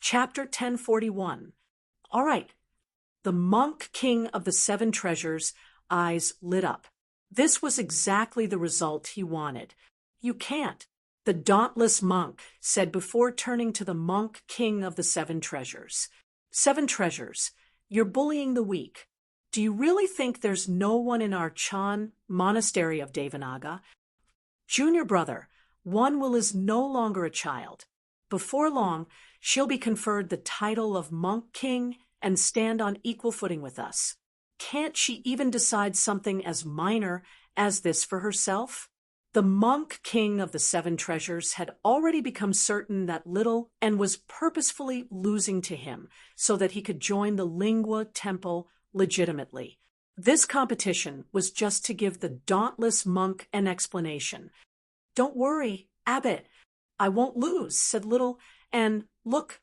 Chapter 1041. All right. The monk king of the seven treasures' eyes lit up. This was exactly the result he wanted. You can't, the dauntless monk said before turning to the monk king of the seven treasures. Seven treasures, you're bullying the weak. Do you really think there's no one in our Chan monastery of Devanaga? Junior brother, one will is no longer a child. Before long, she'll be conferred the title of monk king and stand on equal footing with us. Can't she even decide something as minor as this for herself? The monk king of the seven treasures had already become certain that little and was purposefully losing to him so that he could join the Lingua temple legitimately. This competition was just to give the dauntless monk an explanation. Don't worry, Abbot, I won't lose, said Little, and look.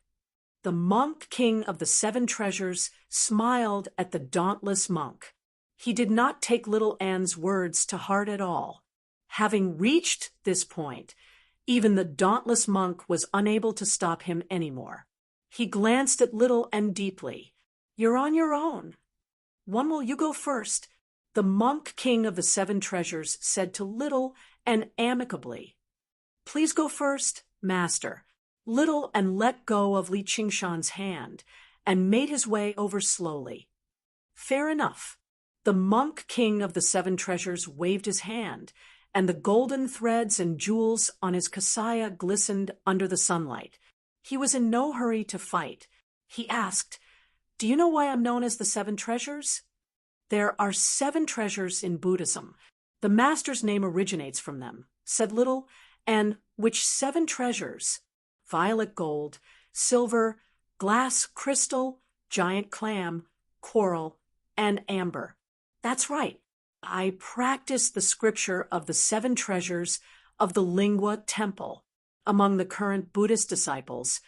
The monk king of the seven treasures smiled at the dauntless monk. He did not take little Anne's words to heart at all. Having reached this point, even the dauntless monk was unable to stop him anymore. He glanced at Little and deeply. You're on your own. One will you go first? The monk king of the seven treasures said to Little and amicably. Please go first, master. Little and let go of Li Qingshan's hand and made his way over slowly. Fair enough. The monk king of the seven treasures waved his hand, and the golden threads and jewels on his kasaya glistened under the sunlight. He was in no hurry to fight. He asked, Do you know why I'm known as the seven treasures? There are seven treasures in Buddhism. The master's name originates from them, said Little, and which seven treasures? Violet gold, silver, glass crystal, giant clam, coral, and amber. That's right. I practiced the scripture of the seven treasures of the Lingua temple among the current Buddhist disciples.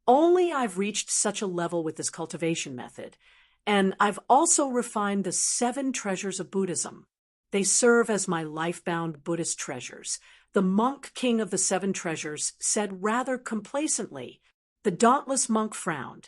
Only I've reached such a level with this cultivation method, and I've also refined the seven treasures of Buddhism. They serve as my life-bound Buddhist treasures. The monk king of the seven treasures said rather complacently. The dauntless monk frowned.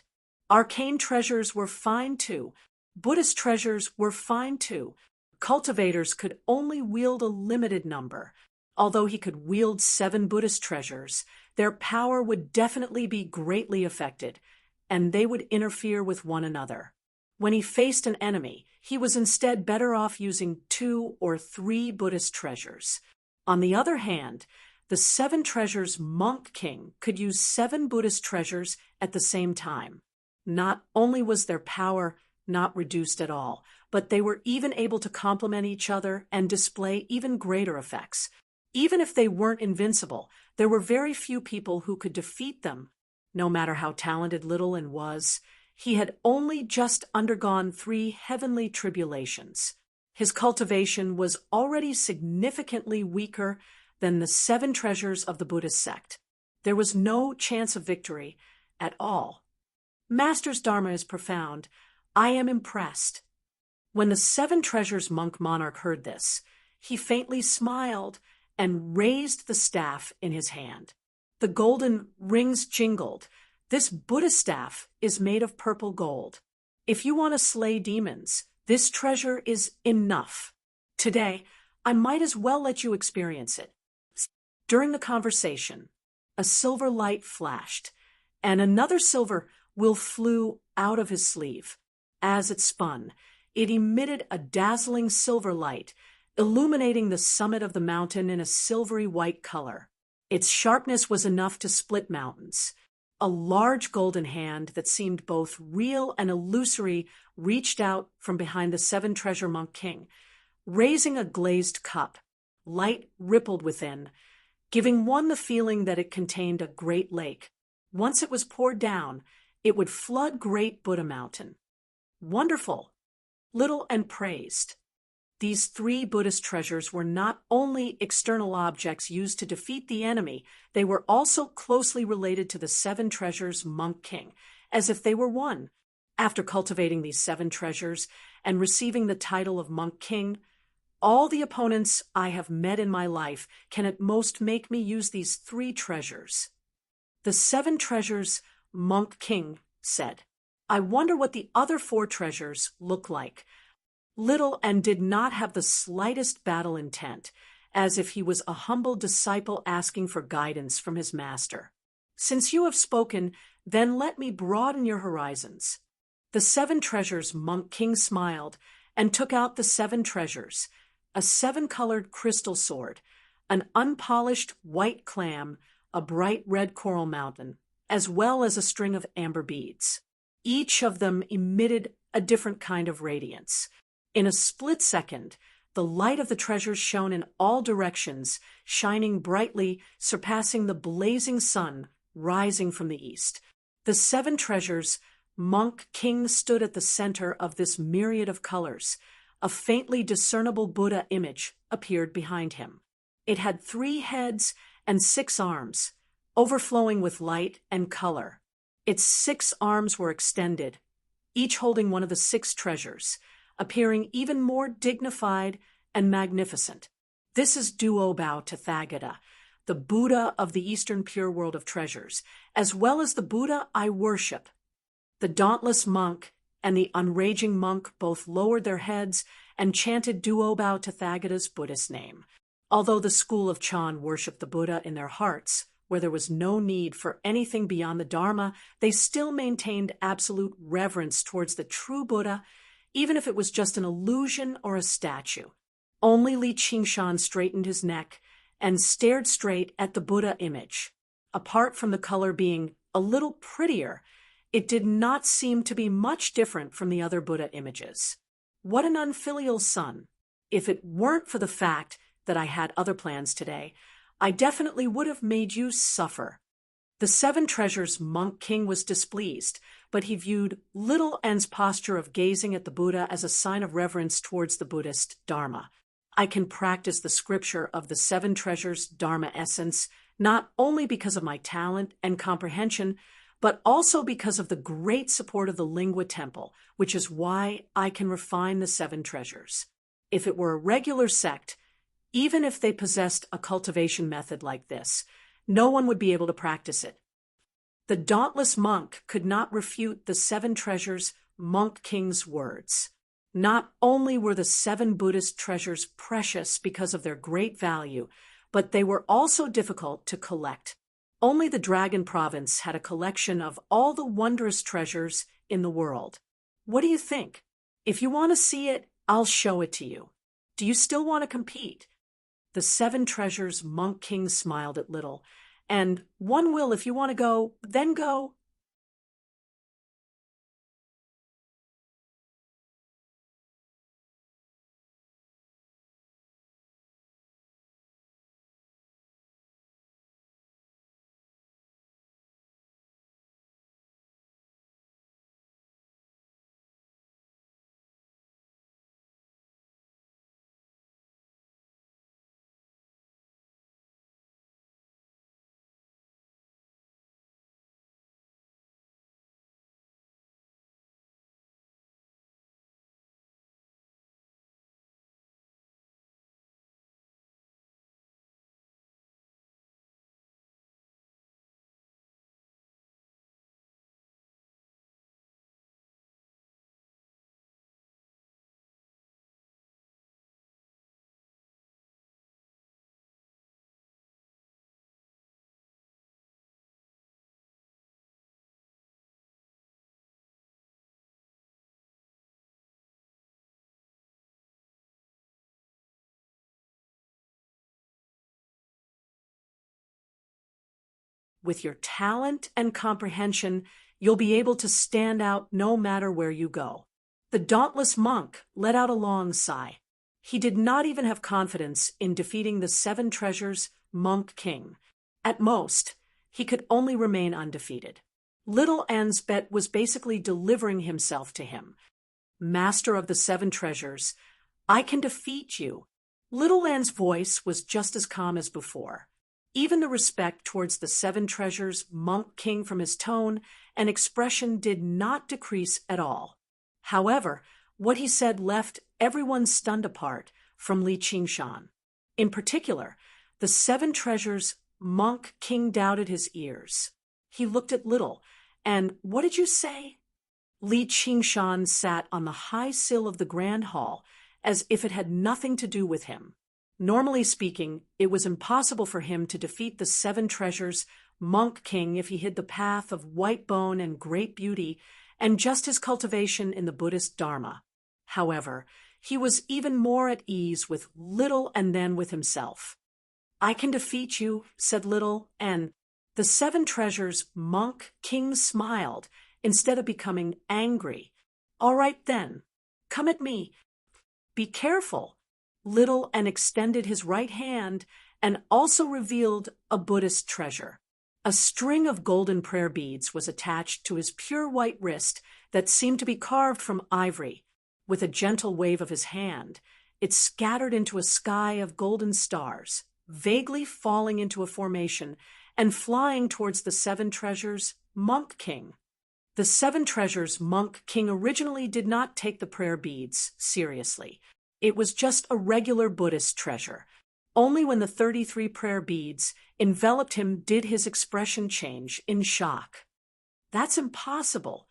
Arcane treasures were fine too. Buddhist treasures were fine too. Cultivators could only wield a limited number. Although he could wield seven Buddhist treasures, their power would definitely be greatly affected, and they would interfere with one another. When he faced an enemy, he was instead better off using 2 or 3 Buddhist treasures. On the other hand, the seven treasures monk king could use 7 Buddhist treasures at the same time. Not only was their power not reduced at all, but they were even able to complement each other and display even greater effects. Even if they weren't invincible, there were very few people who could defeat them, no matter how talented Little and was. He had only just undergone 3 heavenly tribulations. His cultivation was already significantly weaker than the 7 treasures of the Buddhist sect. There was no chance of victory at all. Master's Dharma is profound. I am impressed. When the 7 treasures monk monarch heard this, he faintly smiled and raised the staff in his hand. The golden rings jingled. This Buddhist staff is made of purple gold. If you want to slay demons, this treasure is enough. Today, I might as well let you experience it. During the conversation, a silver light flashed, and another silver will flew out of his sleeve. As it spun, it emitted a dazzling silver light, illuminating the summit of the mountain in a silvery white color. Its sharpness was enough to split mountains. A large golden hand that seemed both real and illusory reached out from behind the 7 treasure monk king, raising a glazed cup. Light rippled within, giving one the feeling that it contained a great lake. Once it was poured down, it would flood Great Buddha Mountain. Wonderful! Little and praised. These 3 Buddhist treasures were not only external objects used to defeat the enemy, they were also closely related to the 7 treasures monk king, as if they were one. After cultivating these 7 treasures and receiving the title of monk king, all the opponents I have met in my life can at most make me use these 3 treasures. The 7 treasures Monk King said. I wonder what the other 4 treasures look like. Little N did not have the slightest battle intent, as if he was a humble disciple asking for guidance from his master. Since you have spoken, then let me broaden your horizons. The 7 treasures. Monk King smiled and took out the 7 treasures, a 7-colored crystal sword, an unpolished white clam, a bright red coral mountain, as well as a string of amber beads. Each of them emitted a different kind of radiance. In a split second, the light of the treasures shone in all directions, shining brightly, surpassing the blazing sun rising from the east. The 7 treasures. Monk King stood at the center of this myriad of colors. A faintly discernible Buddha image appeared behind him. It had 3 heads and 6 arms, overflowing with light and color. Its 6 arms were extended, each holding one of the 6 treasures, appearing even more dignified and magnificent. This is Duobao Tathagata, the Buddha of the Eastern Pure World of Treasures, as well as the Buddha I worship. The dauntless monk and the unraging monk both lowered their heads and chanted Duobao Tathagata's Buddhist name. Although the school of Chan worshipped the Buddha in their hearts, where there was no need for anything beyond the Dharma, they still maintained absolute reverence towards the true Buddha, even if it was just an illusion or a statue. Only Li Qingshan straightened his neck and stared straight at the Buddha image. Apart from the color being a little prettier, it did not seem to be much different from the other Buddha images. What an unfilial son! If it weren't for the fact that I had other plans today, I definitely would have made you suffer. The 7 treasures. Monk King was displeased, but he viewed Little N's posture of gazing at the Buddha as a sign of reverence towards the Buddhist Dharma. I can practice the scripture of the 7 treasures' Dharma essence, not only because of my talent and comprehension, but also because of the great support of the Lingua Temple, which is why I can refine the 7 treasures. If it were a regular sect, even if they possessed a cultivation method like this, no one would be able to practice it. The dauntless monk could not refute the 7 treasures. Monk King's words. Not only were the 7 Buddhist treasures precious because of their great value, but they were also difficult to collect. Only the Dragon Province had a collection of all the wondrous treasures in the world. What do you think? If you want to see it, I'll show it to you. Do you still want to compete? The 7 treasures. Monk King smiled at Little. And one will, if you want to go, then go. With your talent and comprehension, you'll be able to stand out no matter where you go. The dauntless monk let out a long sigh. He did not even have confidence in defeating the 7 treasures. Monk King. At most, he could only remain undefeated. Little N's bet was basically delivering himself to him. Master of the 7 treasures, I can defeat you. Little N's voice was just as calm as before. Even the respect towards the 7 treasures. Monk King from his tone and expression did not decrease at all. However, what he said left everyone stunned apart from Li Qingshan. In particular, the 7 treasures. Monk King doubted his ears. He looked at Little, And what did you say? Li Qingshan sat on the high sill of the grand hall, as if it had nothing to do with him. Normally speaking, it was impossible for him to defeat the 7 treasures Monk King if he hid the path of white bone and great beauty and just his cultivation in the Buddhist Dharma. However, he was even more at ease with Little and then with himself. I can defeat you, said Little, and the 7 treasures Monk King smiled instead of becoming angry. All right then, come at me. Be careful. Little and extended his right hand and also revealed a Buddhist treasure. A string of golden prayer beads was attached to his pure white wrist that seemed to be carved from ivory. With a gentle wave of his hand, it scattered into a sky of golden stars, vaguely falling into a formation and flying towards the 7 treasures Monk King. The 7 treasures Monk King originally did not take the prayer beads seriously. It was just a regular Buddhist treasure. Only when the 33 prayer beads enveloped him did his expression change in shock. That's impossible.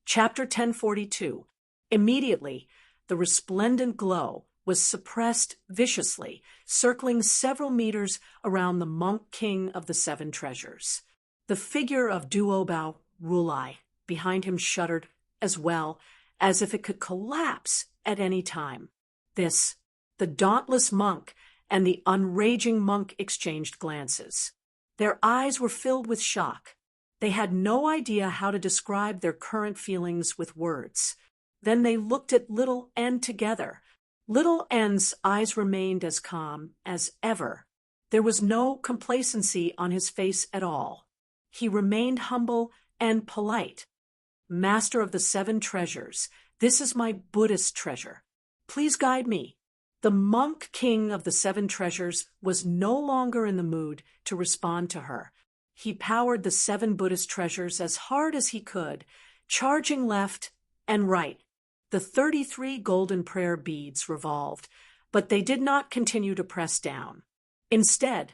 Chapter 1042. Immediately, the resplendent glow was suppressed viciously, circling several meters around the Monk King of the 7 treasures. The figure of Duobao Rulai behind him shuddered as well, as if it could collapse at any time. The dauntless monk and the unraging monk exchanged glances. Their eyes were filled with shock. They had no idea how to describe their current feelings with words. Then they looked at Little N together. Little N's eyes remained as calm as ever. There was no complacency on his face at all. He remained humble and polite. Master of the 7 treasures, this is my Buddhist treasure. Please guide me. The Monk King of the 7 treasures was no longer in the mood to respond to her. He powered the 7 Buddhist treasures as hard as he could, charging left and right. The 33 golden prayer beads revolved, but they did not continue to press down. Instead,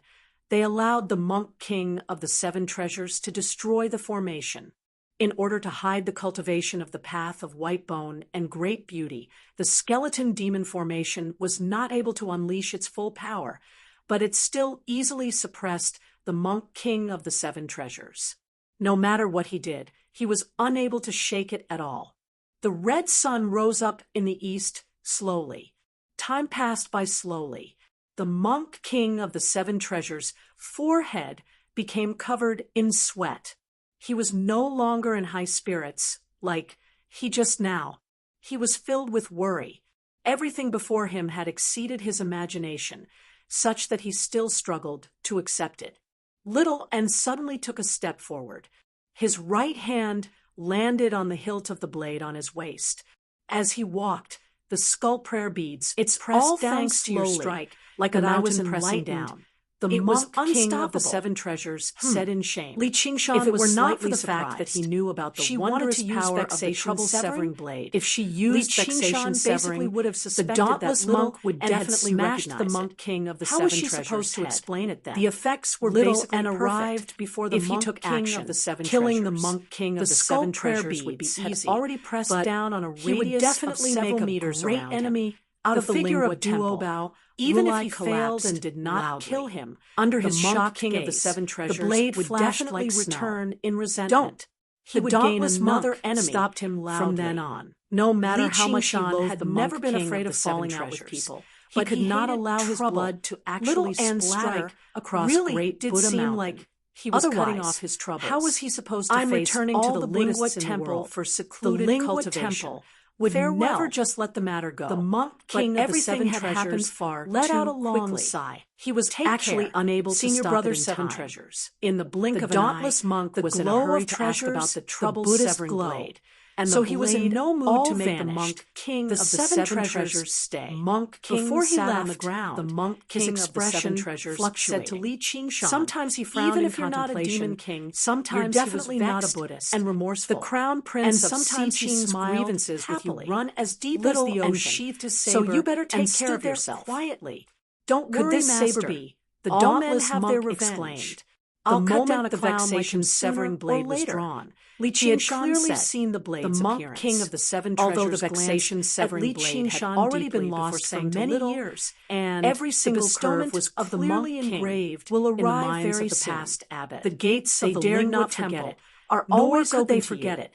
they allowed the Monk King of the 7 treasures to destroy the formation. In order to hide the cultivation of the path of white bone and great beauty, the skeleton demon formation was not able to unleash its full power, but it still easily suppressed the Monk King of the 7 treasures. No matter what he did, he was unable to shake it at all. The red sun rose up in the east slowly. Time passed by slowly. The Monk King of the 7 treasures' forehead became covered in sweat. He was no longer in high spirits, like he just now. He was filled with worry. Everything before him had exceeded his imagination, such that he still struggled to accept it. Little and suddenly took a step forward. His right hand landed on the hilt of the blade on his waist. As he walked, the skull prayer beads pressed all down thanks to your slowly, strike, like a that I was mountain pressing enlightened. down. The It was Monk King of the unstoppable. 7 treasures said in shame. Li Qingshan If it was were not for slightly the fact that he surprised. knew about the She wanted wondrous to use power of the vexation trouble-severing severing blade, if she used Li vexation Qingshan severing, basically would have the suspected dauntless that Little monk would and had definitely smashed the recognize Monk it. King of the How 7 was she treasures' supposed to head. explain it then? The effects were Little basically and perfect. arrived before the If he Monk took King action, of the 7 killing the treasures. Monk King The of the skull 7 prayer treasures would be beads had easy, already pressed but down on a he would radius definitely of several make a meters great around him. enemy out The of the figure Lingua of Temple. Duobao, Even if Rulai he failed collapsed and did not loudly. kill him, under his Monk shocked King gaze, of the 7 treasures the blade would flashed definitely like snow. return in resentment. Don't. He The would gain dauntless another monk enemy stopped him from then loudly. on. No matter Li how much he Qingshan loathed had the never Monk been King afraid of of the 7 falling out with treasures, people, he but could he not hated allow his trouble. blood to Little actually Anne's splatter strike across really Great did Buddha seem Mountain. like he was Otherwise, cutting off his troubles. how was he supposed to I'm face returning all to the the Lingua Buddhists in the Temple world? for The secluded Lingua cultivation. Temple would Farewell. never just let the matter go. The Monk But King of the everything 7 had happened treasures far let too out a long quickly. sigh. He was Take actually care. unable to Senior stop brother it in 7 time. treasures. In the blink The of an dauntless eye, monk the was in a glow hurry of to ask treasures, about the Buddhist trouble-severing glow, blade. and So the he was in blade no mood all to make the vanished. Monk King the of the 7 treasures treasures stay. Monk King Before he sat left on the ground. the Monk His King of the 7 expression treasures fluctuating. said to Li Qingshan, Sometimes he frowned even in if you're not a contemplation, demon king, sometimes you're he was definitely not a vexed Buddhist and remorseful. The crown and prince of sometimes he Xi Qing's smiled grievances happily. with you run as deep Little as the and ocean. sheathed his So saber you better and take care stood of there yourself. quietly. Don't Could worry, this master. saber be The all men dauntless have monk their revenge? exclaimed. I'll cut down moment a the clown like him severing blade was drawn, Li he had Qingshan clearly said, seen the the blade's monk appearance. king of the seven Although the treasures vexation glanced severing at Li blade had Qingshan already deeply been before lost for saying to many Little, years, and every the single bestowment curve was of the clearly monk king engraved will in the arrive minds very of the soon. past abbot. The gates They of the dared Lingwood not forget Temple it, are nor always could open they to forget you. it.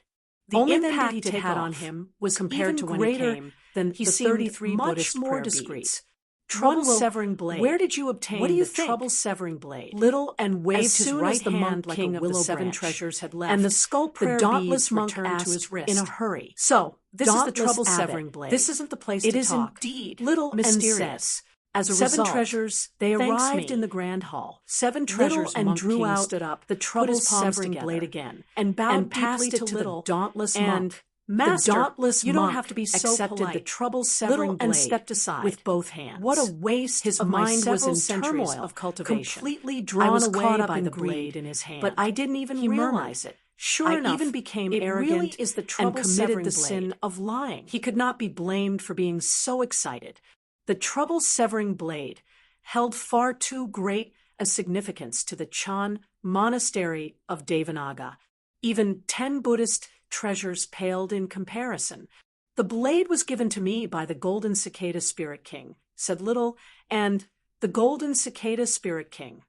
The Only impact then did he it take had on off, him was compared even to when he greater came, than he the seemed 33 much Buddhist more prayer discreet. beads. Trouble One severing blade. where did you What obtain do you the think? trouble severing blade? Little And waved as his soon right as the hand monk like king a of the willow seven branch, treasures had left, and the skull the prayer dauntless beads monk returned asked to his wrist in a hurry. So, this is the Dauntless trouble abbot, severing blade. this isn't the place It to is talk. indeed Little mysterious. As a Seven result, treasures, they thanks arrived me. in the grand hall. Seven Little treasures and monk drew king out stood up, the put trouble his palms severing together, blade again, and bowed and deeply passed it to to Little. the dauntless And, monk. Master, the dauntless you don't monk have to be so accepted polite. the trouble severing Little blade and stepped aside with both hands. What a waste His of my mind was several in centuries turmoil, of cultivation. completely I drawn was away caught up by in the greed, blade in his hand. but I didn't even He realize murmured, it. Sure I enough, even became it arrogant really is the and trouble committed severing the blade. sin of lying. He could not be blamed for being so excited. The trouble severing blade held far too great a significance to the Chan monastery of Devanaga. Even 10 Buddhist treasures paled in comparison. The blade was given to me by the Golden Cicada Spirit King, said Little, and the Golden Cicada Spirit King.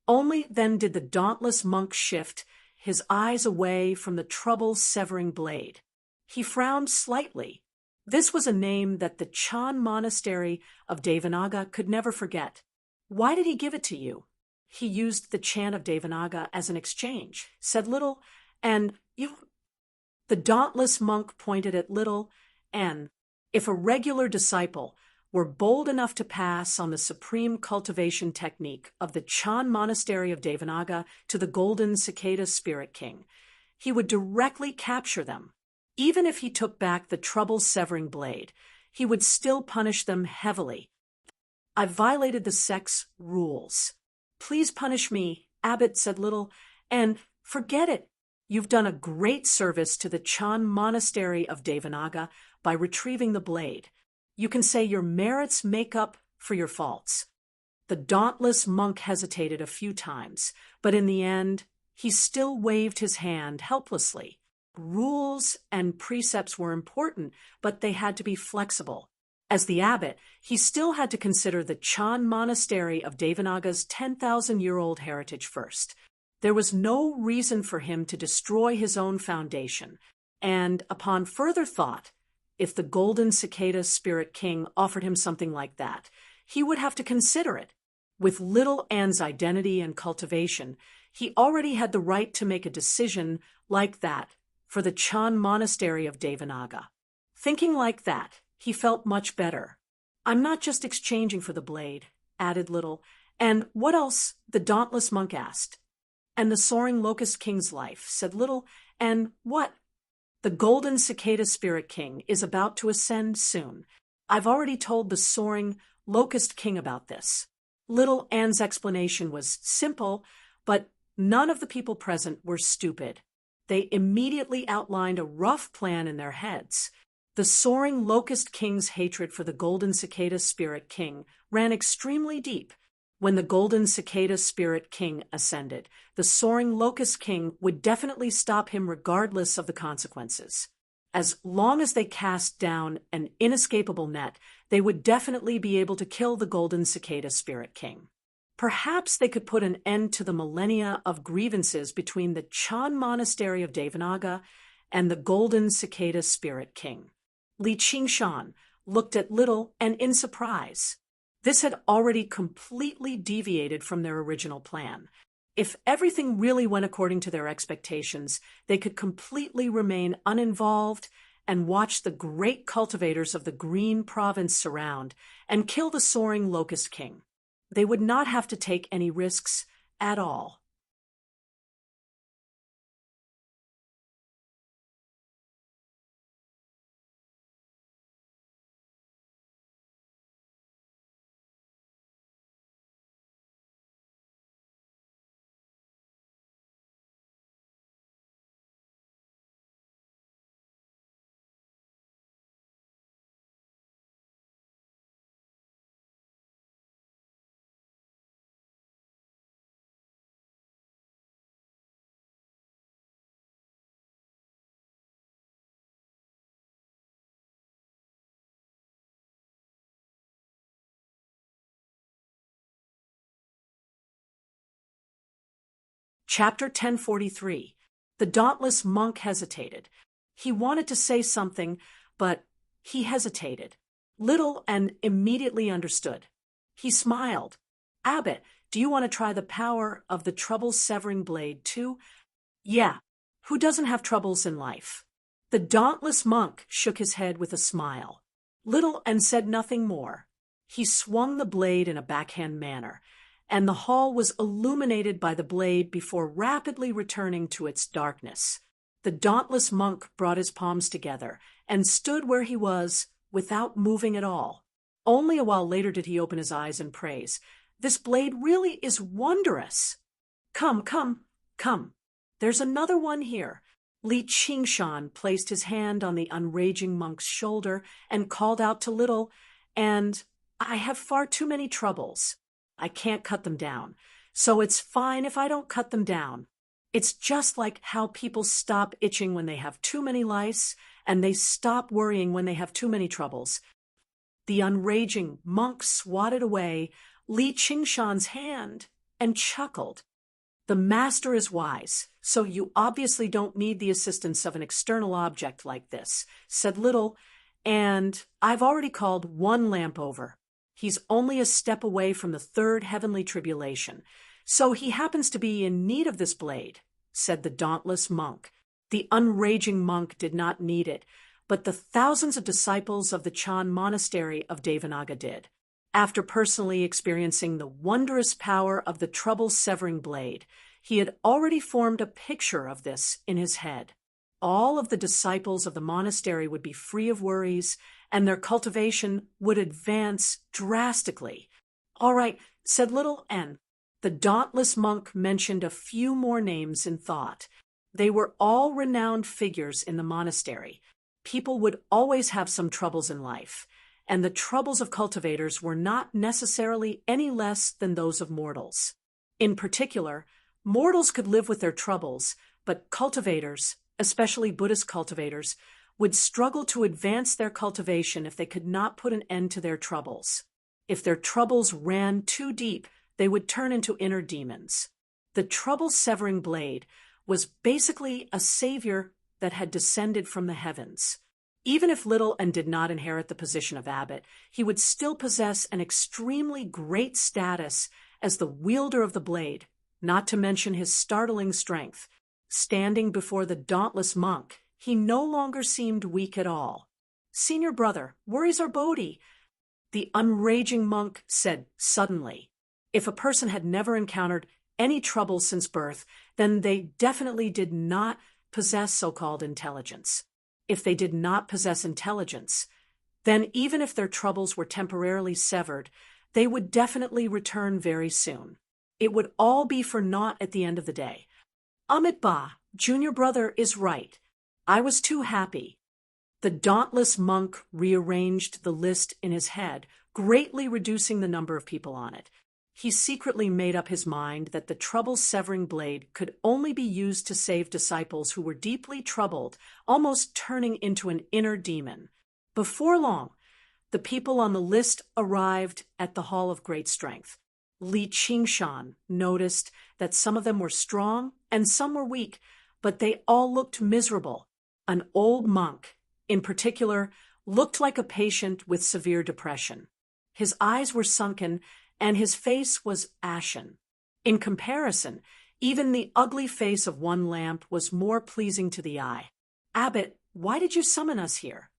Only then did the dauntless monk shift his eyes away from the trouble-severing blade. He frowned slightly. This was a name that the Chan monastery of Devanaga could never forget. Why did he give it to you? He used the chant of Devanaga as an exchange, said Little, and you... The dauntless monk pointed at Little, and if a regular disciple were bold enough to pass on the supreme cultivation technique of the Chan monastery of Devanaga to the Golden Cicada Spirit King, he would directly capture them. Even if he took back the trouble-severing blade, he would still punish them heavily. I violated the sect's rules. Please punish me, Abbot said Little, and forget it. You've done a great service to the Chan monastery of Devanaga by retrieving the blade. You can say your merits make up for your faults. The dauntless monk hesitated a few times, but in the end, he still waved his hand helplessly. Rules and precepts were important, but they had to be flexible. As the abbot, he still had to consider the Chan monastery of Devanaga's 10,000-year-old heritage first. There was no reason for him to destroy his own foundation, and upon further thought, if the Golden Cicada Spirit King offered him something like that, he would have to consider it. With Little Anne's identity and cultivation, he already had the right to make a decision like that for the Chan monastery of Devanaga. Thinking like that, he felt much better. I'm not just exchanging for the blade, added Little. And what else? The dauntless monk asked. And the soaring locust king's life, said Little. And what? The Golden Cicada Spirit King is about to ascend soon. I've already told the soaring locust king about this. Little Anne's explanation was simple, but none of the people present were stupid. They immediately outlined a rough plan in their heads. The soaring locust king's hatred for the Golden Cicada Spirit King ran extremely deep. When the Golden Cicada Spirit King ascended, the soaring locust king would definitely stop him regardless of the consequences. As long as they cast down an inescapable net, they would definitely be able to kill the Golden Cicada Spirit King. Perhaps they could put an end to the millennia of grievances between the Chan monastery of Devanaga and the Golden Cicada Spirit King. Li Qingshan looked at Little and in surprise. This had already completely deviated from their original plan. If everything really went according to their expectations, they could completely remain uninvolved and watch the great cultivators of the Green Province surround and kill the soaring Locust King. They would not have to take any risks at all. Chapter 1043. The dauntless monk hesitated. He wanted to say something, but he hesitated. Little and immediately understood. He smiled. Abbot, do you want to try the power of the trouble-severing blade too? Yeah. Who doesn't have troubles in life? The dauntless monk shook his head with a smile. Little and said nothing more. He swung the blade in a backhand manner, and the hall was illuminated by the blade before rapidly returning to its darkness. The dauntless monk brought his palms together and stood where he was without moving at all. Only a while later did he open his eyes in praise. This blade really is wondrous. Come, come, come. There's another one here. Li Qingshan placed his hand on the unraging monk's shoulder and called out to Little, and I have far too many troubles. I can't cut them down, so it's fine if I don't cut them down. It's just like how people stop itching when they have too many lice, and they stop worrying when they have too many troubles. The unraging monk swatted away Li Qingshan's hand and chuckled. The master is wise, so you obviously don't need the assistance of an external object like this, said Little, and I've already called one lamp over. He's only a step away from the third heavenly tribulation, so he happens to be in need of this blade, said the dauntless monk. The unraging monk did not need it, but the thousands of disciples of the Chan monastery of Devanaga did. After personally experiencing the wondrous power of the trouble-severing blade, he had already formed a picture of this in his head. All of the disciples of the monastery would be free of worries, and their cultivation would advance drastically. All right, said Little N. The dauntless monk mentioned a few more names in thought. They were all renowned figures in the monastery. People would always have some troubles in life, and the troubles of cultivators were not necessarily any less than those of mortals. In particular, mortals could live with their troubles, but cultivators, especially Buddhist cultivators, would struggle to advance their cultivation if they could not put an end to their troubles. If their troubles ran too deep, they would turn into inner demons. The trouble-severing blade was basically a savior that had descended from the heavens. Even if Little and did not inherit the position of abbot, he would still possess an extremely great status as the wielder of the blade, not to mention his startling strength. Standing before the dauntless monk, he no longer seemed weak at all. Senior brother, worries are Bodhi, the unraging monk said suddenly. If a person had never encountered any trouble since birth, then they definitely did not possess so-called intelligence. If they did not possess intelligence, then even if their troubles were temporarily severed, they would definitely return very soon. It would all be for naught at the end of the day. Amit Ba, junior brother, is right. I was too happy. The dauntless monk rearranged the list in his head, greatly reducing the number of people on it. He secretly made up his mind that the trouble-severing blade could only be used to save disciples who were deeply troubled, almost turning into an inner demon. Before long, the people on the list arrived at the Hall of Great Strength. Li Qingshan noticed that some of them were strong and some were weak, but they all looked miserable. An old monk, in particular, looked like a patient with severe depression. His eyes were sunken, and his face was ashen. In comparison, even the ugly face of one lamp was more pleasing to the eye. Abbot, why did you summon us here?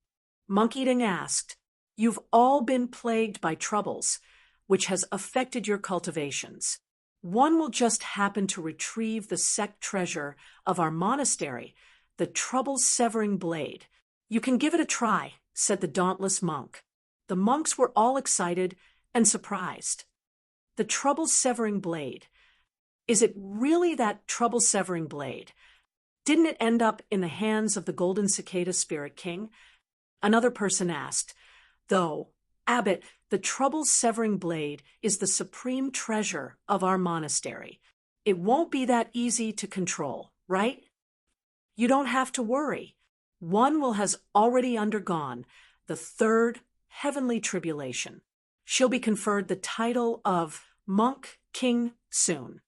Monk Eating asked. You've all been plagued by troubles, which has affected your cultivations. One will just happen to retrieve the sect treasure of our monastery, the trouble-severing blade. You can give it a try, said the dauntless monk. The monks were all excited and surprised. The trouble-severing blade. Is it really that trouble-severing blade? Didn't it end up in the hands of the Golden Cicada Spirit King? Another person asked. Though, Abbot, the trouble-severing blade is the supreme treasure of our monastery. It won't be that easy to control, right? You don't have to worry. One will has already undergone the third heavenly tribulation. She'll be conferred the title of Monk King soon.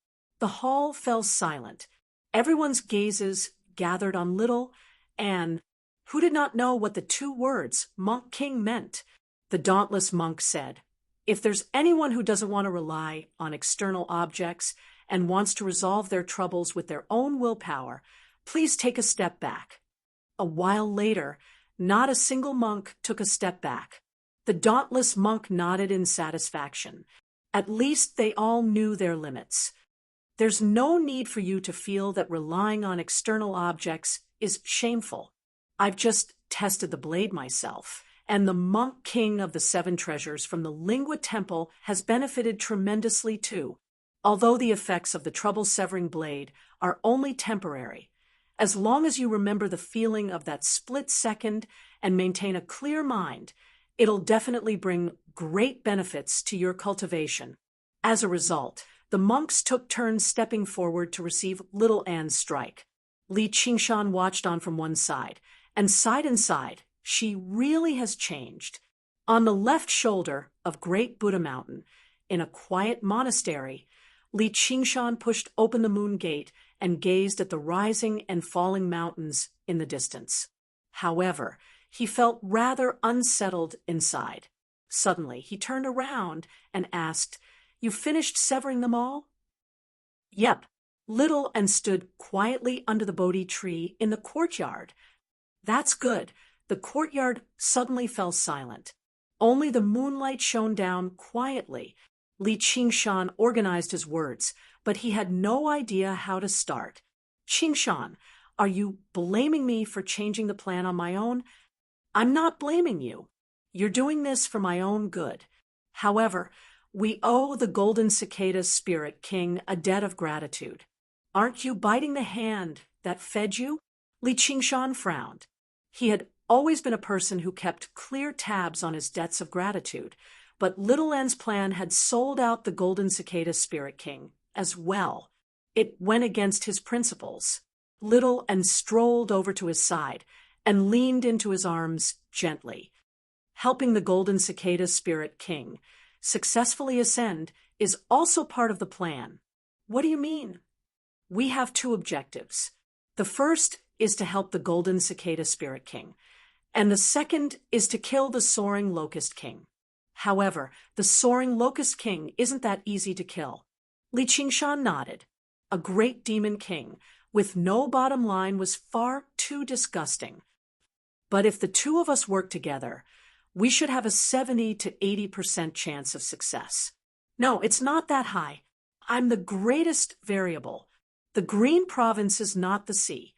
The hall fell silent. Everyone's gazes gathered on little Anne, who did not know what the two words Monk King meant. The dauntless monk said, "If there's anyone who doesn't want to rely on external objects and wants to resolve their troubles with their own willpower, please take a step back." A while later, not a single monk took a step back. The dauntless monk nodded in satisfaction. At least they all knew their limits. There's no need for you to feel that relying on external objects is shameful. I've just tested the blade myself, and the monk king of the seven treasures from the Lingua Temple has benefited tremendously too, although the effects of the trouble-severing blade are only temporary. As long as you remember the feeling of that split second and maintain a clear mind, it'll definitely bring great benefits to your cultivation. As a result, the monks took turns stepping forward to receive little Anne's strike. Li Qingshan watched on from one side, and sighed inside. She really has changed. On the left shoulder of Great Buddha Mountain, in a quiet monastery, Li Qingshan pushed open the moon gate and gazed at the rising and falling mountains in the distance. However, he felt rather unsettled inside. Suddenly, he turned around and asked, "You finished severing them all?" "Yep." Little Anne stood quietly under the Bodhi tree in the courtyard. "That's good." The courtyard suddenly fell silent. Only the moonlight shone down quietly. Li Qingshan organized his words, but he had no idea how to start. "Qingshan, are you blaming me for changing the plan on my own?" "I'm not blaming you. You're doing this for my own good. However, we owe the Golden Cicada Spirit King a debt of gratitude. Aren't you biting the hand that fed you?" Li Qingshan frowned. He had always been a person who kept clear tabs on his debts of gratitude, but Little Anne's plan had sold out the Golden Cicada Spirit King as well. It went against his principles. Little Anne strolled over to his side and leaned into his arms gently. Helping the Golden Cicada Spirit King successfully ascend is also part of the plan. "What do you mean?" "We have two objectives. The first is to help the Golden Cicada Spirit King, and the second is to kill the Soaring Locust King. However, the Soaring Locust King isn't that easy to kill." Li Qingshan nodded. A great demon king with no bottom line was far too disgusting. "But if the two of us work together, we should have a 70 to 80% chance of success." "No, it's not that high. I'm the greatest variable. The green province is not the sea."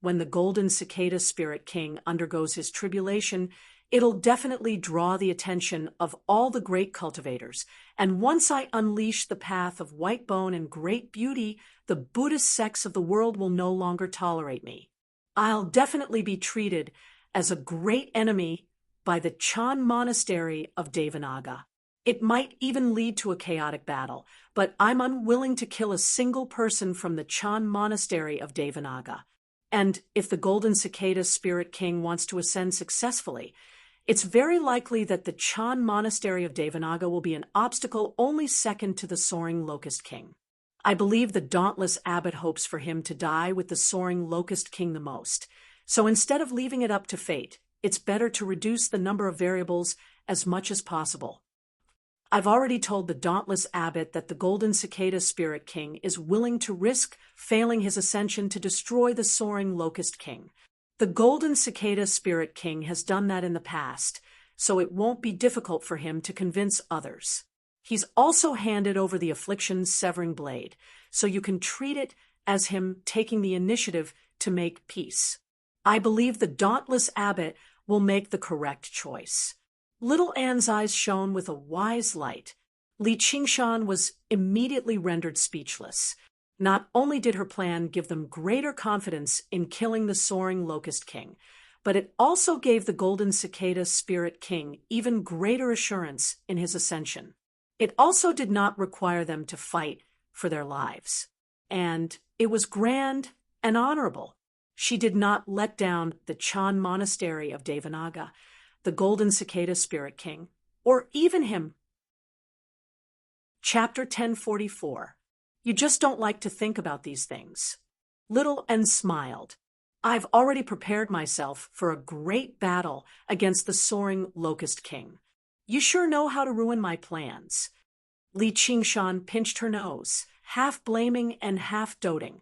When the Golden Cicada Spirit King undergoes his tribulation, it'll definitely draw the attention of all the great cultivators. And once I unleash the path of white bone and great beauty, the Buddhist sects of the world will no longer tolerate me. I'll definitely be treated as a great enemy by the Chan Monastery of Devanaga. It might even lead to a chaotic battle, but I'm unwilling to kill a single person from the Chan Monastery of Devanaga. And if the Golden Cicada Spirit King wants to ascend successfully, it's very likely that the Chan Monastery of Devanaga will be an obstacle only second to the Soaring Locust King. I believe the dauntless abbot hopes for him to die with the Soaring Locust King the most. So instead of leaving it up to fate, it's better to reduce the number of variables as much as possible. I've already told the dauntless abbot that the Golden Cicada Spirit King is willing to risk failing his ascension to destroy the Soaring Locust King. The Golden Cicada Spirit King has done that in the past, so it won't be difficult for him to convince others. He's also handed over the affliction's severing blade, so you can treat it as him taking the initiative to make peace. I believe the dauntless abbot will make the correct choice. Little Anne's eyes shone with a wise light. Li Qingshan was immediately rendered speechless. Not only did her plan give them greater confidence in killing the soaring Locust King, but it also gave the Golden Cicada Spirit King even greater assurance in his ascension. It also did not require them to fight for their lives. And it was grand and honorable. She did not let down the Chan Monastery of Devanaga, the Golden Cicada Spirit King, or even him. Chapter 1044. You just don't like to think about these things. Little Anne smiled. I've already prepared myself for a great battle against the soaring Locust King. You sure know how to ruin my plans. Li Qingshan pinched her nose, half blaming and half doting.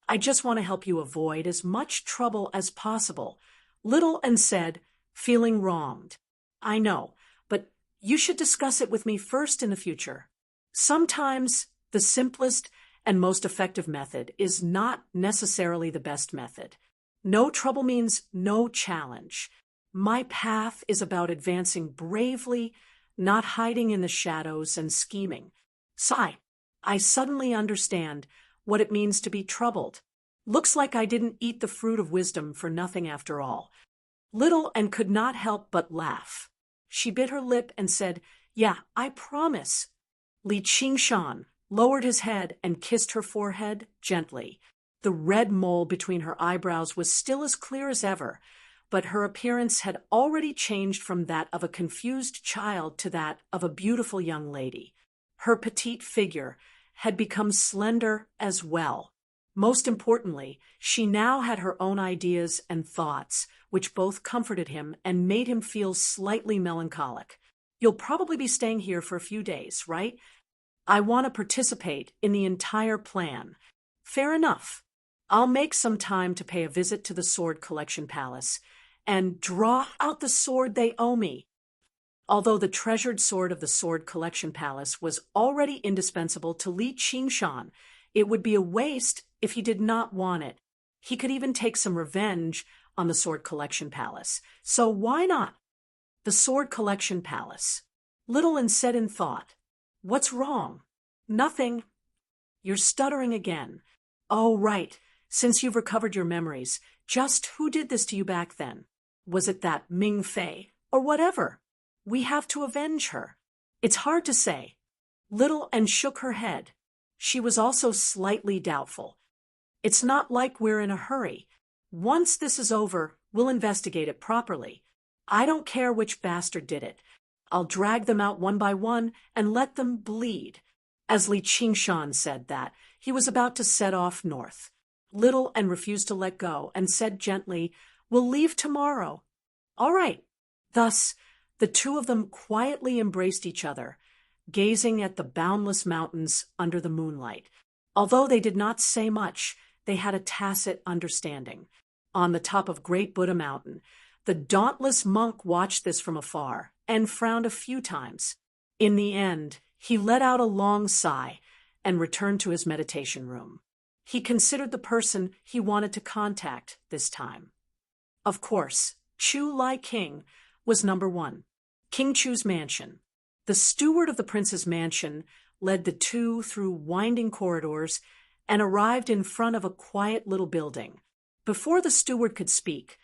I just want to help you avoid as much trouble as possible. Little Anne said, feeling wronged. I know, but you should discuss it with me first in the future. Sometimes the simplest and most effective method is not necessarily the best method. No trouble means no challenge. My path is about advancing bravely, not hiding in the shadows and scheming. Sigh, I suddenly understand what it means to be troubled. Looks like I didn't eat the fruit of wisdom for nothing after all. Little Anne could not help but laugh. She bit her lip and said, Yeah, I promise. Li Qingshan lowered his head and kissed her forehead gently. The red mole between her eyebrows was still as clear as ever, but her appearance had already changed from that of a confused child to that of a beautiful young lady. Her petite figure had become slender as well. Most importantly, she now had her own ideas and thoughts, which both comforted him and made him feel slightly melancholic. You'll probably be staying here for a few days, right? I want to participate in the entire plan. Fair enough. I'll make some time to pay a visit to the Sword Collection Palace and draw out the sword they owe me. Although the treasured sword of the Sword Collection Palace was already indispensable to Li Qingshan, it would be a waste if he did not want it. He could even take some revenge on the Sword Collection Palace. So why not? The Sword Collection Palace. Little Anne said in thought, What's wrong? Nothing. You're stuttering again. Oh, right. Since you've recovered your memories, just who did this to you back then? Was it that Ming Fei, or whatever? We have to avenge her. It's hard to say. Little Anne shook her head. She was also slightly doubtful. It's not like we're in a hurry. Once this is over, we'll investigate it properly. I don't care which bastard did it. I'll drag them out one by one and let them bleed. As Li Qingshan said that, he was about to set off north. Little Anne refused to let go and said gently, We'll leave tomorrow. All right. Thus, the two of them quietly embraced each other, gazing at the boundless mountains under the moonlight. Although they did not say much, they had a tacit understanding. On the top of Great Buddha Mountain, the dauntless monk watched this from afar and frowned a few times. In the end, he let out a long sigh and returned to his meditation room. He considered the person he wanted to contact this time. Of course, Chu Lai King was number one. King Chu's mansion. The steward of the prince's mansion led the two through winding corridors and arrived in front of a quiet little building. Before the steward could speak,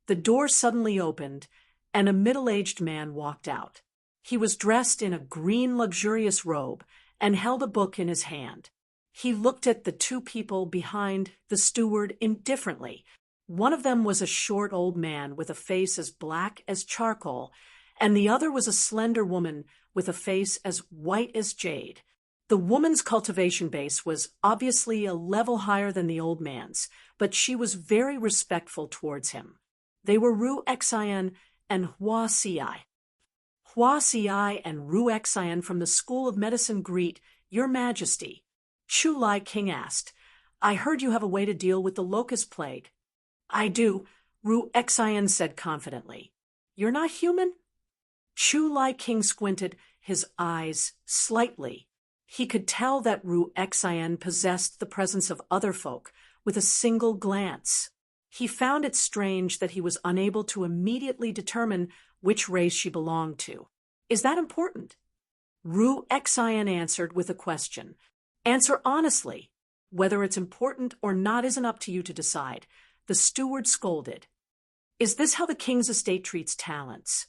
the door suddenly opened and a middle-aged man walked out. He was dressed in a green luxurious robe and held a book in his hand. He looked at the two people behind the steward indifferently. One of them was a short old man with a face as black as charcoal, and the other was a slender woman with a face as white as jade. The woman's cultivation base was obviously a level higher than the old man's, but she was very respectful towards him. They were Ru Xian and Hua Xiai. Hua Xiai and Ru Xian from the School of Medicine greet, Your Majesty. Chu Lai King asked, I heard you have a way to deal with the locust plague. I do, Ru Xian said confidently. You're not human? Chu Lai King squinted his eyes slightly. He could tell that Ru Xian possessed the presence of other folk with a single glance. He found it strange that he was unable to immediately determine which race she belonged to. Is that important? Ru Xian answered with a question. Answer honestly. Whether it's important or not isn't up to you to decide. The steward scolded. Is this how the king's estate treats talents?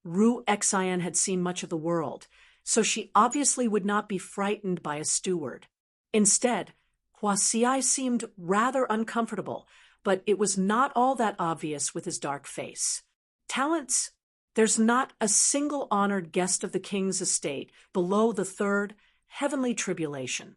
Ru Xian had seen much of the world, so she obviously would not be frightened by a steward. Instead, Hua Xiai seemed rather uncomfortable, but it was not all that obvious with his dark face. Talents? There's not a single honored guest of the king's estate below the third heavenly tribulation.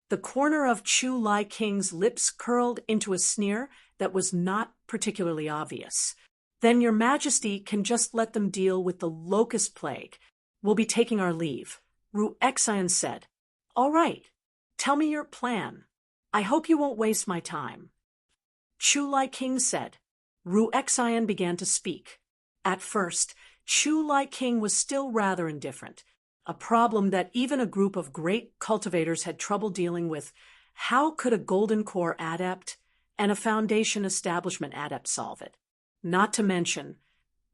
The corner of Chu Lai King's lips curled into a sneer that was not particularly obvious. Then your majesty can just let them deal with the locust plague. We'll be taking our leave. Ru Xian said. All right. Tell me your plan. I hope you won't waste my time. Chu Lai King said. Ru Xian began to speak. At first, Chu Lai King was still rather indifferent, a problem that even a group of great cultivators had trouble dealing with. How could a Golden Core adept and a Foundation establishment adept solve it? Not to mention,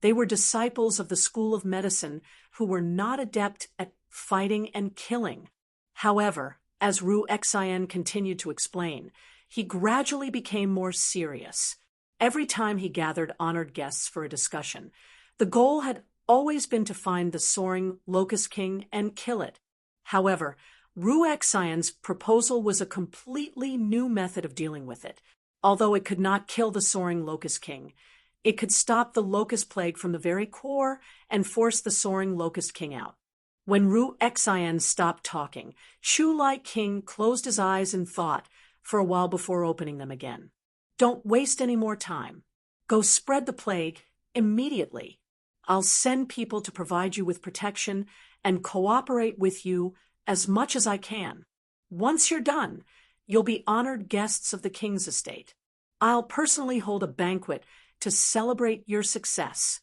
they were disciples of the School of Medicine who were not adept at fighting and killing. However, as Ru Xian continued to explain, he gradually became more serious. Every time he gathered honored guests for a discussion, the goal had always been to find the soaring Locust King and kill it. However, Ru Xian's proposal was a completely new method of dealing with it. Although it could not kill the soaring Locust King, it could stop the locust plague from the very core and force the soaring Locust King out. When Ru Xian stopped talking, Chu Lai King closed his eyes in thought for a while before opening them again. Don't waste any more time. Go spread the plague immediately. I'll send people to provide you with protection and cooperate with you as much as I can. Once you're done, you'll be honored guests of the king's estate. I'll personally hold a banquet to celebrate your success.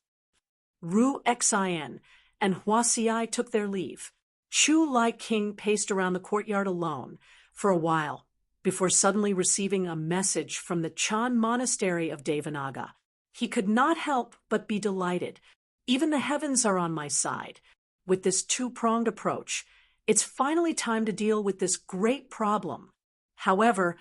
Ru Xian and Hua Xiai took their leave. Chu Lai King paced around the courtyard alone for a while before suddenly receiving a message from the Chan Monastery of Devanaga. He could not help but be delighted. Even the heavens are on my side. With this two-pronged approach, it's finally time to deal with this great problem. However,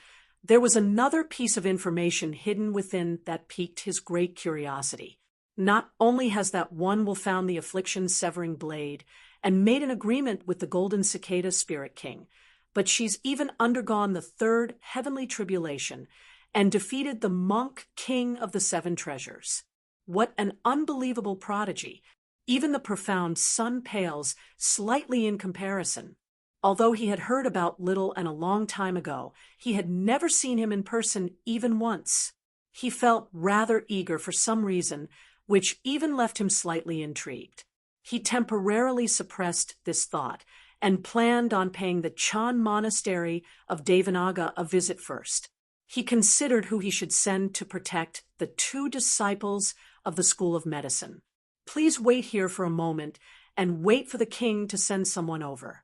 there was another piece of information hidden within that piqued his great curiosity. Not only has that one wolf found the affliction-severing blade and made an agreement with the Golden Cicada Spirit King, but she's even undergone the third heavenly tribulation and defeated the monk king of the seven treasures. What an unbelievable prodigy! Even the profound sun pales slightly in comparison. Although he had heard about Little and a long time ago, he had never seen him in person even once. He felt rather eager for some reason, which even left him slightly intrigued. He temporarily suppressed this thought and planned on paying the Chan Monastery of Devanaga a visit first. He considered who he should send to protect the two disciples of the School of Medicine. Please wait here for a moment and wait for the king to send someone over.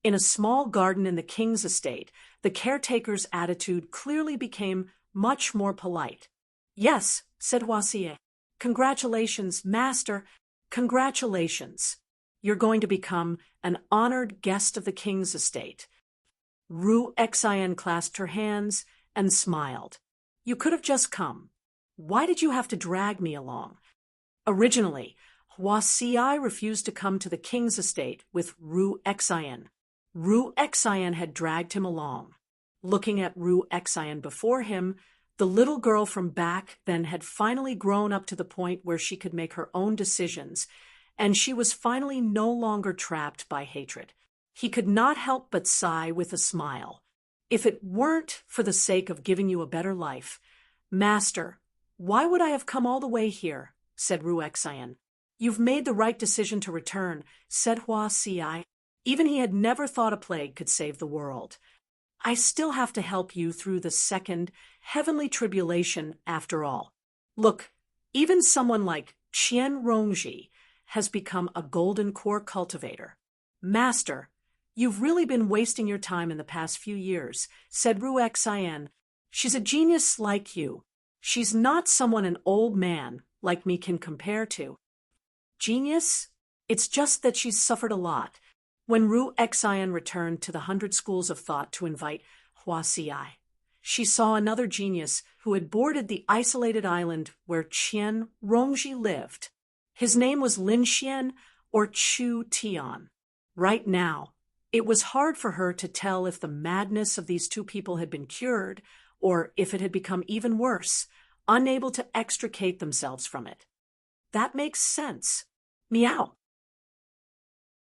In a small garden in the king's estate, the caretaker's attitude clearly became much more polite. Yes, said Hua Xie. Congratulations, master. Congratulations. You're going to become an honored guest of the king's estate. Ru Xian clasped her hands and smiled. You could have just come. Why did you have to drag me along? Originally, Hua Xiai refused to come to the king's estate with Ru Xian. Ru Xian had dragged him along. Looking at Ru Xian before him, the little girl from back then had finally grown up to the point where she could make her own decisions, and she was finally no longer trapped by hatred. He could not help but sigh with a smile. If it weren't for the sake of giving you a better life, Master, why would I have come all the way here? Said Ru Xian. You've made the right decision to return, said Hua Xiai. Even he had never thought a plague could save the world. I still have to help you through the second heavenly tribulation after all. Look, even someone like Qian Rongji has become a golden core cultivator. Master, you've really been wasting your time in the past few years, said Ruexian. She's a genius like you. She's not someone an old man like me can compare to. Genius? It's just that she's suffered a lot. When Ruexian returned to the 100 schools of thought to invite Huaxiai, she saw another genius who had boarded the isolated island where Qian Rongji lived. His name was Lin Xian or Chu Tian. Right now, it was hard for her to tell if the madness of these two people had been cured or if it had become even worse, unable to extricate themselves from it. That makes sense. Meow.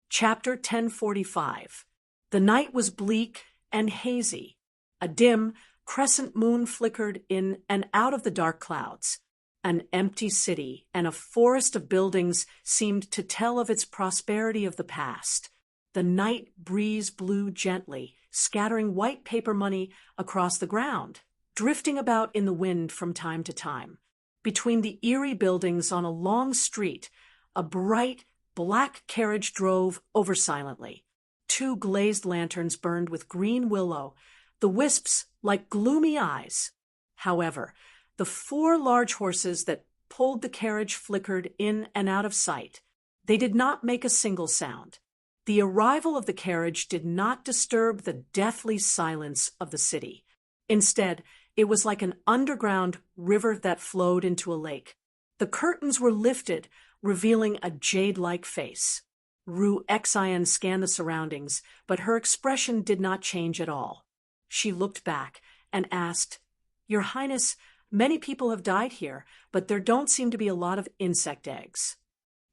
Chapter 1045. The night was bleak and hazy. A dim, crescent moon flickered in and out of the dark clouds. An empty city and a forest of buildings seemed to tell of its prosperity of the past. The night breeze blew gently, scattering white paper money across the ground, drifting about in the wind from time to time. Between the eerie buildings on a long street, a bright, black carriage drove over silently. 2 glazed lanterns burned with green willow, the wisps like gloomy eyes. However, the 4 large horses that pulled the carriage flickered in and out of sight. They did not make a single sound. The arrival of the carriage did not disturb the deathly silence of the city. Instead, it was like an underground river that flowed into a lake. The curtains were lifted, revealing a jade-like face. Ruexian scanned the surroundings, but her expression did not change at all. She looked back and asked, "Your Highness, many people have died here, but there don't seem to be a lot of insect eggs."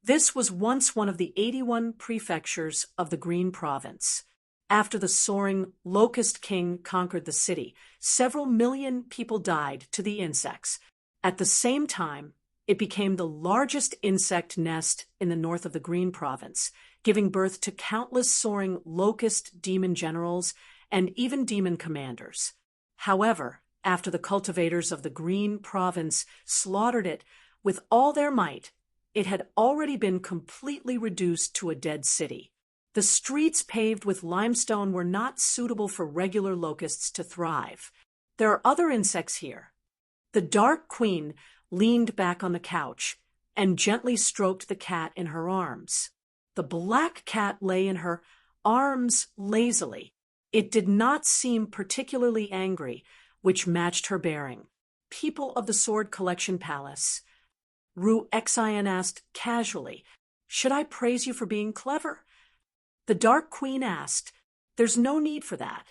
This was once one of the 81 prefectures of the Green Province. After the soaring Locust King conquered the city, several million people died to the insects. At the same time, it became the largest insect nest in the north of the Green Province, giving birth to countless soaring locust demon generals and even demon commanders. However, after the cultivators of the Green Province slaughtered it with all their might, it had already been completely reduced to a dead city. The streets paved with limestone were not suitable for regular locusts to thrive. There are other insects here. The Dark Queen leaned back on the couch and gently stroked the cat in her arms. The black cat lay in her arms lazily. It did not seem particularly angry, which matched her bearing. "People of the Sword Collection Palace," Ruexian asked casually, "should I praise you for being clever?" The Dark Queen asked, "There's no need for that."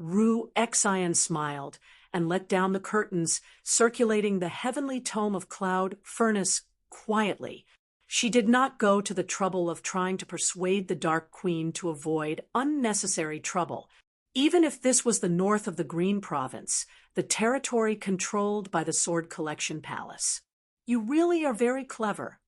Ruexian smiled and let down the curtains, circulating the heavenly tome of cloud furnace quietly. She did not go to the trouble of trying to persuade the Dark Queen to avoid unnecessary trouble. Even if this was the north of the Green Province, the territory controlled by the Sword Collection Palace. "You really are very clever."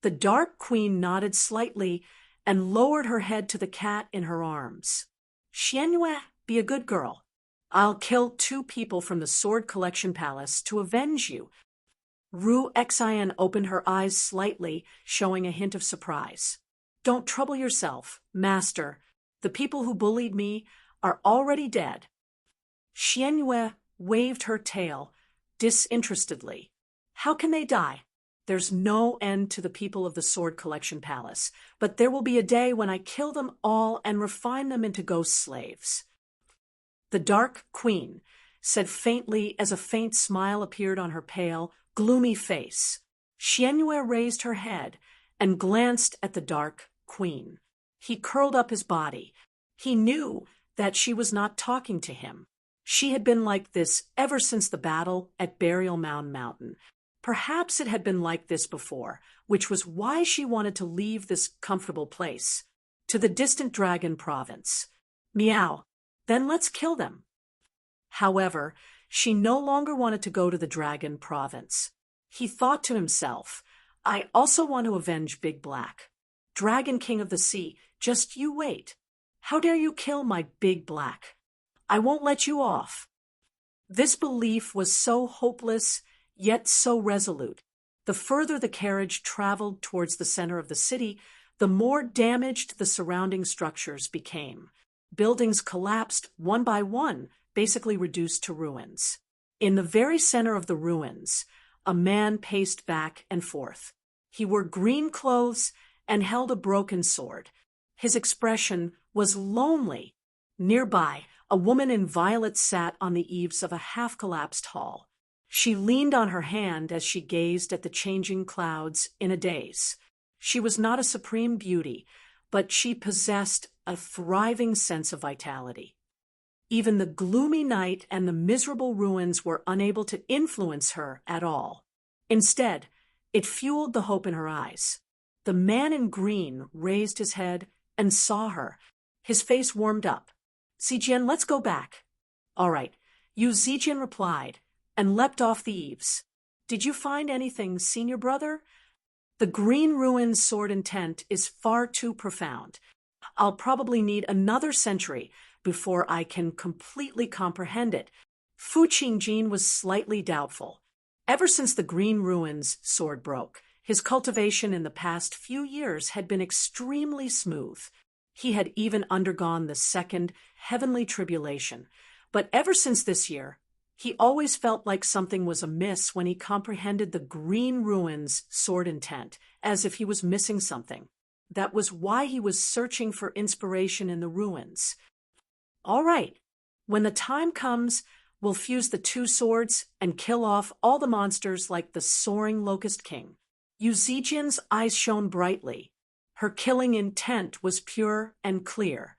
The Dark Queen nodded slightly and lowered her head to the cat in her arms. "Xianyue, be a good girl. I'll kill 2 people from the Sword Collection Palace to avenge you." Ruexian opened her eyes slightly, showing a hint of surprise. "Don't trouble yourself, Master. The people who bullied me are already dead." Xianyue waved her tail disinterestedly. "How can they die? There's no end to the people of the Sword Collection Palace, but there will be a day when I kill them all and refine them into ghost slaves." The Dark Queen said faintly as a faint smile appeared on her pale, gloomy face. Xianyue raised her head and glanced at the Dark Queen. He curled up his body. He knew that she was not talking to him. She had been like this ever since the battle at Burial Mound Mountain. Perhaps it had been like this before, which was why she wanted to leave this comfortable place. To the distant Dragon Province. Meow. Then let's kill them. However, she no longer wanted to go to the Dragon Province. He thought to himself, "I also want to avenge Big Black. Dragon King of the Sea, just you wait. How dare you kill my Big Black? I won't let you off." This belief was so hopeless, yet so resolute. The further the carriage traveled towards the center of the city, the more damaged the surrounding structures became. Buildings collapsed one by one, basically reduced to ruins. In the very center of the ruins, a man paced back and forth. He wore green clothes and held a broken sword. His expression was lonely. Nearby, a woman in violet sat on the eaves of a half-collapsed hall. She leaned on her hand as she gazed at the changing clouds in a daze. She was not a supreme beauty, but she possessed a thriving sense of vitality. Even the gloomy night and the miserable ruins were unable to influence her at all. Instead, it fueled the hope in her eyes. The man in green raised his head and saw her. His face warmed up. "Zijian, let's go back." "All right," Yu Zijian replied, and leapt off the eaves. "Did you find anything, senior brother?" "The Green Ruins sword intent is far too profound. I'll probably need another century before I can completely comprehend it." Fu Qingjin was slightly doubtful. Ever since the Green Ruins sword broke, his cultivation in the past few years had been extremely smooth. He had even undergone the second heavenly tribulation. But ever since this year, he always felt like something was amiss when he comprehended the Green Ruins sword intent, as if he was missing something. That was why he was searching for inspiration in the ruins. "All right, when the time comes, we'll fuse the two swords and kill off all the monsters like the soaring Locust King." Yu Zijian's eyes shone brightly. Her killing intent was pure and clear.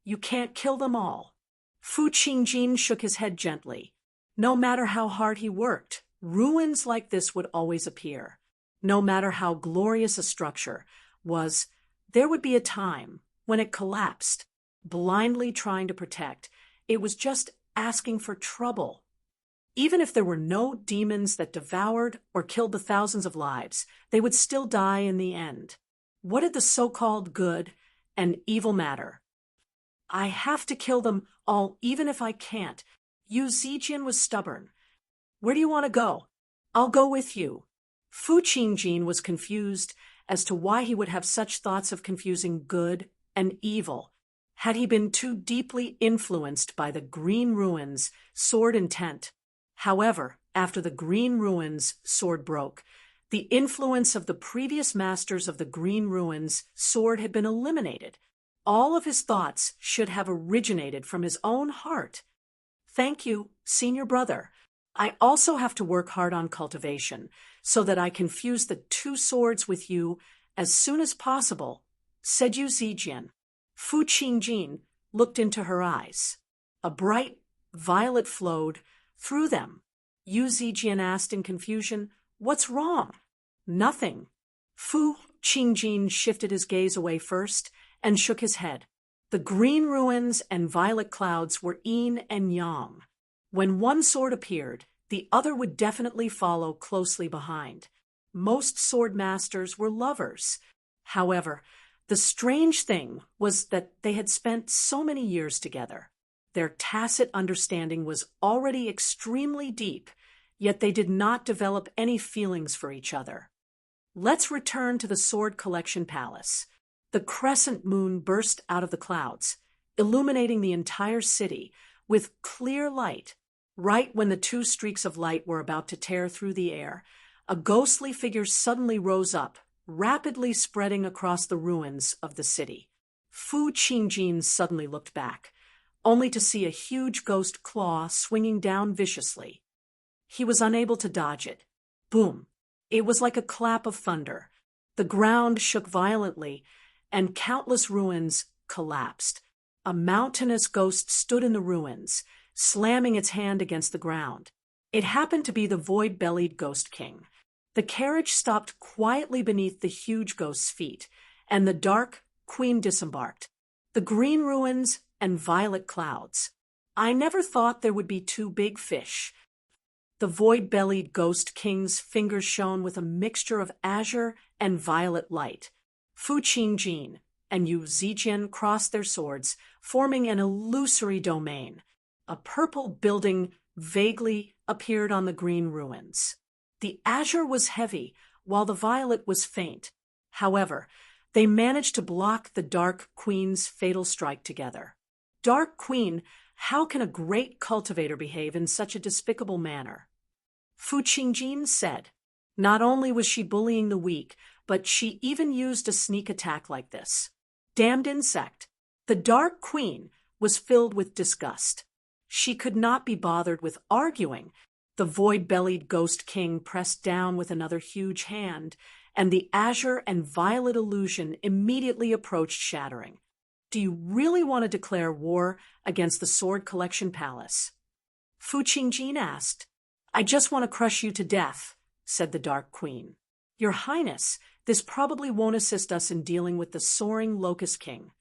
"You can't kill them all." Fu Qingjin shook his head gently. No matter how hard he worked, ruins like this would always appear. No matter how glorious a structure was, there would be a time when it collapsed. Blindly trying to protect, it was just asking for trouble. Even if there were no demons that devoured or killed the thousands of lives, they would still die in the end. What did the so-called good and evil matter? "I have to kill them all even if I can't." Yu Zijian was stubborn. "Where do you want to go?" "I'll go with you." Fu Qingjin was confused as to why he would have such thoughts of confusing good and evil. Had he been too deeply influenced by the Green Ruins sword intent? However, after the Green Ruins sword broke, the influence of the previous masters of the Green Ruins sword had been eliminated. All of his thoughts should have originated from his own heart. "Thank you, senior brother. I also have to work hard on cultivation so that I can fuse the two swords with you as soon as possible," said Yu Zijian. Fu Qingjin looked into her eyes. A bright violet flowed through them. Yu Zijian asked in confusion, "What's wrong?" "Nothing." Fu Qingjin shifted his gaze away first and shook his head. The Green Ruins and violet clouds were yin and yang. When one sword appeared, the other would definitely follow closely behind. Most sword masters were lovers. However, the strange thing was that they had spent so many years together. Their tacit understanding was already extremely deep, yet they did not develop any feelings for each other. Let's return to the Sword Collection Palace. The crescent moon burst out of the clouds, illuminating the entire city with clear light. Right when the two streaks of light were about to tear through the air, a ghostly figure suddenly rose up, rapidly spreading across the ruins of the city. Fu Qingjin suddenly looked back, only to see a huge ghost claw swinging down viciously. He was unable to dodge it. Boom! It was like a clap of thunder. The ground shook violently, and countless ruins collapsed. A mountainous ghost stood in the ruins, slamming its hand against the ground. It happened to be the void-bellied Ghost King. The carriage stopped quietly beneath the huge ghost's feet, and the dark queen disembarked. The green ruins and violet clouds. "I never thought there would be two big fish." The void-bellied Ghost King's fingers shone with a mixture of azure and violet light. Fu Qingjin and Yu Zijian crossed their swords, forming an illusory domain. A purple building vaguely appeared on the green ruins. The azure was heavy, while the violet was faint. However, they managed to block the Dark Queen's fatal strike together. Dark Queen, how can a great cultivator behave in such a despicable manner? Fu Qingjin said. Not only was she bullying the weak, but she even used a sneak attack like this. Damned insect! The Dark Queen was filled with disgust. She could not be bothered with arguing. The void-bellied Ghost King pressed down with another huge hand, and the azure and violet illusion immediately approached shattering. Do you really want to declare war against the Sword Collection Palace? Fu Qingjin asked. I just want to crush you to death, said the Dark Queen. Your Highness, this probably won't assist us in dealing with the soaring Locust King.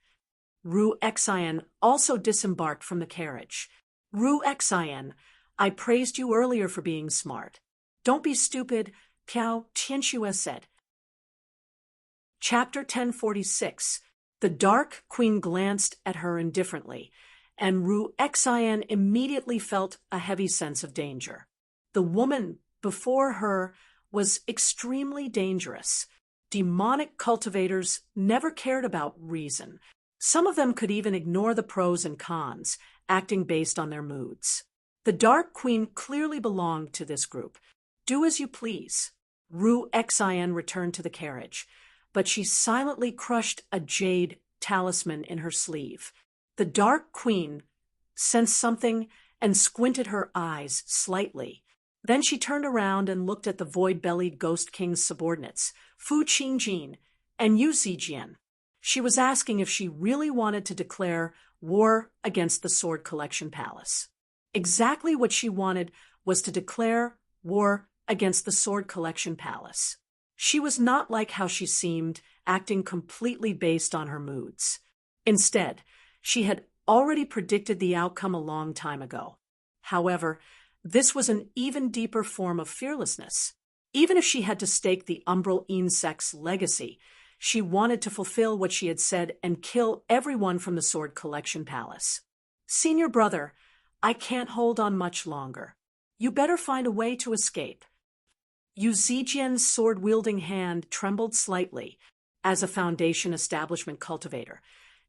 Ru Xian also disembarked from the carriage. Ru Xian, I praised you earlier for being smart. Don't be stupid, Piao Tianxue said. Chapter 1046. The Dark Queen glanced at her indifferently, and Ru Xian immediately felt a heavy sense of danger. The woman before her was extremely dangerous. Demonic cultivators never cared about reason. Some of them could even ignore the pros and cons, acting based on their moods. The Dark Queen clearly belonged to this group. Do as you please. Ru Xian returned to the carriage, but she silently crushed a jade talisman in her sleeve. The Dark Queen sensed something and squinted her eyes slightly. Then she turned around and looked at the void-bellied Ghost King's subordinates, Fu Qingjin and Yu Zijian. She was asking if she really wanted to declare war against the Sword Collection Palace. Exactly what she wanted was to declare war against the Sword Collection Palace. She was not like how she seemed, acting completely based on her moods. Instead, she had already predicted the outcome a long time ago. However, this was an even deeper form of fearlessness. Even if she had to stake the umbral insect's legacy, she wanted to fulfill what she had said and kill everyone from the Sword Collection Palace. Senior brother, I can't hold on much longer. You better find a way to escape. Yu Zijian's sword-wielding hand trembled slightly as a Foundation establishment cultivator.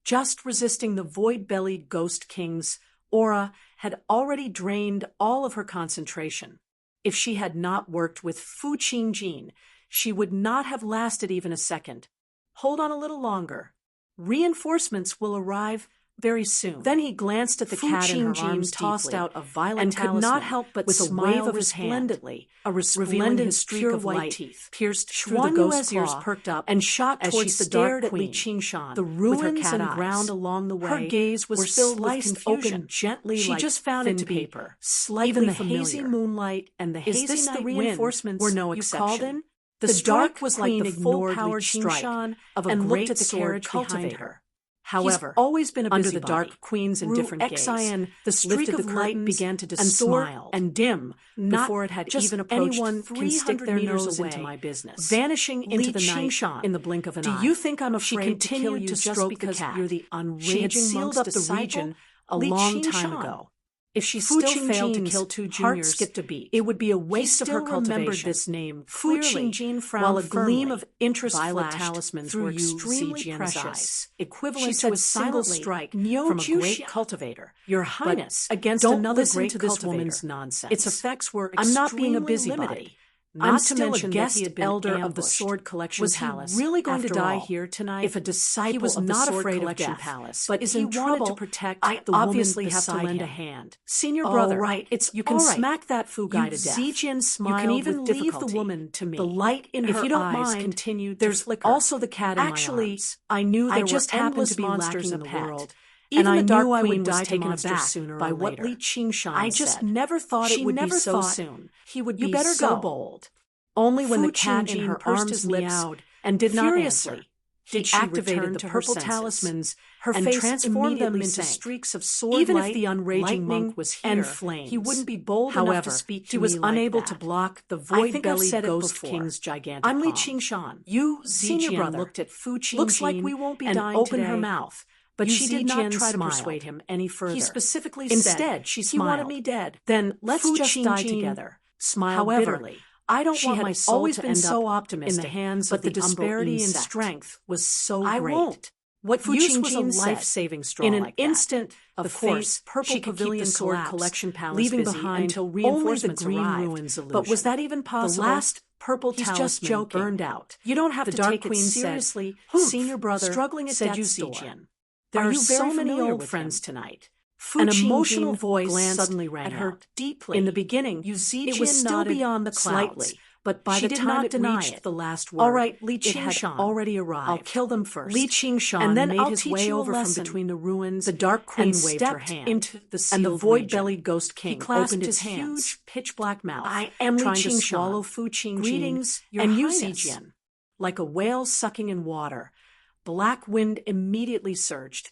Just resisting the void-bellied Ghost King's aura had already drained all of her concentration. If she had not worked with Fu Qingjin, she would not have lasted even a second. Hold on a little longer. Reinforcements will arrive very soon. Then he glanced at the cat in her arms, tossed out a violet and could not help but with a wave of his hand, a resplendent streak of white teeth pierced through the ghost's ears, perked up and shot towards the Dark Queen. The ruins and ground along the way, her gaze was filled with confusion. Gently, she just found it to be slightly even the hazy moonlight and the hazy night reinforcements were no exception. The Dark was like the full-powered strike of a great sword behind her. However, he's always been a under the Dark Queen's indifferent gaze. The streak of light began to distort and dim before it had even approached anyone 300 meters away into my business, vanishing into the night in the blink of an eye. Do you think I'm afraid to kill you just because you're the unraging monk's up the region a long time ago? If she still failed to kill two juniors, skipped a beat. It would be a waste of her cultivation. Remembered this name Fu Qingjin frowned while a gleam of interest violet talismans were extremely precious, equivalent to a single strike from a great cultivator. Your Highness, against another great cultivator's nonsense. Its effects were extremely limited. I'm not being a busybody. Not to mention that he had been elder of the Sword Collection Palace. Was he really going to die here tonight? If a disciple of the Sword Collection Palace, but is in trouble to protect the obviously woman have to lend a hand. Senior brother, right? You can smack that Fu guy to death. Zijian smiled. You can even leave the woman to me. The light in her eyes continued to flicker. There's also the cat in my arms. I knew there just happened to be monsters in the world. Even and I knew I would die taken aback sooner by what Li Qingshan I just never thought it would be so soon. He would be so bold. Only when the cat in her arms meowed and did not answer did she activate the purple talismans. Her face transformed them into streaks of sword even light, if the unraging monk was here, and flames. He wouldn't be bold enough to speak to me. He was unable to block the void-bellied Ghost King's gigantic palm. I'm Li Qingshan. You, senior brother, looked at Fu Qingjin. Looks like we won't be dying today. And opened her mouth. But she did not try to persuade him any further. He specifically said, instead, she smiled. He wanted me dead. Then let's just die together. Smiled bitterly. I don't want my soul always to been end so up optimistic, in the hands but of the the disparity in insect. strength was so I great. won't. What Fu use was a Qingjin said. life-saving straw In an like that? instant, Of the course, faint purple she could keep the pavilion sword collapsed, collection palace leaving busy behind until only the reinforcements green arrived. ruins illusion. But was that even possible? The last purple He's talisman just joking. burned out. You don't have The to Dark take Queen it said, seriously, "Humph, senior brother," struggling at said death's Yu door. Zijian. There Are are you so very many familiar old with friends him? tonight. An emotional Qingjin voice glanced suddenly rang at her out. deeply. In the beginning, Yu it was still nodded beyond the clouds, slightly, but by she the did time not it deny reached it. the last word, All right, Li it had Qingshan, already arrived. I'll kill them first. Li Qingshan and then made I'll his teach way you a over from lesson. between the ruins. The Dark Queen and waved her stepped hand, into the and the sealed void-bellied region. Ghost King He clasped opened his his hands. huge, pitch-black mouth, I am Li trying to Qingshan. swallow Fu Qingjin Greetings, Your and Yu Highness. Zijian. Like a whale sucking in water, black wind immediately surged,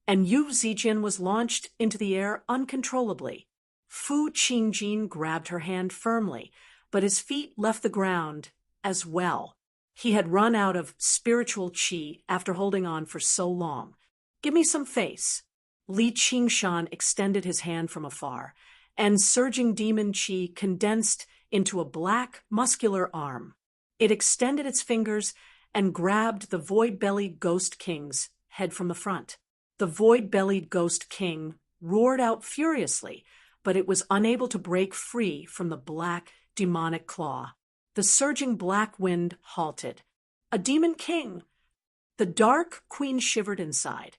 and Yu Zijian was launched into the air uncontrollably. Fu Qingjin grabbed her hand firmly, but his feet left the ground as well. He had run out of spiritual qi after holding on for so long. Give me some face. Li Qingshan extended his hand from afar, and surging demon qi condensed into a black, muscular arm. It extended its fingers and grabbed the void-bellied Ghost King's head from the front. The void-bellied Ghost King roared out furiously, but it was unable to break free from the black, demonic claw. The surging black wind halted. A demon king! The Dark Queen shivered inside.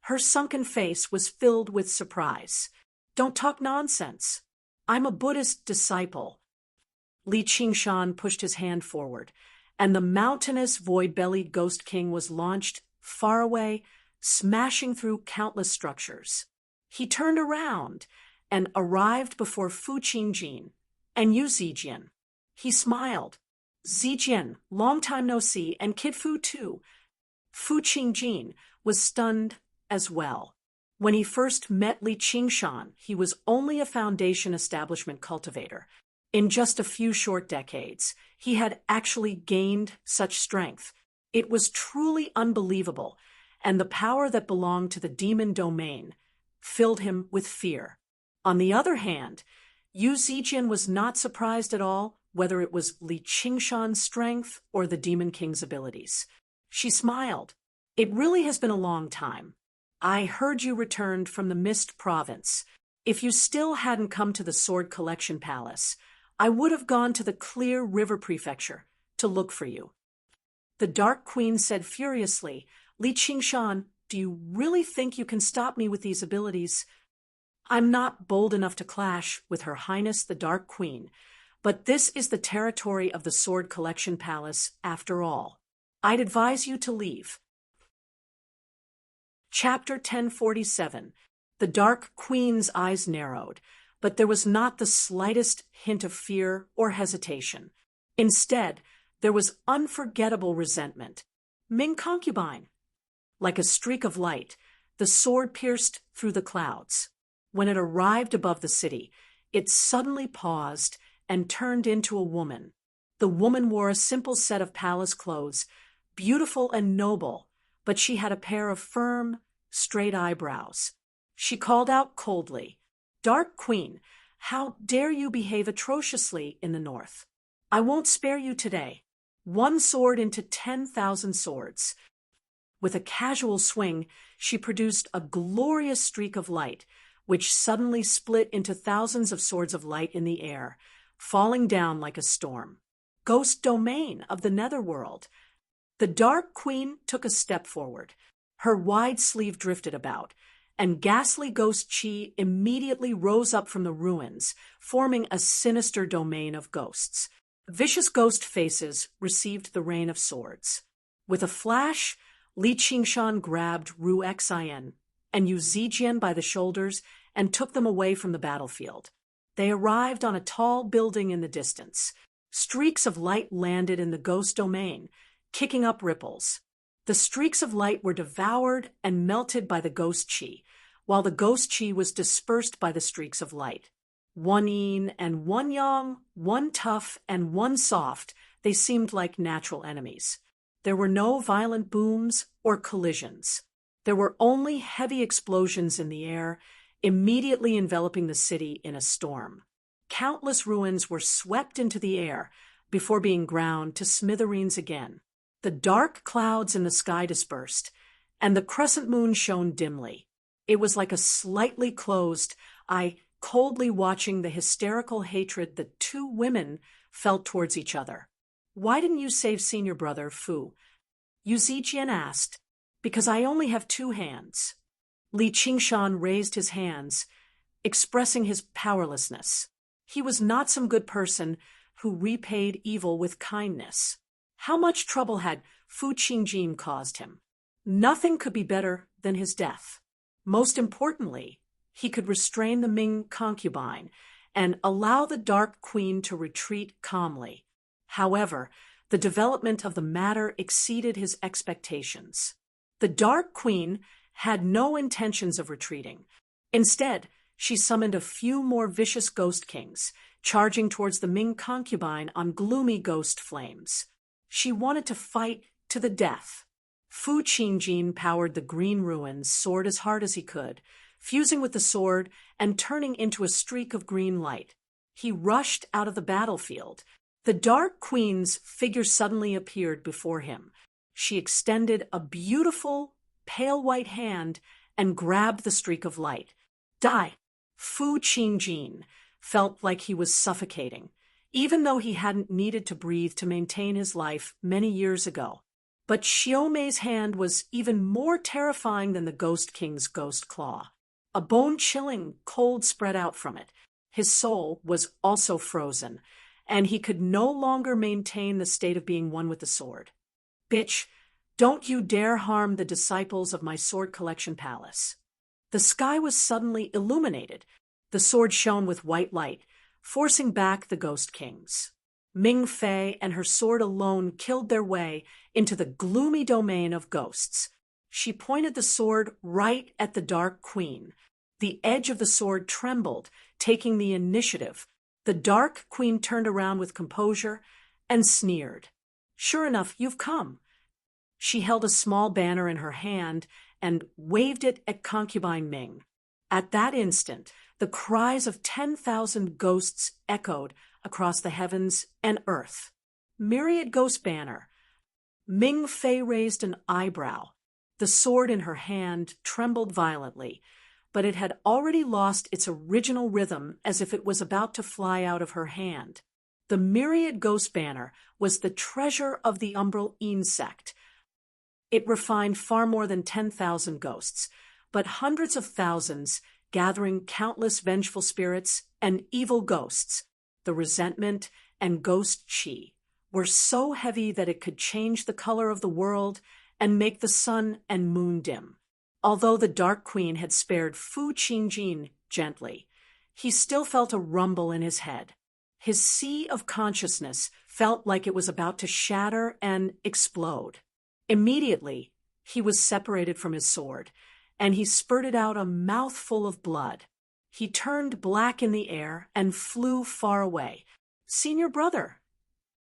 Her sunken face was filled with surprise. Don't talk nonsense. I'm a Buddhist disciple. Li Qingshan pushed his hand forward, and the mountainous void-bellied Ghost King was launched far away, smashing through countless structures. He turned around and arrived before Fu Qingjin and Yu Zijian. He smiled. Zijian, long time no see, and Kid Fu too. Fu Qingjin was stunned as well. When he first met Li Qingshan, he was only a foundation establishment cultivator. In just a few short decades, he had actually gained such strength. It was truly unbelievable, and the power that belonged to the demon domain filled him with fear. On the other hand, Yu Zijian was not surprised at all, whether it was Li Qingshan's strength or the Demon King's abilities. She smiled. It really has been a long time. I heard you returned from the Mist Province. If you still hadn't come to the Sword Collection Palace, I would have gone to the Clear River Prefecture to look for you. The Dark Queen said furiously, Li Qingshan, do you really think you can stop me with these abilities? I'm not bold enough to clash with Her Highness the Dark Queen, but this is the territory of the Sword Collection Palace after all. I'd advise you to leave. Chapter 1047. The Dark Queen's eyes narrowed, but there was not the slightest hint of fear or hesitation. Instead, there was unforgettable resentment. Ming concubine. Like a streak of light, the sword pierced through the clouds. When it arrived above the city, it suddenly paused and turned into a woman. The woman wore a simple set of palace clothes, beautiful and noble, but she had a pair of firm, straight eyebrows. She called out coldly, Dark Queen, how dare you behave atrociously in the north? I won't spare you today. One sword into 10,000 swords. With a casual swing, she produced a glorious streak of light, which suddenly split into thousands of swords of light in the air, falling down like a storm. Ghost domain of the netherworld. The Dark Queen took a step forward. Her wide sleeve drifted about, and ghastly ghost chi immediately rose up from the ruins, forming a sinister domain of ghosts. Vicious ghost faces received the rain of swords. With a flash, Li Qingshan grabbed Ru Xin and Yu Zijian by the shoulders and took them away from the battlefield. They arrived on a tall building in the distance. Streaks of light landed in the ghost domain, kicking up ripples. The streaks of light were devoured and melted by the ghost chi, while the ghost chi was dispersed by the streaks of light. One yin and one yang, one tough and one soft, they seemed like natural enemies. There were no violent booms or collisions. There were only heavy explosions in the air, immediately enveloping the city in a storm. Countless ruins were swept into the air before being ground to smithereens again. The dark clouds in the sky dispersed, and the crescent moon shone dimly. It was like a slightly closed eye, coldly watching the hysterical hatred the two women felt towards each other. "Why didn't you save senior brother, Fu?" Yu Zijian asked. "Because I only have two hands." Li Qingshan raised his hands, expressing his powerlessness. He was not some good person who repaid evil with kindness. How much trouble had Fu Qingjin caused him? Nothing could be better than his death. Most importantly, he could restrain the Ming concubine and allow the Dark Queen to retreat calmly. However, the development of the matter exceeded his expectations. The Dark Queen had no intentions of retreating. Instead, she summoned a few more vicious ghost kings, charging towards the Ming concubine on gloomy ghost flames. She wanted to fight to the death. Fu Qingjin powered the green ruins, sword as hard as he could, fusing with the sword and turning into a streak of green light. He rushed out of the battlefield. The Dark Queen's figure suddenly appeared before him. She extended a beautiful, pale white hand and grabbed the streak of light. Die! Fu Qingjin felt like he was suffocating, even though he hadn't needed to breathe to maintain his life many years ago. But Xiaomei's hand was even more terrifying than the Ghost King's ghost claw. A bone-chilling cold spread out from it. His soul was also frozen, and he could no longer maintain the state of being one with the sword. "Bitch, don't you dare harm the disciples of my sword collection palace." The sky was suddenly illuminated. The sword shone with white light, forcing back the Ghost Kings. Ming Fei and her sword alone killed their way into the gloomy domain of ghosts. She pointed the sword right at the Dark Queen. The edge of the sword trembled, taking the initiative. The Dark Queen turned around with composure and sneered. "Sure enough, you've come." She held a small banner in her hand and waved it at concubine Ming. At that instant, the cries of 10,000 ghosts echoed across the heavens and earth. "Myriad Ghost Banner." Ming Fei raised an eyebrow. The sword in her hand trembled violently, but it had already lost its original rhythm as if it was about to fly out of her hand. The Myriad Ghost Banner was the treasure of the Umbral Een sect. It refined far more than 10,000 ghosts, but hundreds of thousands, gathering countless vengeful spirits and evil ghosts. The resentment and ghost chi were so heavy that it could change the color of the world and make the sun and moon dim. Although the Dark Queen had spared Fu Qingjin gently, he still felt a rumble in his head. His sea of consciousness felt like it was about to shatter and explode. Immediately, he was separated from his sword, and he spurted out a mouthful of blood. He turned black in the air and flew far away. "Senior brother!"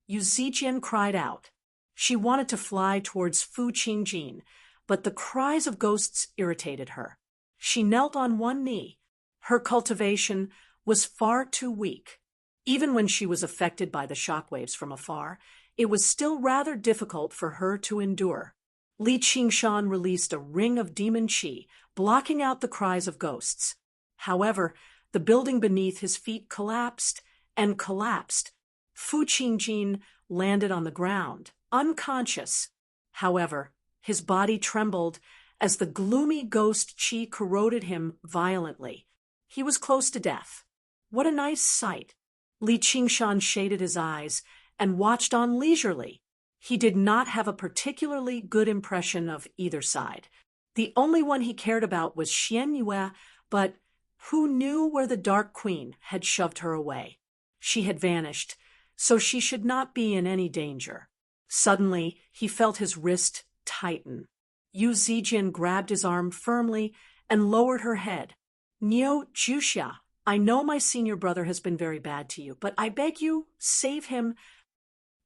Yu Zijian cried out. She wanted to fly towards Fu Qingjin, but the cries of ghosts irritated her. She knelt on one knee. Her cultivation was far too weak. Even when she was affected by the shockwaves from afar, it was still rather difficult for her to endure. Li Qingshan released a ring of demon qi, blocking out the cries of ghosts. However, the building beneath his feet collapsed, and collapsed. Fu Qingjin landed on the ground, unconscious. However, his body trembled as the gloomy ghost qi corroded him violently. He was close to death. What a nice sight! Li Qingshan shaded his eyes and watched on leisurely. He did not have a particularly good impression of either side. The only one he cared about was Xian Yue, but who knew where the Dark Queen had shoved her away? She had vanished, so she should not be in any danger. Suddenly, he felt his wrist tighten. Yu Zijian grabbed his arm firmly and lowered her head. Niu Juxia, I know my senior brother has been very bad to you, but I beg you, save him.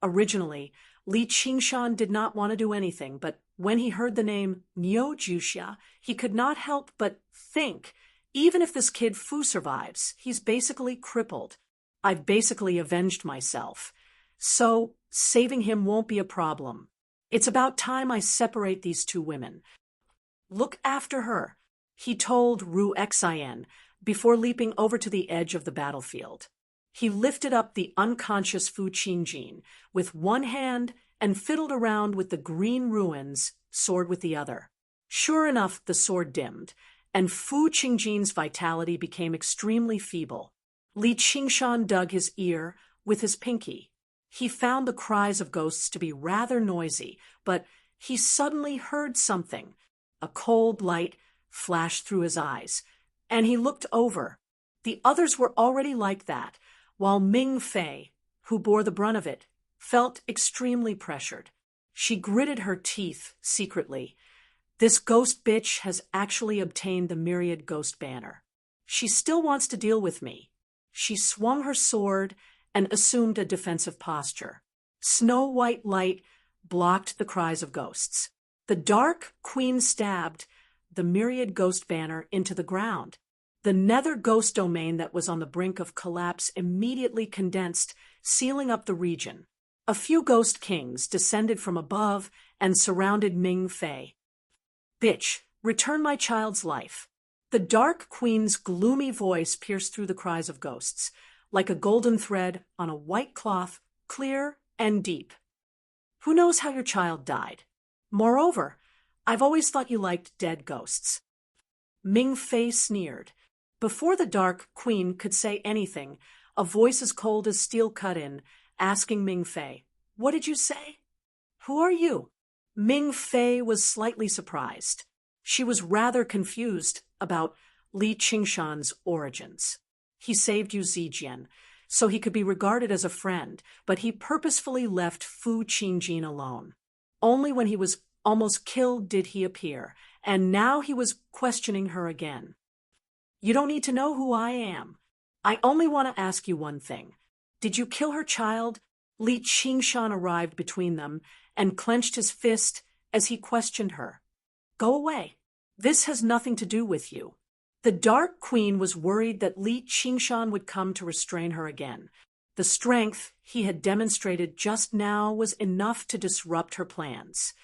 Originally, Li Qingshan did not want to do anything, but when he heard the name Niu Juxia, he could not help but think, even if this kid Fu survives, he's basically crippled. I've basically avenged myself. So, saving him won't be a problem. It's about time I separate these two women. Look after her, he told Ru Xian before leaping over to the edge of the battlefield. He lifted up the unconscious Fu Qingjin with one hand and fiddled around with the green ruins sword with the other. Sure enough, the sword dimmed, and Fu Qingjin's vitality became extremely feeble. Li Qingshan dug his ear with his pinky. He found the cries of ghosts to be rather noisy, but he suddenly heard something. A cold light flashed through his eyes, and he looked over. The others were already like that, while Ming Fei, who bore the brunt of it, felt extremely pressured. She gritted her teeth secretly. This ghost bitch has actually obtained the Myriad Ghost Banner. She still wants to deal with me. She swung her sword and assumed a defensive posture. Snow-white light blocked the cries of ghosts. The Dark Queen stabbed the Myriad Ghost Banner into the ground. The nether ghost domain that was on the brink of collapse immediately condensed, sealing up the region. A few ghost kings descended from above and surrounded Ming Fei. Bitch, return my child's life. The Dark Queen's gloomy voice pierced through the cries of ghosts, like a golden thread on a white cloth, clear and deep. Who knows how your child died? Moreover, I've always thought you liked dead ghosts. Ming Fei sneered. Before the Dark Queen could say anything, a voice as cold as steel cut in, asking Ming Fei, "What did you say? Who are you?" Ming Fei was slightly surprised. She was rather confused about Li Qingshan's origins. He saved Yu Zijian, so he could be regarded as a friend, but he purposefully left Fu Qingjin alone. Only when he was almost killed did he appear, and now he was questioning her again. You don't need to know who I am. I only want to ask you one thing. Did you kill her child? Li Qingshan arrived between them and clenched his fist as he questioned her. Go away. This has nothing to do with you. The Dark Queen was worried that Li Qingshan would come to restrain her again. The strength he had demonstrated just now was enough to disrupt her plans.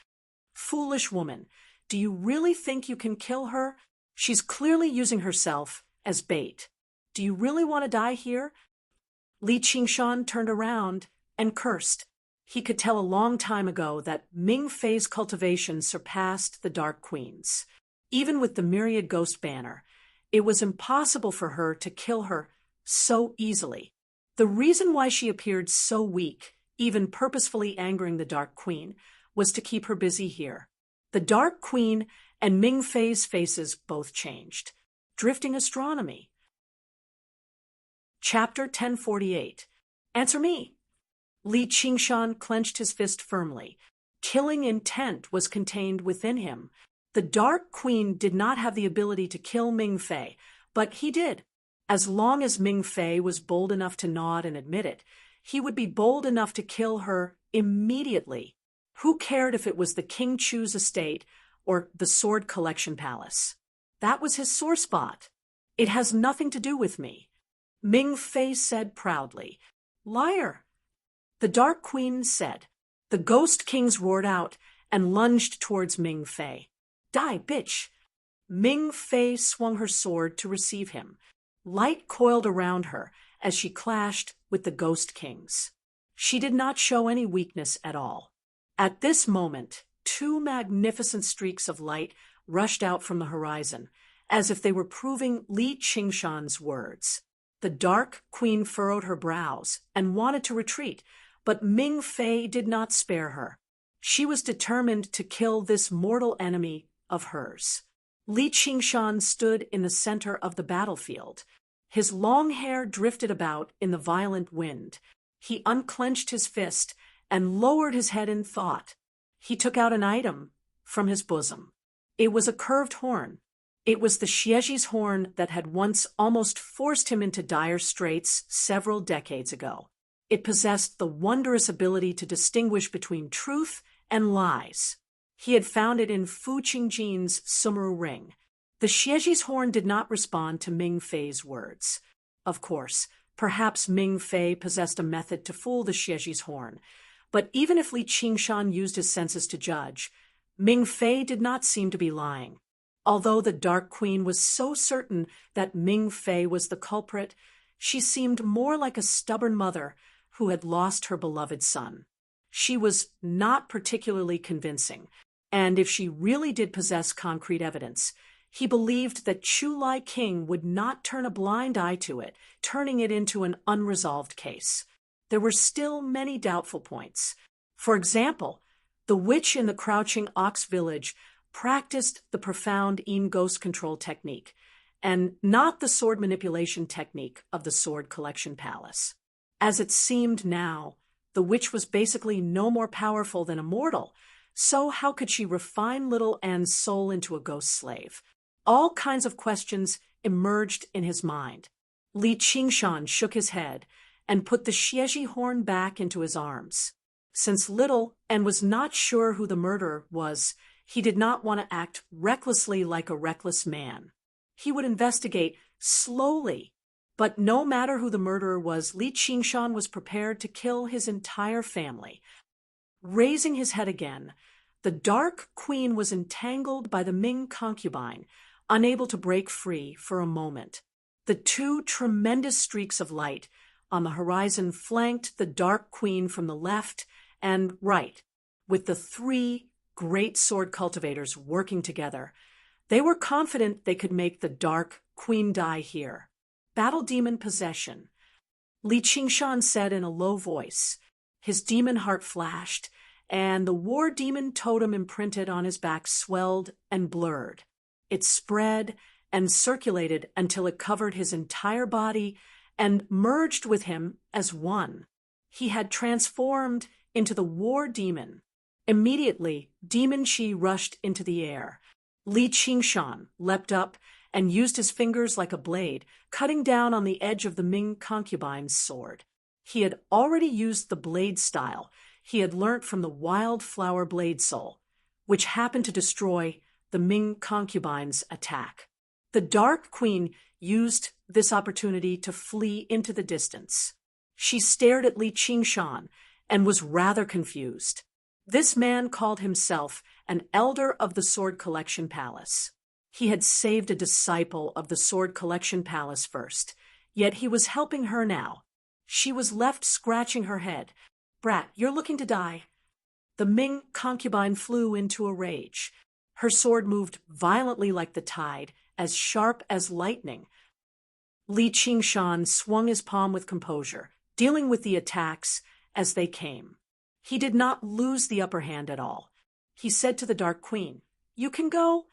Foolish woman, do you really think you can kill her? She's clearly using herself as bait. Do you really want to die here? Li Qingshan turned around and cursed. He could tell a long time ago that Ming Fei's cultivation surpassed the Dark Queen's. Even with the Myriad Ghost Banner, it was impossible for her to kill her so easily. The reason why she appeared so weak, even purposefully angering the Dark Queen, was to keep her busy here. The Dark Queen and Ming Fei's faces both changed. Drifting astronomy. Chapter 1048. Answer me. Li Qingshan clenched his fist firmly. Killing intent was contained within him. The Dark Queen did not have the ability to kill Ming Fei, but he did. As long as Ming Fei was bold enough to nod and admit it, he would be bold enough to kill her immediately. Who cared if it was the King Chu's estate or the Sword Collection Palace? That was his sore spot. It has nothing to do with me. Ming Fei said proudly. Liar! The Dark Queen said. The Ghost Kings roared out and lunged towards Ming Fei. Die, bitch! Ming Fei swung her sword to receive him. Light coiled around her as she clashed with the Ghost Kings. She did not show any weakness at all. At this moment, two magnificent streaks of light rushed out from the horizon, as if they were proving Li Qingshan's words. The Dark Queen furrowed her brows and wanted to retreat, but Ming Fei did not spare her. She was determined to kill this mortal enemy of hers. Li Qingshan stood in the center of the battlefield. His long hair drifted about in the violent wind. He unclenched his fist and lowered his head in thought. He took out an item from his bosom. It was a curved horn. It was the Xieji's horn that had once almost forced him into dire straits several decades ago. It possessed the wondrous ability to distinguish between truth and lies. He had found it in Fu Qingjin's Sumeru ring. The Xieji's horn did not respond to Ming Fei's words. Of course, perhaps Ming Fei possessed a method to fool the Xieji's horn, but even if Li Qingshan used his senses to judge, Ming Fei did not seem to be lying. Although the Dark Queen was so certain that Ming Fei was the culprit, she seemed more like a stubborn mother who had lost her beloved son. She was not particularly convincing, and if she really did possess concrete evidence, he believed that Chu Lai King would not turn a blind eye to it, turning it into an unresolved case. There were still many doubtful points. For example, the witch in the Crouching Ox village practiced the profound Yin ghost control technique, and not the sword manipulation technique of the Sword Collection Palace. As it seemed now, the witch was basically no more powerful than a mortal, so how could she refine little Anne's soul into a ghost slave? All kinds of questions emerged in his mind. Li Qingshan shook his head and put the Xieji horn back into his arms. Since little Anne was not sure who the murderer was, he did not want to act recklessly like a reckless man. He would investigate slowly, but no matter who the murderer was, Li Qingshan was prepared to kill his entire family. Raising his head again, the Dark Queen was entangled by the Ming concubine, unable to break free for a moment. The two tremendous streaks of light on the horizon flanked the Dark Queen from the left and right, with the three great sword cultivators working together. They were confident they could make the Dark Queen die here. Battle demon possession, Li Qingshan said in a low voice. His demon heart flashed, and the war demon totem imprinted on his back swelled and blurred. It spread and circulated until it covered his entire body and merged with him as one. He had transformed into the war demon. Immediately, demon chi rushed into the air. Li Qingshan leapt up and used his fingers like a blade, cutting down on the edge of the Ming concubine's sword. He had already used the blade style he had learnt from the wildflower blade soul, which happened to destroy the Ming concubine's attack. The Dark Queen used this opportunity to flee into the distance. She stared at Li Qingshan and was rather confused. This man called himself an elder of the Sword Collection Palace. He had saved a disciple of the Sword Collection Palace first, yet he was helping her now. She was left scratching her head. "Brat, you're looking to die." The Ming concubine flew into a rage. Her sword moved violently like the tide, as sharp as lightning. Li Qingshan swung his palm with composure, dealing with the attacks as they came. He did not lose the upper hand at all. He said to the Dark Queen, "You can go."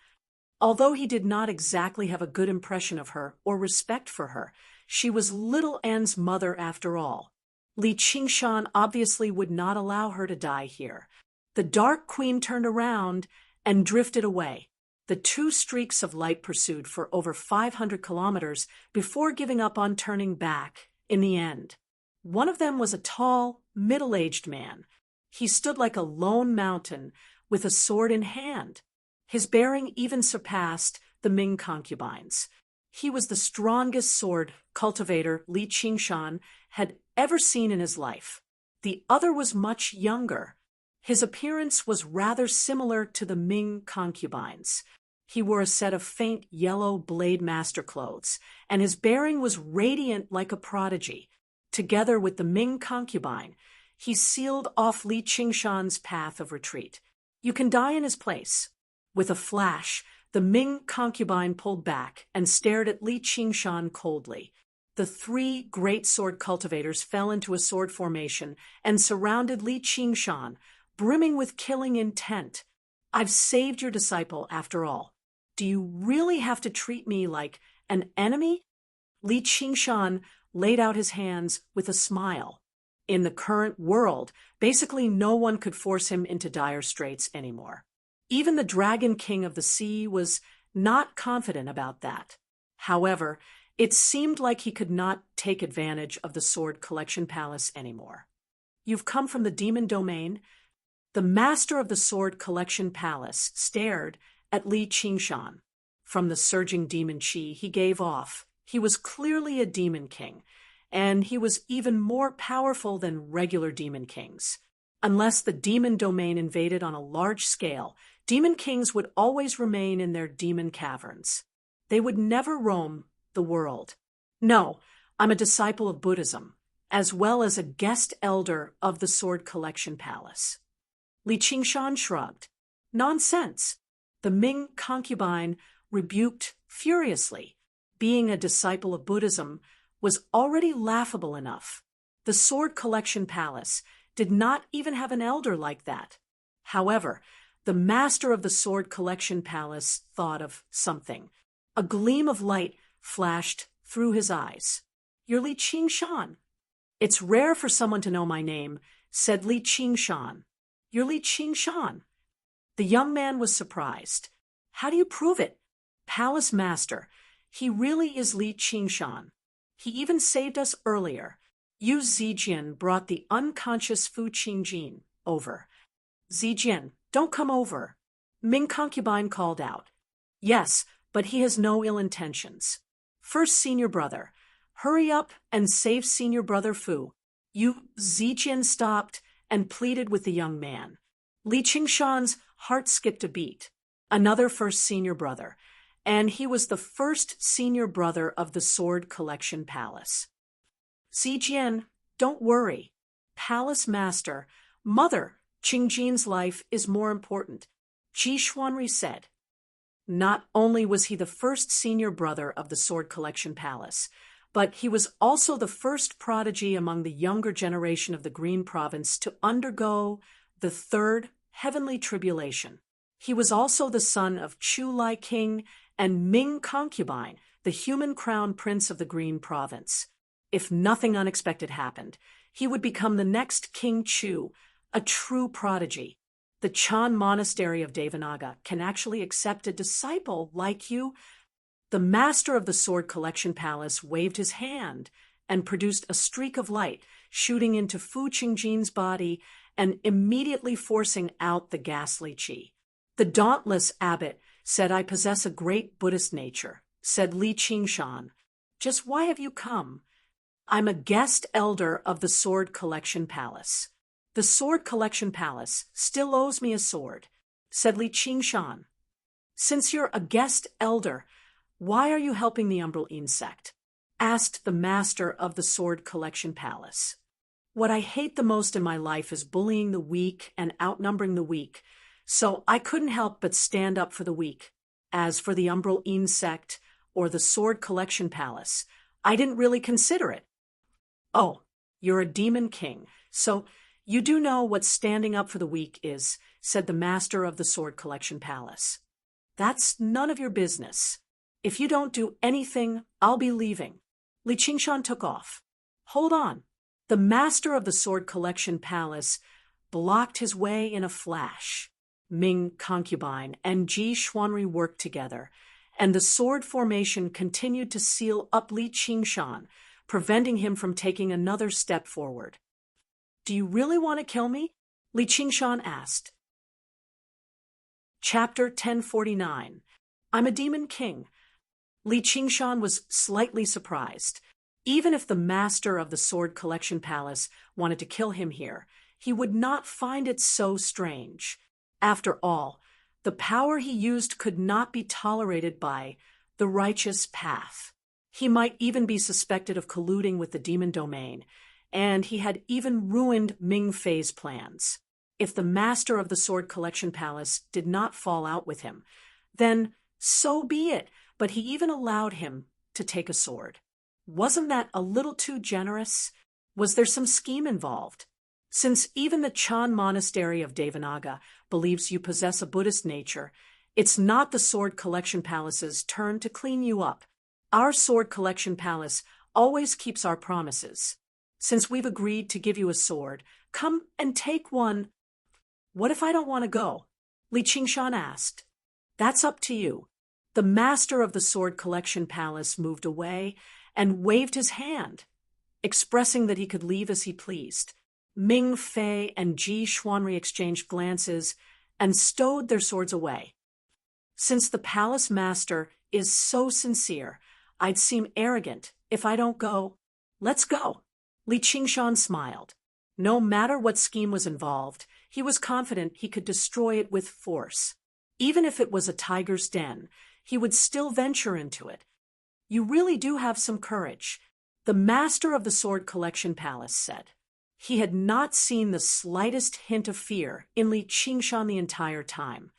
Although he did not exactly have a good impression of her or respect for her, she was little Anne's mother after all. Li Qingshan obviously would not allow her to die here. The Dark Queen turned around and drifted away. The two streaks of light pursued for over 500 kilometers before giving up on turning back in the end. One of them was a tall, middle-aged man. He stood like a lone mountain with a sword in hand. His bearing even surpassed the Ming concubines. He was the strongest sword cultivator Li Qingshan had ever seen in his life. The other was much younger. His appearance was rather similar to the Ming concubines. He wore a set of faint yellow blade master clothes, and his bearing was radiant like a prodigy. Together with the Ming concubine, he sealed off Li Qingshan's path of retreat. You can die in his place. With a flash, the Ming concubine pulled back and stared at Li Qingshan coldly. The three great sword cultivators fell into a sword formation and surrounded Li Qingshan, brimming with killing intent. I've saved your disciple, after all. Do you really have to treat me like an enemy? Li Qingshan laid out his hands with a smile. In the current world, basically no one could force him into dire straits anymore. Even the Dragon King of the Sea was not confident about that. However, it seemed like he could not take advantage of the Sword Collection Palace anymore. You've come from the demon domain? The master of the Sword Collection Palace stared at Li Qingshan. From the surging demon chi he gave off, he was clearly a demon king, and he was even more powerful than regular demon kings. Unless the demon domain invaded on a large scale, demon kings would always remain in their demon caverns. They would never roam the world. No, I'm a disciple of Buddhism, as well as a guest elder of the Sword Collection Palace. Li Qingshan shrugged. Nonsense. The Ming concubine rebuked furiously. Being a disciple of Buddhism was already laughable enough. The Sword Collection Palace did not even have an elder like that. However, the master of the Sword Collection Palace thought of something. A gleam of light flashed through his eyes. You're Li Qingshan. It's rare for someone to know my name, said Li Qingshan. You're Li Qingshan. The young man was surprised. How do you prove it? Palace Master, he really is Li Qingshan. He even saved us earlier. Yu Zijian brought the unconscious Fu Qingjin over. Zijian, don't come over. Ming concubine called out. Yes, but he has no ill intentions. First senior brother, hurry up and save senior brother Fu. Yu Zijian stopped and pleaded with the young man. Li Qingshan's heart skipped a beat. Another first senior brother, and he was the first senior brother of the Sword Collection Palace. Zijian, don't worry. Palace Master, Mother, Qingjin's life is more important, Ji Xuanri said. Not only was he the first senior brother of the Sword Collection Palace, but he was also the first prodigy among the younger generation of the Green Province to undergo the third heavenly tribulation. He was also the son of Chu Lai King and Ming concubine, the human crown prince of the Green Province. If nothing unexpected happened, he would become the next King Chu, a true prodigy. The Chan Monastery of Devanaga can actually accept a disciple like you. The master of the Sword Collection Palace waved his hand and produced a streak of light, shooting into Fu Qingjin's body and immediately forcing out the ghastly qi. The dauntless abbot said, I possess a great Buddhist nature, said Li Qingshan. Just why have you come? I'm a guest elder of the Sword Collection Palace. The Sword Collection Palace still owes me a sword, said Li Qingshan. Since you're a guest elder, why are you helping the Umbral insect? Asked the master of the Sword Collection Palace. What I hate the most in my life is bullying the weak and outnumbering the weak, so I couldn't help but stand up for the weak. As for the Umbral insect or the Sword Collection Palace, I didn't really consider it. Oh, you're a demon king, so you do know what standing up for the weak is, said the master of the Sword Collection Palace. That's none of your business. If you don't do anything, I'll be leaving. Li Qingshan took off. Hold on. The master of the Sword Collection Palace blocked his way in a flash. Ming concubine and Ji Xuanri worked together, and the sword formation continued to seal up Li Qingshan, preventing him from taking another step forward. Do you really want to kill me? Li Qingshan asked. Chapter 1049. I'm a demon king. Li Qingshan was slightly surprised. Even if the master of the Sword Collection Palace wanted to kill him here, he would not find it so strange. After all, The power he used could not be tolerated by the righteous path. He might even be suspected of colluding with the demon domain, and he had even ruined Ming Fei's plans. If the master of the Sword Collection Palace did not fall out with him, then so be it, but he even allowed him to take a sword. Wasn't that a little too generous? Was there some scheme involved? Since even the Chan Monastery of Devanaga believes you possess a Buddhist nature, it's not the Sword Collection Palace's turn to clean you up. Our Sword Collection Palace always keeps our promises. Since we've agreed to give you a sword, come and take one. What if I don't want to go? Li Qingshan asked. That's up to you. The master of the Sword Collection Palace moved away and waved his hand, expressing that he could leave as he pleased. Ming Fei and Ji Xuanri exchanged glances and stowed their swords away. Since the palace master is so sincere, I'd seem arrogant if I don't go. Let's go. Li Qingshan smiled. No matter what scheme was involved, he was confident he could destroy it with force. Even if it was a tiger's den, he would still venture into it. You really do have some courage, the master of the Sword Collection Palace said. He had not seen the slightest hint of fear in Li Qingshan the entire time.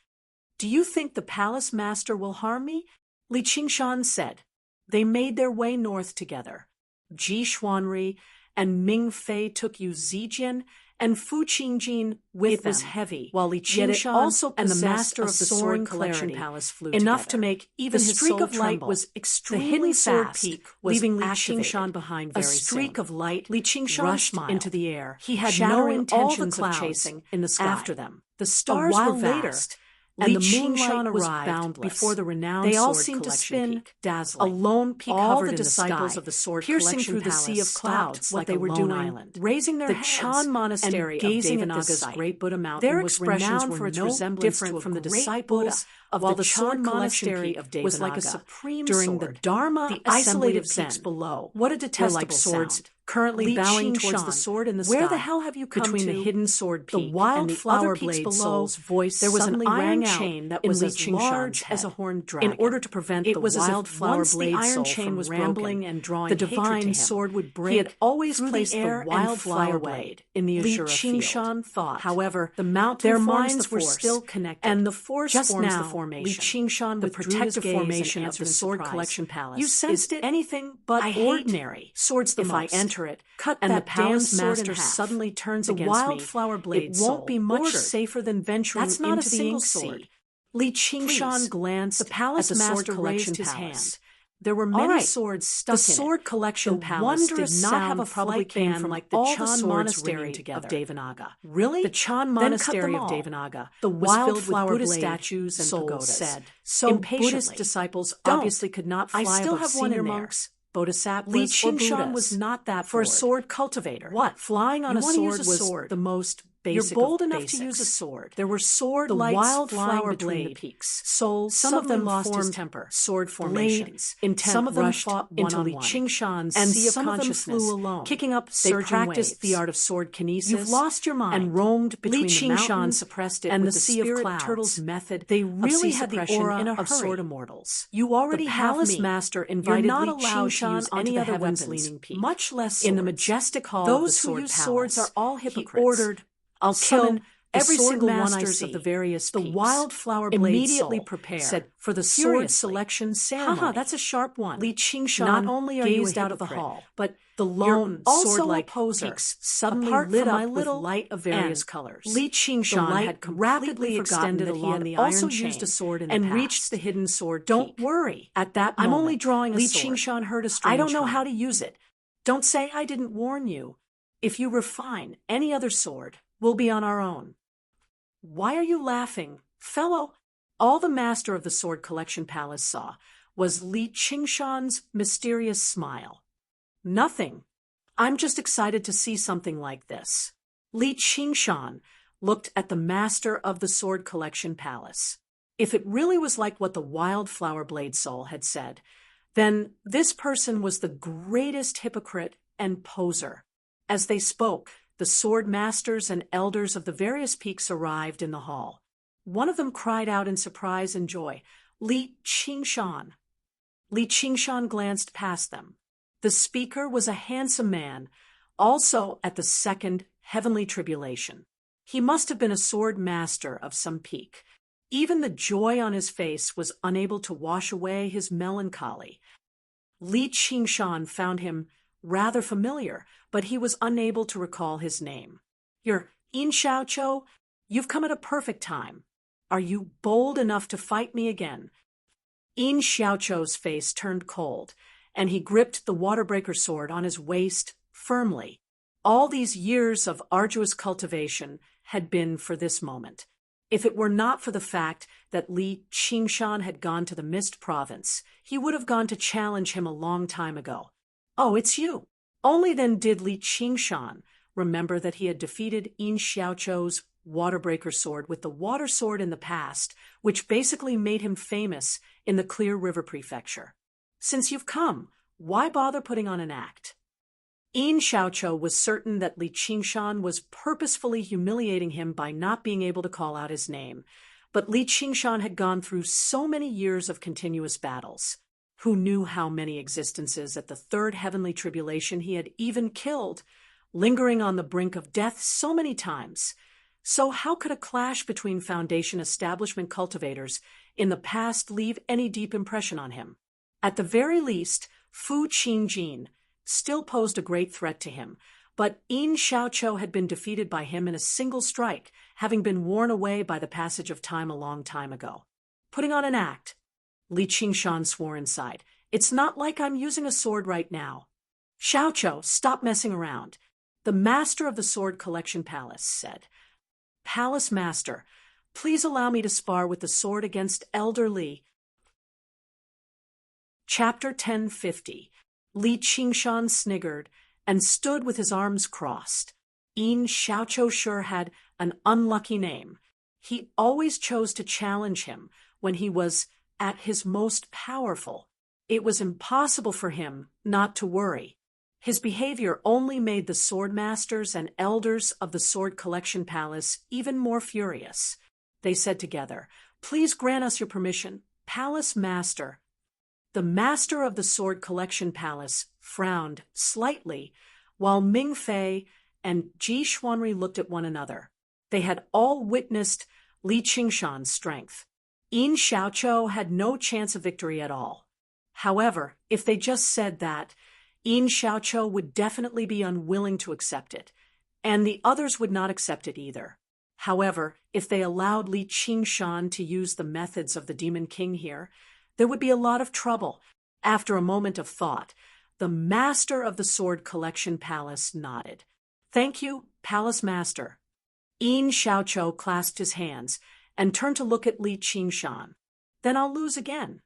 Do you think the palace master will harm me? Li Qingshan said. They made their way north together. Ji Xuanri and Ming Fei took Yu Zijin and Fu Qingjin with them. It was heavy, while Li Qingshan also and the master of the Sword Collection Palace flew enough to make even his streak of light was extremely the hidden sword peak, leaving Li Qingshan behind very soon. A streak of light Li Qingshan rushed into the air. He had no intentions of chasing in the sky after them. The stars were vast, and the moonlight was boundless. Before the renowned they all seemed to spin, dazzling. A lone peak all the disciples of the Sword Collection through the sea of clouds, what they were doing, island, raising their heads. The Chan Monastery and gazing at Devanaga's great Buddha mountain their was renowned for its resemblance different from the disciples of the Chan Monastery of Devanaga. Was like a supreme during the Dharma, the isolated peaks below. What a detestable swords. Currently bowing towards the sword in the sky. Where the hell have you come between the hidden sword peak the wild and the flower blade soul's voice? There was an iron chain that was as large as a horned dragon. In order to prevent the wild flower blade iron chain was rambling and drawing the divine sword would break. He had always placed the wild flower blade in the azure field. Thought, however, the mountain their minds were still connected, and the force just forms now, the formation. Li Qingshan, the protective formation of the Sword Collection Palace, you sensed it anything but ordinary. Swords if I enter it, cut and the palace master suddenly turns against me. The wildflower blade won't be much safer than venturing into the ink sea. Li Qingshan glanced at the Sword Collection Palace. There were many swords stuck in it. The Sword Collection Palace did not have a public ban from like the Chan Monastery of Devanaga. Really? The Chan Monastery of Devanaga the was filled with Buddhist statues and pagodas. Said so Buddhist disciples obviously could not fly above senior have one monks. Bodhisattvas Li Qingshan was not that for a sword cultivator. What? Flying on a sword was the most basic. You're bold enough to use a sword. There were sword lights wildflower between the peaks. Souls, some of them lost his temper. Sword formations. Some of them fought into Li Qingshan's sea of consciousness, flew alone, kicking up surging practiced waves. The art of sword kinesis. You've lost your mind and roamed between the mountains, suppressed it and with the sea of clouds. Turtles method. They really had the aura of sword immortals. You already have me. The palace master invited Li Qingshan to use any other weapons, much less in the majestic hall of the Sword Palace. Swords are all hypocrites. He ordered, I'll kill every single one I see. Of the various peaks. The wildflower blade immediately prepared said for the sword selection ceremony. Haha, that's a sharp one. Li Qingshan not only are gazed out of the hall, but the lone sword-like peaks suddenly lit up with light of various colors. Li Qingshan had rapidly extended along the iron chain used a sword in and reached the hidden sword. Don't worry. At that moment, I'm only drawing a sword. Li Qingshan heard a strange I don't know how to use it. Don't say I didn't warn you. If you refine any other sword, we'll be on our own. Why are you laughing, fellow? All the master of the Sword Collection Palace saw was Li Qingshan's mysterious smile. Nothing. I'm just excited to see something like this. Li Qingshan looked at the master of the Sword Collection Palace. If it really was like what the wildflower blade soul had said, then this person was the greatest hypocrite and poser. As they spoke, the sword masters and elders of the various peaks arrived in the hall. One of them cried out in surprise and joy, "Li Qingshan!" Li Qingshan glanced past them. The speaker was a handsome man, also at the second heavenly tribulation. He must have been a sword master of some peak. Even the joy on his face was unable to wash away his melancholy. Li Qingshan found him rather familiar, but he was unable to recall his name. "You're In Xiaoqiu? You've come at a perfect time. Are you bold enough to fight me again?" In Xiaoqiu's face turned cold, and he gripped the waterbreaker sword on his waist firmly. All these years of arduous cultivation had been for this moment. If it were not for the fact that Li Qingshan had gone to the Mist Province, he would have gone to challenge him a long time ago. "Oh, it's you." Only then did Li Qingshan remember that he had defeated In Xiaoqiu's waterbreaker sword with the water sword in the past, which basically made him famous in the Clear River Prefecture. "Since you've come, why bother putting on an act?" In Xiaoqiu was certain that Li Qingshan was purposefully humiliating him by not being able to call out his name, but Li Qingshan had gone through so many years of continuous battles. Who knew how many existences at the third heavenly tribulation he had even killed, lingering on the brink of death so many times? So how could a clash between Foundation establishment cultivators in the past leave any deep impression on him? At the very least, Fu Qingjin still posed a great threat to him, but In Xiaoqiu had been defeated by him in a single strike, having been worn away by the passage of time a long time ago. "Putting on an act," Li Qingshan swore inside. "It's not like I'm using a sword right now." "Xiaoqiu, stop messing around," the master of the Sword Collection Palace said. "Palace Master, please allow me to spar with the sword against Elder Li." Chapter 1050. Li Qingshan sniggered and stood with his arms crossed. In Xiaoqiu sure had an unlucky name. He always chose to challenge him when he was at his most powerful. It was impossible for him not to worry. His behavior only made the sword masters and elders of the Sword Collection Palace even more furious. They said together, "Please grant us your permission, Palace Master." The master of the Sword Collection Palace frowned slightly, while Ming Fei and Ji Xuanri looked at one another. They had all witnessed Li Qingshan's strength. In Xiaoqiu had no chance of victory at all. However, if they just said that, In Xiaoqiu would definitely be unwilling to accept it, and the others would not accept it either. However, if they allowed Li Qingshan to use the methods of the Demon King here, there would be a lot of trouble. After a moment of thought, the master of the Sword Collection Palace nodded. "Thank you, Palace Master." In Xiaoqiu clasped his hands and turned to look at Li Qingshan. "Then I'll lose again."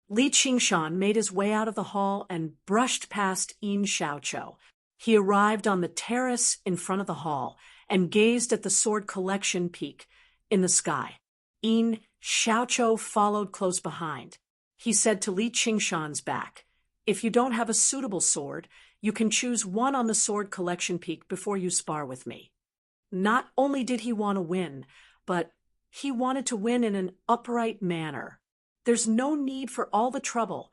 Li Qingshan made his way out of the hall and brushed past In Xiaoqiu. He arrived on the terrace in front of the hall and gazed at the Sword Collection peak in the sky. In Xiaoqiu followed close behind. He said to Li Qingshan's back, "If you don't have a suitable sword, you can choose one on the Sword Collection peak before you spar with me." Not only did he want to win, but he wanted to win in an upright manner. "There's no need for all the trouble."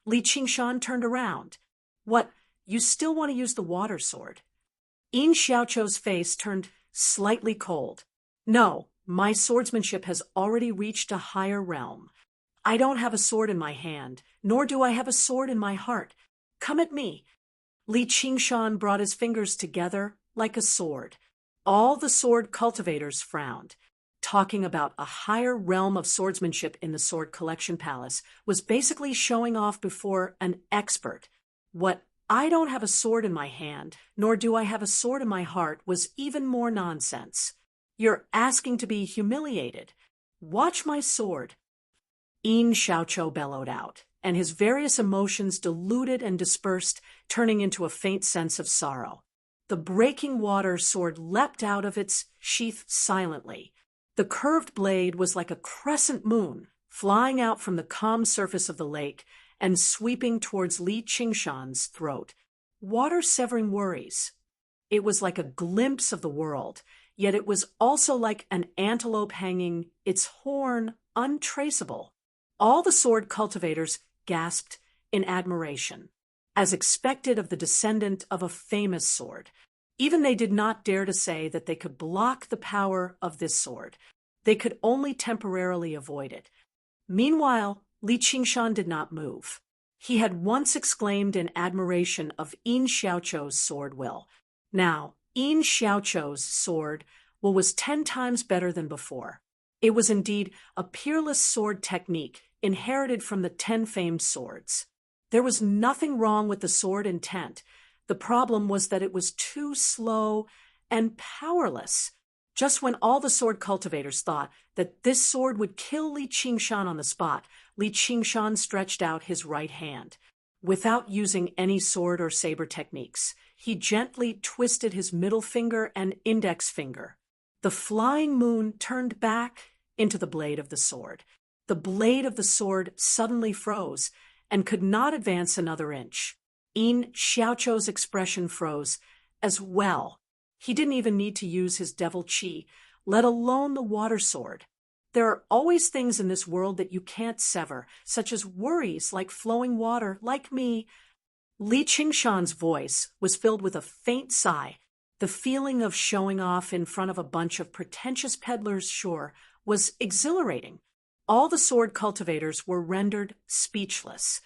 Li Qingshan turned around. "What, you still want to use the water sword?" In Xiaoqiu's face turned slightly cold. "No, my swordsmanship has already reached a higher realm. I don't have a sword in my hand, nor do I have a sword in my heart. Come at me." Li Qingshan brought his fingers together like a sword. All the sword cultivators frowned. Talking about a higher realm of swordsmanship in the Sword Collection Palace was basically showing off before an expert. What "I don't have a sword in my hand, nor do I have a sword in my heart" was even more nonsense. You're asking to be humiliated. "Watch my sword." In Xiaoqiu bellowed out, and his various emotions diluted and dispersed, turning into a faint sense of sorrow. The breaking water sword leapt out of its sheath silently. The curved blade was like a crescent moon, flying out from the calm surface of the lake and sweeping towards Li Qingshan's throat. Water severing worries. It was like a glimpse of the world, yet it was also like an antelope hanging, its horn untraceable. All the sword cultivators gasped in admiration, as expected of the descendant of a famous sword. Even they did not dare to say that they could block the power of this sword. They could only temporarily avoid it. Meanwhile, Li Qingshan did not move. He had once exclaimed in admiration of Yin Xiaoqiu's sword will. Now, Yin Xiaoqiu's sword will was 10 times better than before. It was indeed a peerless sword technique inherited from the 10 famed swords. There was nothing wrong with the sword intent. The problem was that it was too slow and powerless. Just when all the sword cultivators thought that this sword would kill Li Qingshan on the spot, Li Qingshan stretched out his right hand. Without using any sword or saber techniques, he gently twisted his middle finger and index finger. The flying moon turned back into the blade of the sword. The blade of the sword suddenly froze and could not advance another inch. Yin Xiaoqiu's expression froze as well. He didn't even need to use his devil chi, let alone the water sword. There are always things in this world that you can't sever, such as worries like flowing water, like me. Li Qingshan's voice was filled with a faint sigh. The feeling of showing off in front of a bunch of pretentious peddlers, sure, was exhilarating. All the sword cultivators were rendered speechless.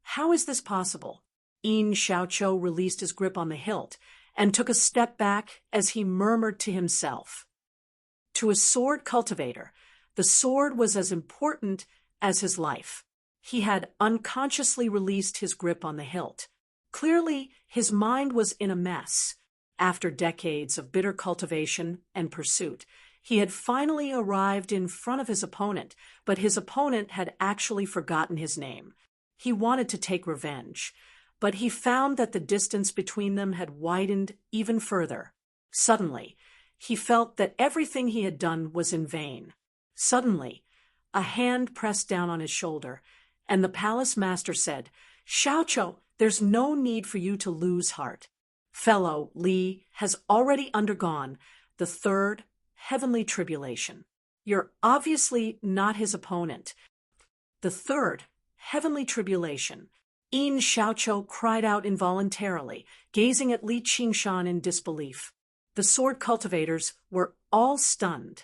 How is this possible? Yin Xiaoqiu released his grip on the hilt and took a step back as he murmured to himself. To a sword cultivator, the sword was as important as his life. He had unconsciously released his grip on the hilt. Clearly, his mind was in a mess. After decades of bitter cultivation and pursuit, he had finally arrived in front of his opponent, but his opponent had actually forgotten his name. He wanted to take revenge, but he found that the distance between them had widened even further. Suddenly, he felt that everything he had done was in vain. Suddenly, a hand pressed down on his shoulder, and the palace master said, "Xiaoqiu, there's no need for you to lose heart. Fellow Li has already undergone the 3rd heavenly tribulation. You're obviously not his opponent." The 3rd heavenly tribulation. Yin Xiaoqiu cried out involuntarily, gazing at Li Qingshan in disbelief. The sword cultivators were all stunned.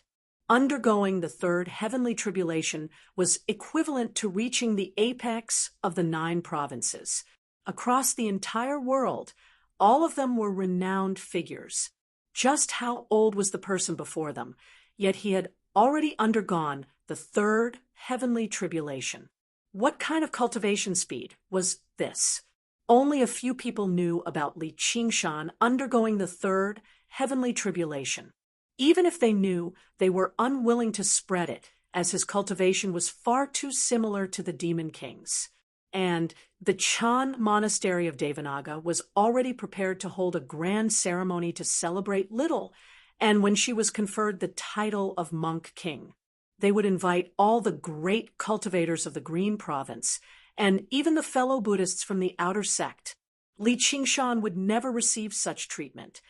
Undergoing the 3rd heavenly tribulation was equivalent to reaching the apex of the 9 provinces. Across the entire world, all of them were renowned figures. Just how old was the person before them? Yet he had already undergone the 3rd heavenly tribulation. What kind of cultivation speed was this? Only a few people knew about Li Qingshan undergoing the 3rd heavenly tribulation. Even if they knew, they were unwilling to spread it, as his cultivation was far too similar to the Demon King's. And the Chan monastery of Devanaga was already prepared to hold a grand ceremony to celebrate Little, and when she was conferred the title of Monk King. They would invite all the great cultivators of the Green Province, and even the fellow Buddhists from the outer sect. Li Qingshan would never receive such treatment.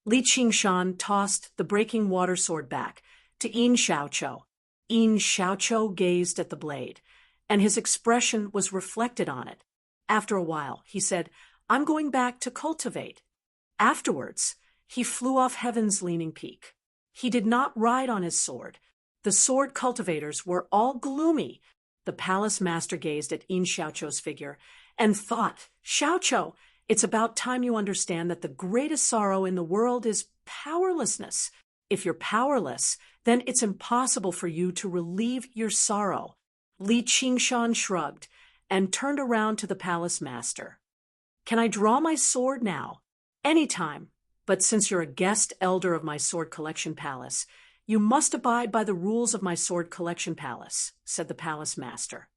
Li Qingshan tossed the breaking water sword back to Yin Xiaoqiu. Yin Xiaoqiu gazed at the blade, and his expression was reflected on it. After a while, he said, "I'm going back to cultivate." Afterwards, he flew off heaven's leaning peak. He did not ride on his sword. The sword cultivators were all gloomy. The palace master gazed at Yin Xiaoqiu's figure and thought, "Xiaoqiu, it's about time you understand that the greatest sorrow in the world is powerlessness. If you're powerless, then it's impossible for you to relieve your sorrow." Li Qingshan shrugged and turned around to the palace master. "Can I draw my sword now?" "Anytime, but since you're a guest elder of my sword collection palace, you must abide by the rules of my sword collection palace," said the palace master.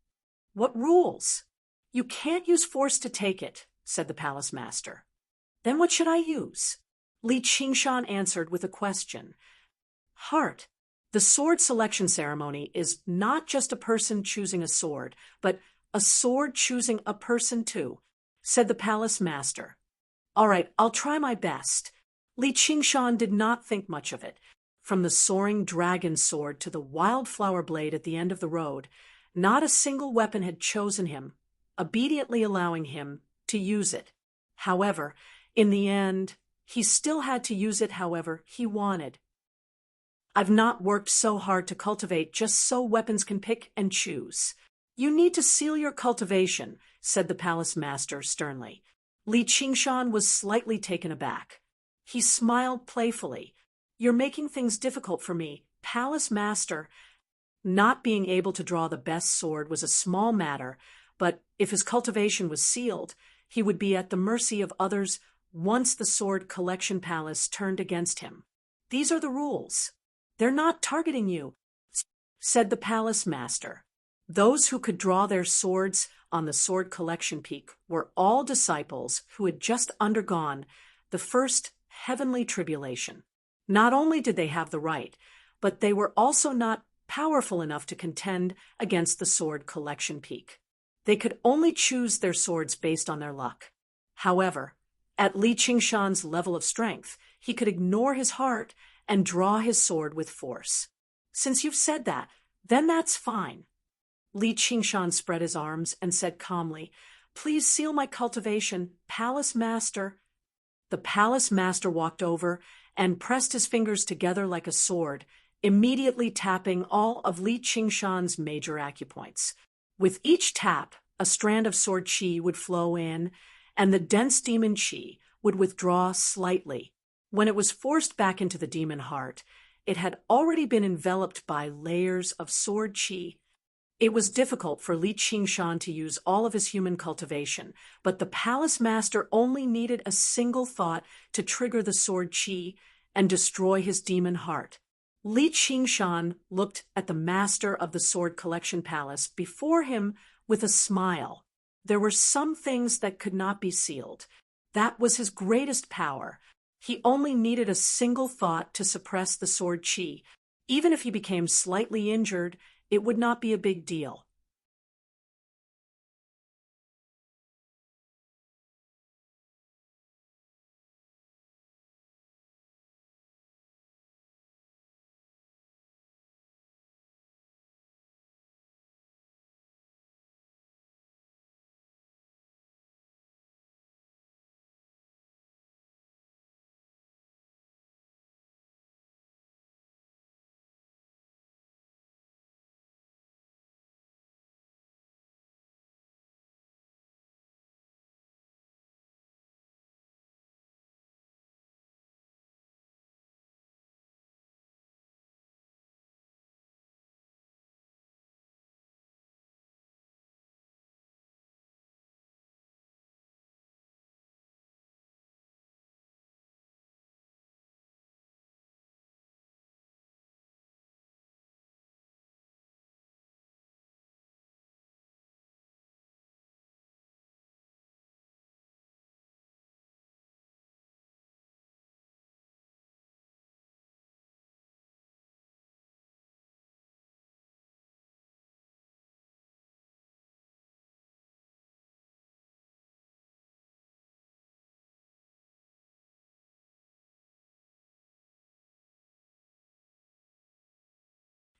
"What rules?" "You can't use force to take it," said the palace master. "Then what should I use?" Li Qingshan answered with a question. "Heart. The sword selection ceremony is not just a person choosing a sword, but a sword choosing a person too," said the palace master. "All right, I'll try my best." Li Qingshan did not think much of it. From the soaring dragon sword to the wildflower blade at the end of the road, not a single weapon had chosen him, obediently allowing him to use it. However, in the end, he still had to use it however he wanted. I've not worked so hard to cultivate just so weapons can pick and choose. You need to seal your cultivation, said the palace master sternly. Li Qingshan was slightly taken aback. He smiled playfully. You're making things difficult for me, palace master. Not being able to draw the best sword was a small matter, but if his cultivation was sealed, he would be at the mercy of others once the sword collection palace turned against him. These are the rules. They're not targeting you, said the palace master. Those who could draw their swords on the sword collection peak were all disciples who had just undergone the first heavenly tribulation. Not only did they have the right, but they were also not powerful enough to contend against the sword collection peak. They could only choose their swords based on their luck. However, at Li Qingshan's level of strength, he could ignore his heart and draw his sword with force. Since you've said that, then that's fine. Li Qingshan spread his arms and said calmly, Please seal my cultivation, palace master. The palace master walked over and pressed his fingers together like a sword, immediately tapping all of Li Qingshan's major acupoints. With each tap, a strand of sword chi would flow in, and the dense demon chi would withdraw slightly. When it was forced back into the demon heart, it had already been enveloped by layers of sword chi. It was difficult for Li Qingshan to use all of his human cultivation, but the palace master only needed a single thought to trigger the sword chi and destroy his demon heart. Li Qingshan looked at the master of the sword collection palace before him with a smile. There were some things that could not be sealed. That was his greatest power. He only needed a single thought to suppress the sword chi. Even if he became slightly injured, it would not be a big deal.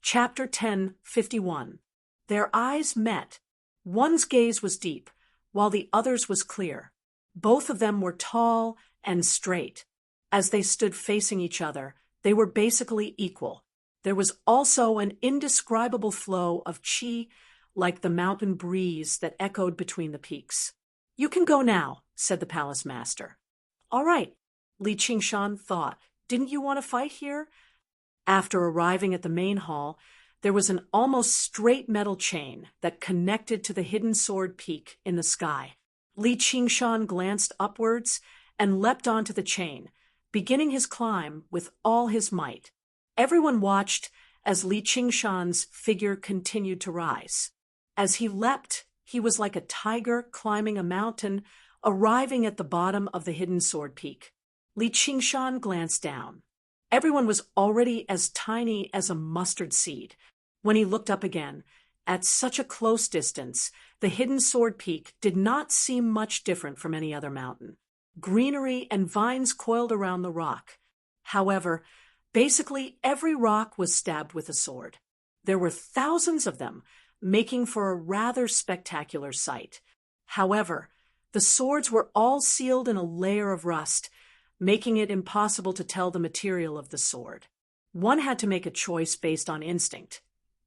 Chapter 10:51. Their eyes met. One's gaze was deep, while the other's was clear. Both of them were tall and straight. As they stood facing each other, they were basically equal. There was also an indescribable flow of chi, like the mountain breeze that echoed between the peaks. You can go now, said the palace master. All right, Li Qingshan thought. Didn't you want to fight here? After arriving at the main hall, there was an almost straight metal chain that connected to the hidden sword peak in the sky. Li Qingshan glanced upwards and leapt onto the chain, beginning his climb with all his might. Everyone watched as Li Qingshan's figure continued to rise. As he leapt, he was like a tiger climbing a mountain, arriving at the bottom of the hidden sword peak. Li Qingshan glanced down. Everyone was already as tiny as a mustard seed. When he looked up again, at such a close distance, the hidden sword peak did not seem much different from any other mountain. greenery and vines coiled around the rock. However, basically every rock was stabbed with a sword. There were thousands of them, making for a rather spectacular sight. However, the swords were all sealed in a layer of rust, making it impossible to tell the material of the sword. One had to make a choice based on instinct,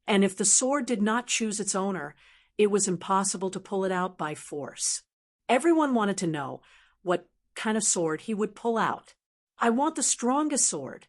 and if the sword did not choose its owner, it was impossible to pull it out by force. Everyone wanted to know what kind of sword he would pull out. "I want the strongest sword."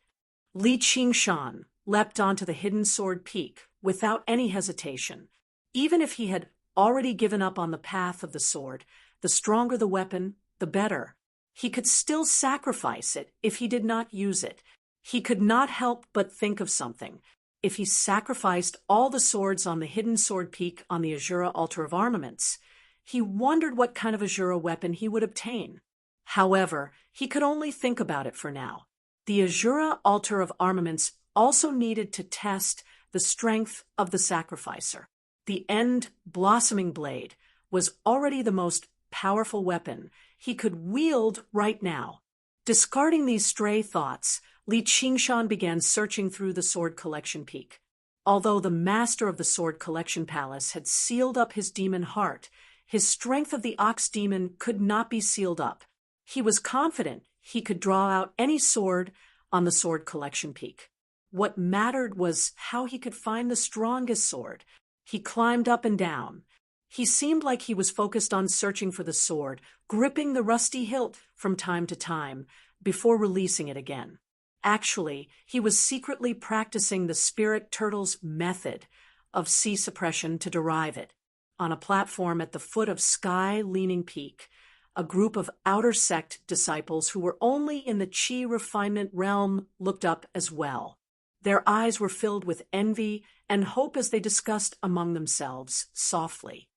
Li Qingshan leapt onto the hidden sword peak without any hesitation. Even if he had already given up on the path of the sword, the stronger the weapon, the better. He could still sacrifice it if he did not use it. He could not help but think of something. If he sacrificed all the swords on the hidden sword peak on the Azura altar of armaments, he wondered what kind of Azura weapon he would obtain. However, he could only think about it for now. The Azura altar of armaments also needed to test the strength of the sacrificer. The end blossoming blade was already the most powerful weapon he could wield right now. Discarding these stray thoughts, Li Qingshan began searching through the sword collection peak. Although the master of the sword collection palace had sealed up his demon heart, his strength of the ox demon could not be sealed up. He was confident he could draw out any sword on the sword collection peak. What mattered was how he could find the strongest sword. He climbed up and down. He seemed like he was focused on searching for the sword, gripping the rusty hilt from time to time before releasing it again. Actually, he was secretly practicing the spirit turtle's method of sea suppression to derive it. On a platform at the foot of sky-leaning peak, a group of outer sect disciples who were only in the chi refinement realm looked up as well. Their eyes were filled with envy and hope as they discussed among themselves softly.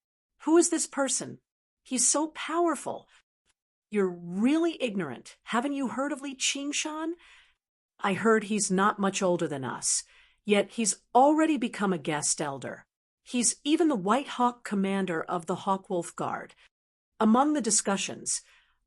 "Who is this person? He's so powerful. You're really ignorant. Haven't you heard of Li Qingshan? I heard he's not much older than us, yet he's already become a guest elder. He's even the White Hawk commander of the Hawkwolf Guard." Among the discussions,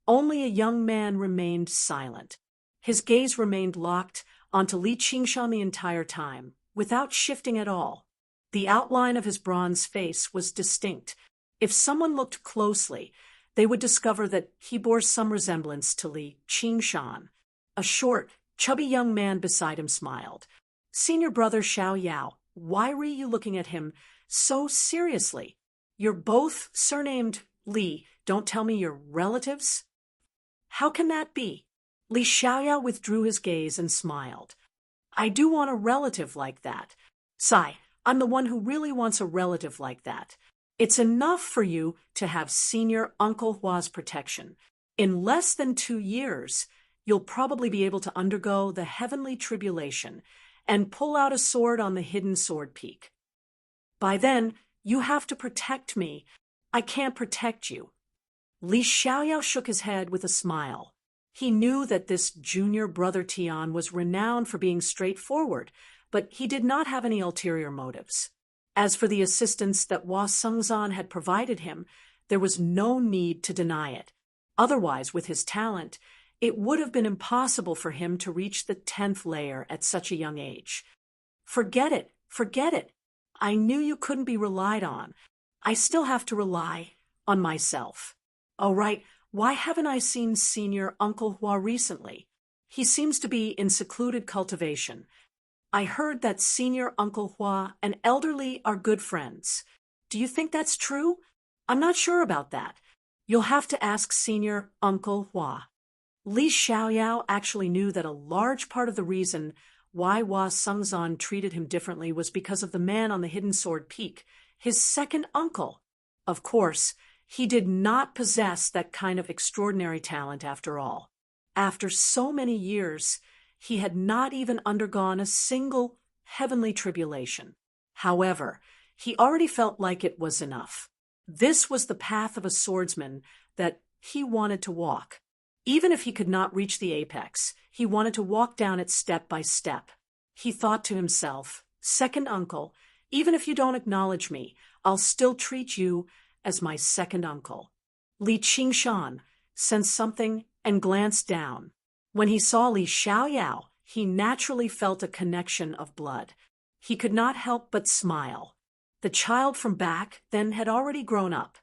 only a young man remained silent. His gaze remained locked onto Li Qingshan the entire time, without shifting at all. The outline of his bronze face was distinct. If someone looked closely, they would discover that he bore some resemblance to Li Qingshan. A short, chubby young man beside him smiled. "Senior brother Xiao Yao, why were you looking at him so seriously? You're both surnamed Li. Don't tell me you're relatives?" "How can that be?" Li Xiaoyao withdrew his gaze and smiled. "I do want a relative like that. Sai, I'm the one who really wants a relative like that. It's enough for you to have Senior Uncle Hua's protection. In less than 2 years, you'll probably be able to undergo the heavenly tribulation and pull out a sword on the hidden sword peak. By then, you have to protect me. I can't protect you." Li Xiaoyao shook his head with a smile. He knew that this junior brother Tian was renowned for being straightforward, but he did not have any ulterior motives. As for the assistance that Hua Sengzan had provided him, there was no need to deny it. Otherwise, with his talent, it would have been impossible for him to reach the 10th layer at such a young age. Forget it. I knew you couldn't be relied on. I still have to rely on myself. Oh, right. Why haven't I seen Senior Uncle Hua recently? He seems to be in secluded cultivation. I heard that Senior Uncle Hua and Elderly are good friends. Do you think that's true? I'm not sure about that. You'll have to ask Senior Uncle Hua. Li Xiaoyao actually knew that a large part of the reason why Hua Sengzan treated him differently was because of the man on the hidden sword peak, his second uncle. Of course, he did not possess that kind of extraordinary talent after all. After so many years, he had not even undergone a single heavenly tribulation. However, he already felt like it was enough. This was the path of a swordsman that he wanted to walk. Even if he could not reach the apex, he wanted to walk down it step by step. He thought to himself, "Second uncle, even if you don't acknowledge me, I'll still treat you as my second uncle." Li Qingshan sensed something and glanced down. When he saw Li Xiaoyao, he naturally felt a connection of blood. He could not help but smile. The child from back then had already grown up.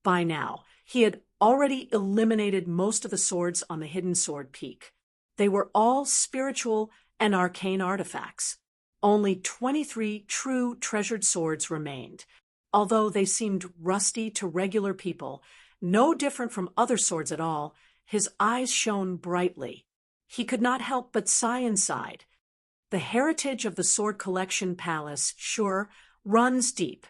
By now, he had already eliminated most of the swords on the hidden sword peak. They were all spiritual and arcane artifacts. Only 23 true treasured swords remained. Although they seemed rusty to regular people, no different from other swords at all, his eyes shone brightly. He could not help but sigh inside. The heritage of the Sword Collection Palace sure runs deep.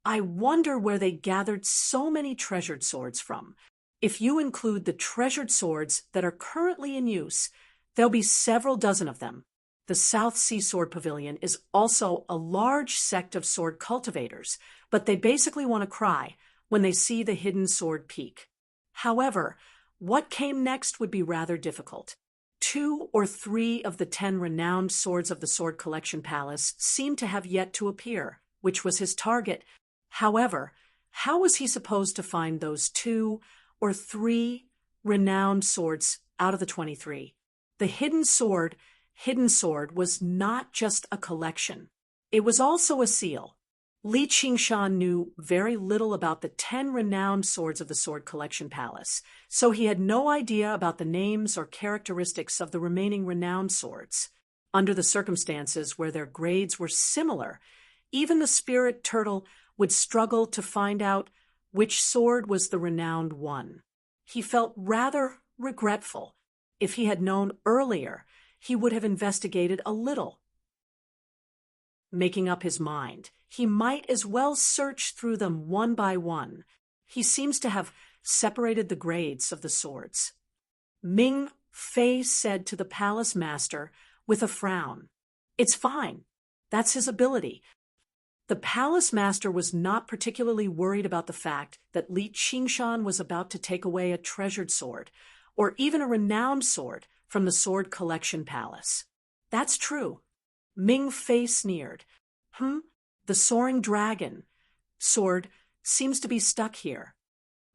I wonder where they gathered so many treasured swords from. If you include the treasured swords that are currently in use, there'll be several dozen of them. The South Sea Sword Pavilion is also a large sect of sword cultivators, but they basically want to cry when they see the hidden sword peak. However, what came next would be rather difficult. 2 or 3 of the 10 renowned swords of the Sword Collection Palace seemed to have yet to appear, which was his target. However, how was he supposed to find those 2 or 3 renowned swords out of the 23? The hidden sword was not just a collection. It was also a seal. Li Qingshan knew very little about the 10 renowned swords of the Sword Collection Palace, so he had no idea about the names or characteristics of the remaining renowned swords. Under the circumstances where their grades were similar, even the spirit turtle would struggle to find out which sword was the renowned one. He felt rather regretful. If he had known earlier, he would have investigated a little. Making up his mind, he might as well search through them one by one. He seems to have separated the grades of the swords. Ming Fei said to the palace master with a frown, "It's fine. That's his ability." The palace master was not particularly worried about the fact that Li Qingshan was about to take away a treasured sword, or even a renowned sword, from the Sword Collection Palace. That's true. Ming Fei sneered. The soaring dragon sword seems to be stuck here.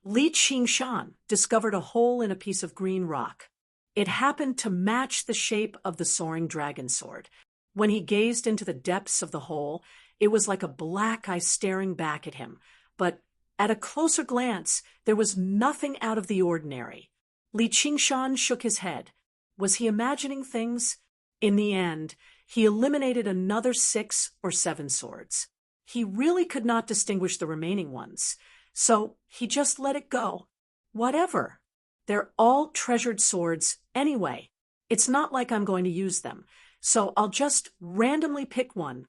Li Qingshan discovered a hole in a piece of green rock. It happened to match the shape of the soaring dragon sword. When he gazed into the depths of the hole, it was like a black eye staring back at him. But at a closer glance, there was nothing out of the ordinary. Li Qingshan shook his head. Was he imagining things? In the end, he eliminated another 6 or 7 swords. He really could not distinguish the remaining ones, so he just let it go. Whatever. They're all treasured swords anyway. It's not like I'm going to use them, so I'll just randomly pick one.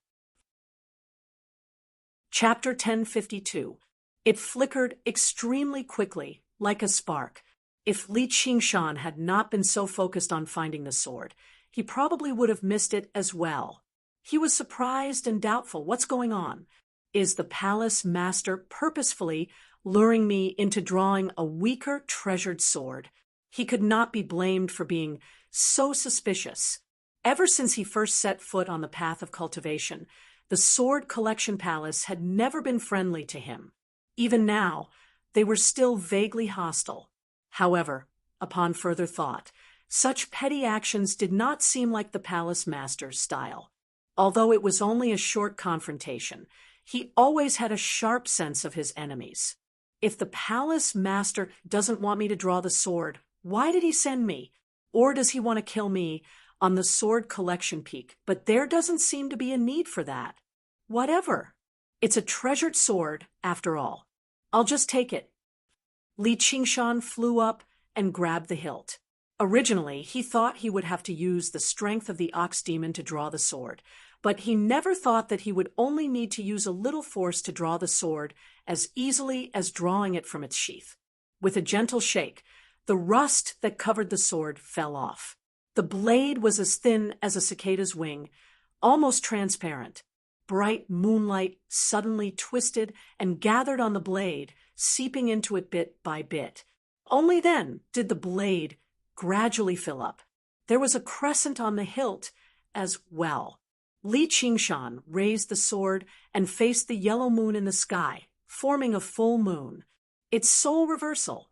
Chapter 1052. It flickered extremely quickly, like a spark. If Li Qingshan had not been so focused on finding the sword, he probably would have missed it as well. He was surprised and doubtful. What's going on? Is the palace master purposefully luring me into drawing a weaker treasured sword? He could not be blamed for being so suspicious. Ever since he first set foot on the path of cultivation, the Sword Collection Palace had never been friendly to him. Even now, they were still vaguely hostile. However, upon further thought, such petty actions did not seem like the palace master's style. Although it was only a short confrontation, he always had a sharp sense of his enemies. If the palace master doesn't want me to draw the sword, why did he send me? Or does he want to kill me on the Sword Collection Peak? But there doesn't seem to be a need for that. Whatever. It's a treasured sword, after all. I'll just take it. Li Qingshan flew up and grabbed the hilt. Originally, he thought he would have to use the strength of the ox demon to draw the sword, but he never thought that he would only need to use a little force to draw the sword as easily as drawing it from its sheath. With a gentle shake, the rust that covered the sword fell off. The blade was as thin as a cicada's wing, almost transparent. Bright moonlight suddenly twisted and gathered on the blade, seeping into it bit by bit. Only then did the blade gradually fill up. There was a crescent on the hilt as well. Li Qingshan raised the sword and faced the yellow moon in the sky, forming a full moon. Its sole reversal.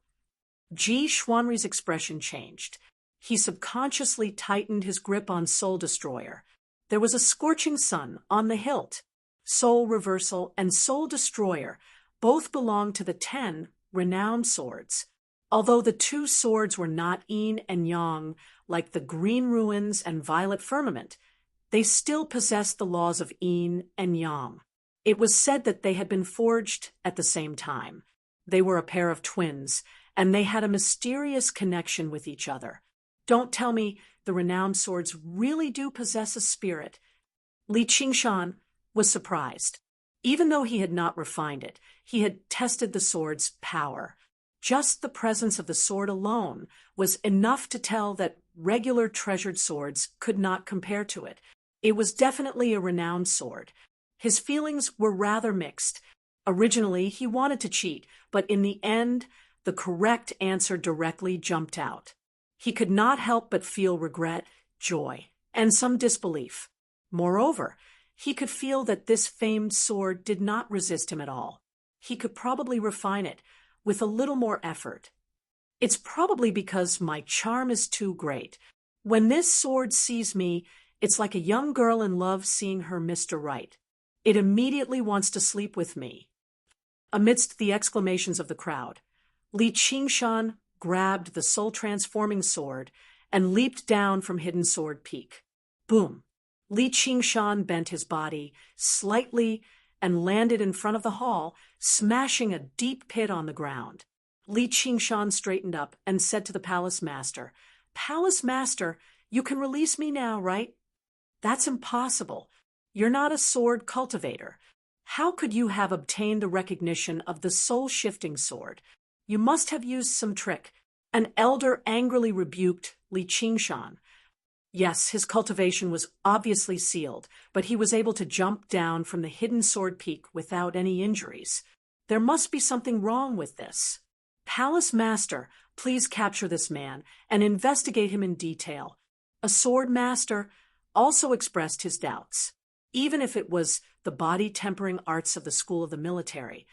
Ji Xuanri's expression changed. He subconsciously tightened his grip on Soul Destroyer. There was a scorching sun on the hilt. Soul Reversal and Soul Destroyer both belonged to the 10 renowned swords. Although the two swords were not yin and yang like the Green Ruins and Violet Firmament, they still possessed the laws of yin and yang. It was said that they had been forged at the same time. They were a pair of twins, and they had a mysterious connection with each other. Don't tell me the renowned swords really do possess a spirit. Li Qingshan was surprised. Even though he had not refined it, he had tested the sword's power. Just the presence of the sword alone was enough to tell that regular treasured swords could not compare to it. It was definitely a renowned sword. His feelings were rather mixed. Originally, he wanted to cheat, but in the end, the correct answer directly jumped out. He could not help but feel regret, joy, and some disbelief. Moreover, he could feel that this famed sword did not resist him at all. He could probably refine it with a little more effort. It's probably because my charm is too great. When this sword sees me, it's like a young girl in love seeing her Mr. Right. It immediately wants to sleep with me. Amidst the exclamations of the crowd, Li Qingshan grabbed the soul-transforming sword and leaped down from Hidden Sword Peak. Boom! Li Qingshan bent his body slightly and landed in front of the hall, smashing a deep pit on the ground. Li Qingshan straightened up and said to the palace master, "Palace master, you can release me now, right?" "That's impossible. You're not a sword cultivator. How could you have obtained the recognition of the soul-shifting sword? You must have used some trick." An elder angrily rebuked Li Qingshan. Yes, his cultivation was obviously sealed, but he was able to jump down from the Hidden Sword Peak without any injuries. There must be something wrong with this. "Palace Master, please capture this man and investigate him in detail." A sword master also expressed his doubts. Even if it was the body-tempering arts of the school of the military,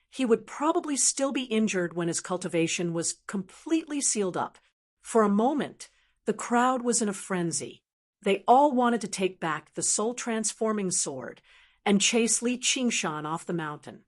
he would probably still be injured when his cultivation was completely sealed up. For a moment, the crowd was in a frenzy. They all wanted to take back the soul-transforming sword and chase Li Qingshan off the mountain.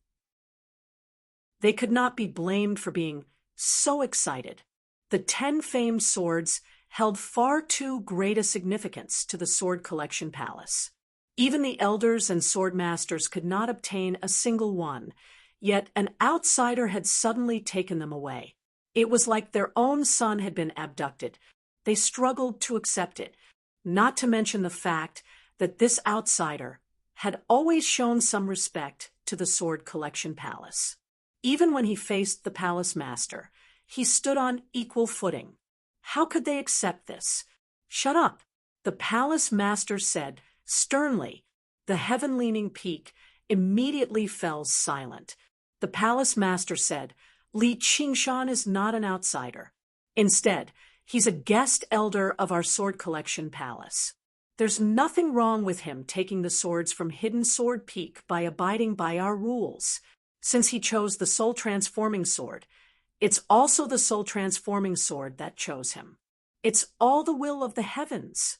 They could not be blamed for being so excited. The 10 famed swords held far too great a significance to the Sword Collection Palace. Even the elders and sword masters could not obtain a single one, yet an outsider had suddenly taken them away. It was like their own son had been abducted. They struggled to accept it, not to mention the fact that this outsider had always shown some respect to the Sword Collection Palace. Even when he faced the palace master, he stood on equal footing. How could they accept this? "Shut up," the palace master said sternly. The heaven-leaning peak immediately fell silent. The palace master said, "Li Qingshan is not an outsider. Instead, he's a guest elder of our Sword Collection Palace. There's nothing wrong with him taking the swords from Hidden Sword Peak by abiding by our rules. Since he chose the soul-transforming sword, it's also the soul-transforming sword that chose him. It's all the will of the heavens."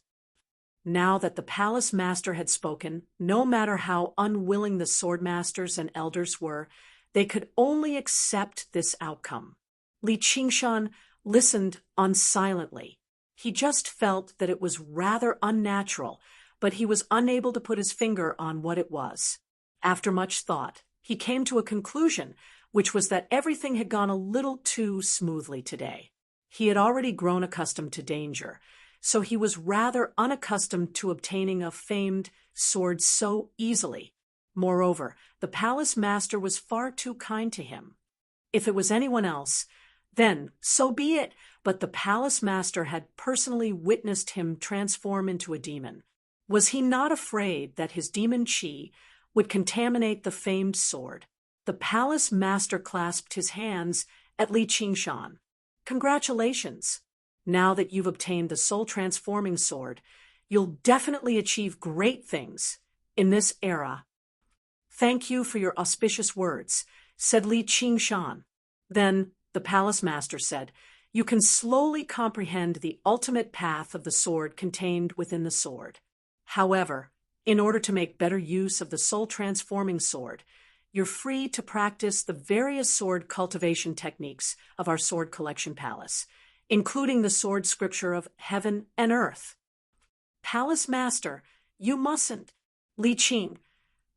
Now that the palace master had spoken, no matter how unwilling the sword masters and elders were, they could only accept this outcome. Li Qingshan listened on silently. He just felt that it was rather unnatural, but he was unable to put his finger on what it was. After much thought, he came to a conclusion, which was that everything had gone a little too smoothly today. He had already grown accustomed to danger, so he was rather unaccustomed to obtaining a famed sword so easily. Moreover, the palace master was far too kind to him. If it was anyone else, then so be it, but the palace master had personally witnessed him transform into a demon. Was he not afraid that his demon chi would contaminate the famed sword? The palace master clasped his hands at Li Qingshan. "Congratulations! Now that you've obtained the soul-transforming sword, you'll definitely achieve great things in this era." "Thank you for your auspicious words," said Li Qingshan. Then, the palace master said, "you can slowly comprehend the ultimate path of the sword contained within the sword. However, in order to make better use of the soul-transforming sword, you're free to practice the various sword cultivation techniques of our sword collection palace, including the sword scripture of heaven and earth." "Palace master, you mustn't." "Li Qing,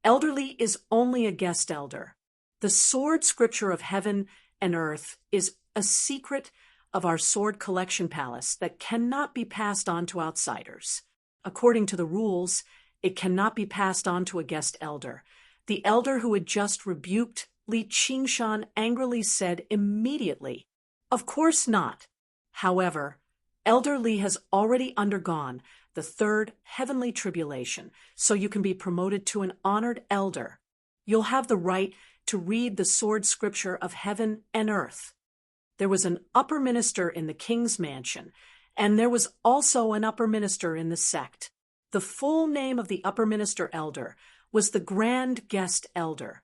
Elder Li is only a guest elder. The sword scripture of heaven and earth is a secret of our sword collection palace that cannot be passed on to outsiders. According to the rules, it cannot be passed on to a guest elder." The elder who had just rebuked Li Qingshan angrily said immediately, "Of course not. However, Elder Li has already undergone the third heavenly tribulation, so you can be promoted to an honored elder. You'll have the right to read the sword scripture of heaven and earth." There was an upper minister in the king's mansion, and there was also an upper minister in the sect. The full name of the upper minister elder was the Grand Guest Elder.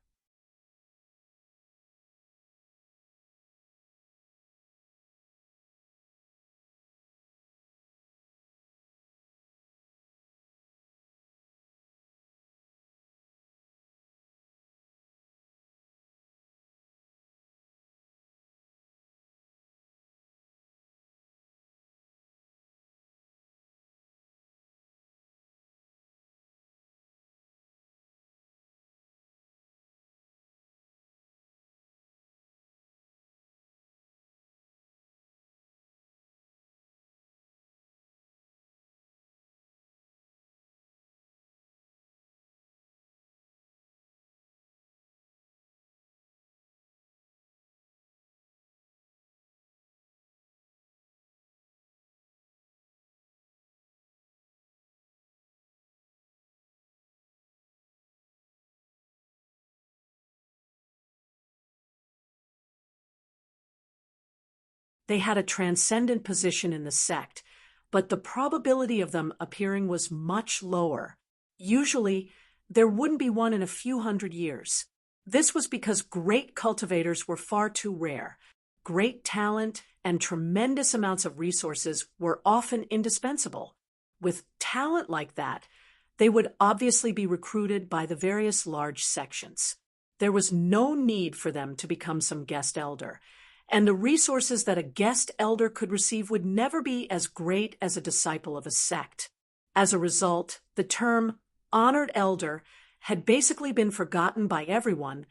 They had a transcendent position in the sect, but the probability of them appearing was much lower. Usually, there wouldn't be one in a few hundred years. This was because great cultivators were far too rare. Great talent and tremendous amounts of resources were often indispensable. With talent like that, they would obviously be recruited by the various large sections. There was no need for them to become some guest elder, and the resources that a guest elder could receive would never be as great as a disciple of a sect. As a result, the term honored elder had basically been forgotten by everyone,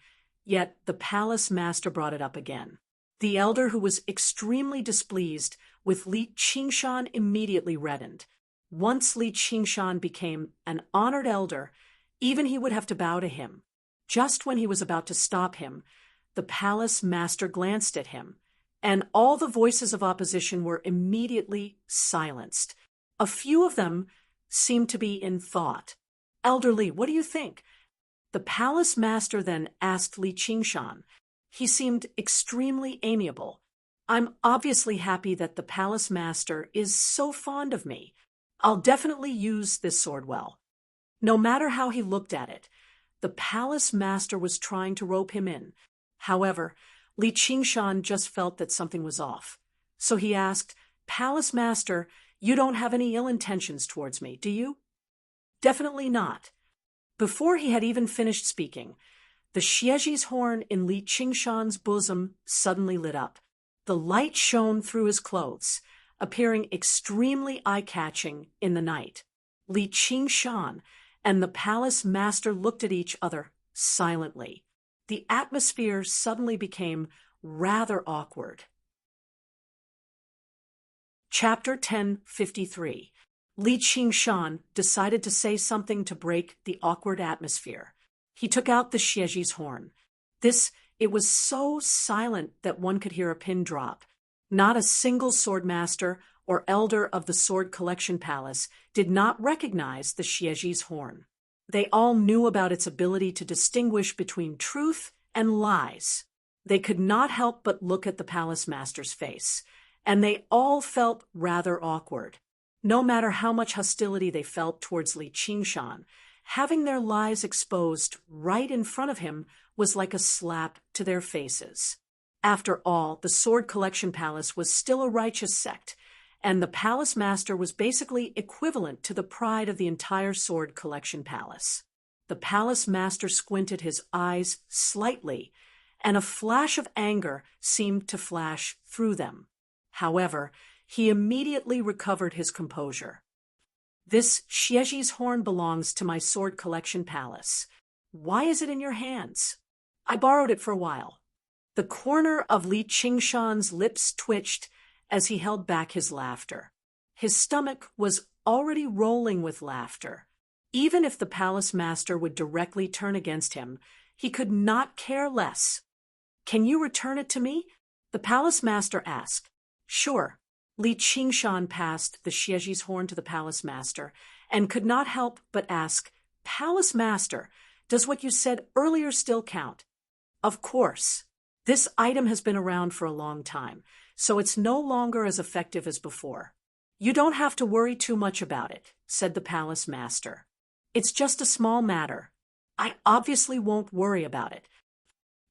yet the palace master brought it up again. The elder, who was extremely displeased with Li Qingshan, immediately reddened. Once Li Qingshan became an honored elder, even he would have to bow to him. Just when he was about to stop him, the palace master glanced at him, and all the voices of opposition were immediately silenced. A few of them seemed to be in thought. "Elder Li, what do you think?" The palace master then asked Li Qingshan. He seemed extremely amiable. "I'm obviously happy that the palace master is so fond of me. I'll definitely use this sword well." No matter how he looked at it, the palace master was trying to rope him in. However, Li Qingshan just felt that something was off. So he asked, "Palace master, you don't have any ill intentions towards me, do you?" "Definitely not." Before he had even finished speaking, the Xieji's horn in Li Qingshan's bosom suddenly lit up. The light shone through his clothes, appearing extremely eye-catching in the night. Li Qingshan and the palace master looked at each other silently. The atmosphere suddenly became rather awkward. Chapter 1053. Li Qingshan decided to say something to break the awkward atmosphere. He took out the Xieji's horn. It was so silent that one could hear a pin drop. Not a single swordmaster or elder of the sword collection palace did not recognize the Xieji's horn. They all knew about its ability to distinguish between truth and lies. They could not help but look at the palace master's face, and they all felt rather awkward. No matter how much hostility they felt towards Li Qingshan, having their lies exposed right in front of him was like a slap to their faces. After all, the Sword Collection Palace was still a righteous sect, and the palace master was basically equivalent to the pride of the entire Sword Collection Palace. The palace master squinted his eyes slightly, and a flash of anger seemed to flash through them. However, he immediately recovered his composure. "This Xieji's horn belongs to my Sword Collection Palace. Why is it in your hands? I borrowed it for a while." The corner of Li Qingshan's lips twitched as he held back his laughter. His stomach was already rolling with laughter. Even if the palace master would directly turn against him, he could not care less. "Can you return it to me?" the palace master asked. "Sure." Li Qingshan passed the Xieji's horn to the palace master and could not help but ask, "Palace master, does what you said earlier still count?" "Of course. This item has been around for a long time, so it's no longer as effective as before." "You don't have to worry too much about it," said the palace master. "It's just a small matter. I obviously won't worry about it."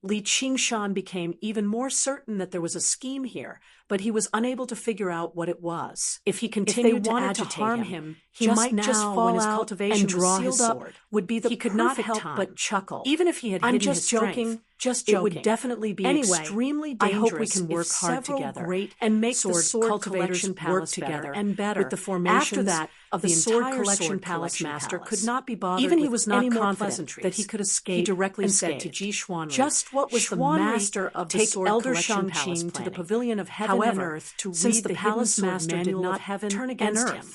Li Qingshan became even more certain that there was a scheme here, but he was unable to figure out what it was. If he continued to harm him, he might just fall out and draw his sword. Would be the He could not perfect help time. but chuckle. Even if he had "I'm hidden just his strength, joking, just joking. it would definitely be Anyway, extremely I dangerous. hope we can work if hard several together great and make sword the Sword cultivators Collection work Palace together better and better. with the formations After that, of the the Sword entire Collection Sword Palace Collection master Palace. could not be bothered Even he with was not any more confident pleasantries that he could escape. He directly said unscathed. to Ji Xuanri, Just what was the "Xuanri, master of the take Sword Elder Collection Shang-Qing Palace to the planning. pavilion of heaven However, and earth to since read the the palace hidden sword master did manual not of heaven turn and against earth." him.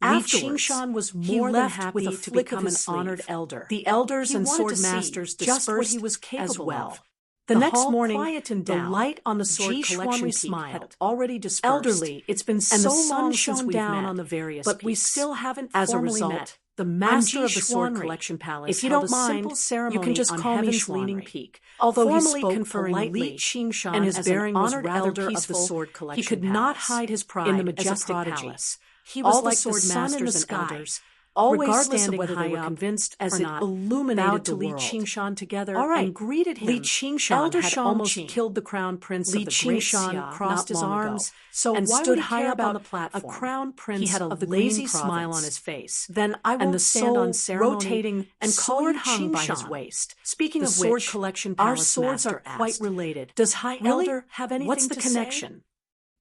Li Afterwards, Qingshan was he more than left happy with a to flick become of an his honored sleeve. elder. The elders He and wanted sword to see masters just what he dispersed was capable as well. of. The next hall morning, quietened the down. light on the Sword Ji Collection Xuanri peak had smiled. already dispersed. "Elderly, it's been and so the sun long since shone we've down met, on the various but we peaks. still haven't As a formally result, met. the I'm master Ji of the Sword Xuanri. Collection Palace If you held don't a simple mind, ceremony you can just on call me Heaven's Leaning Xuanri." Peak. Although Formally he spoke conferring politely Li Qingshan and his as bearing an was honored rather elder peaceful, of the Sword he Collection could not Palace. hide his pride in the as a majestic prodigy. palace. He was All the like sword the sun in the masters and sky, elders, always regardless standing of whether high they were up convinced as or it not, illuminated bowed to the Li world. Qingshan together All right, and greeted him. Li Qingshan Elder had Shang-Qing almost killed the crown prince Li of the Great Qingshan Xia crossed not his long arms, ago, so and why stood would he high care up on about the platform. a crown prince He had a of the lazy Green smile Province? on his face. Then I and won't the stand on soul ceremony rotating and call sword you hung by his Qingshan. waist. Speaking The of Sword which, Collection our Palace swords master are quite asked, related. "Does High Really? Elder have anything What's the to connection?" say?"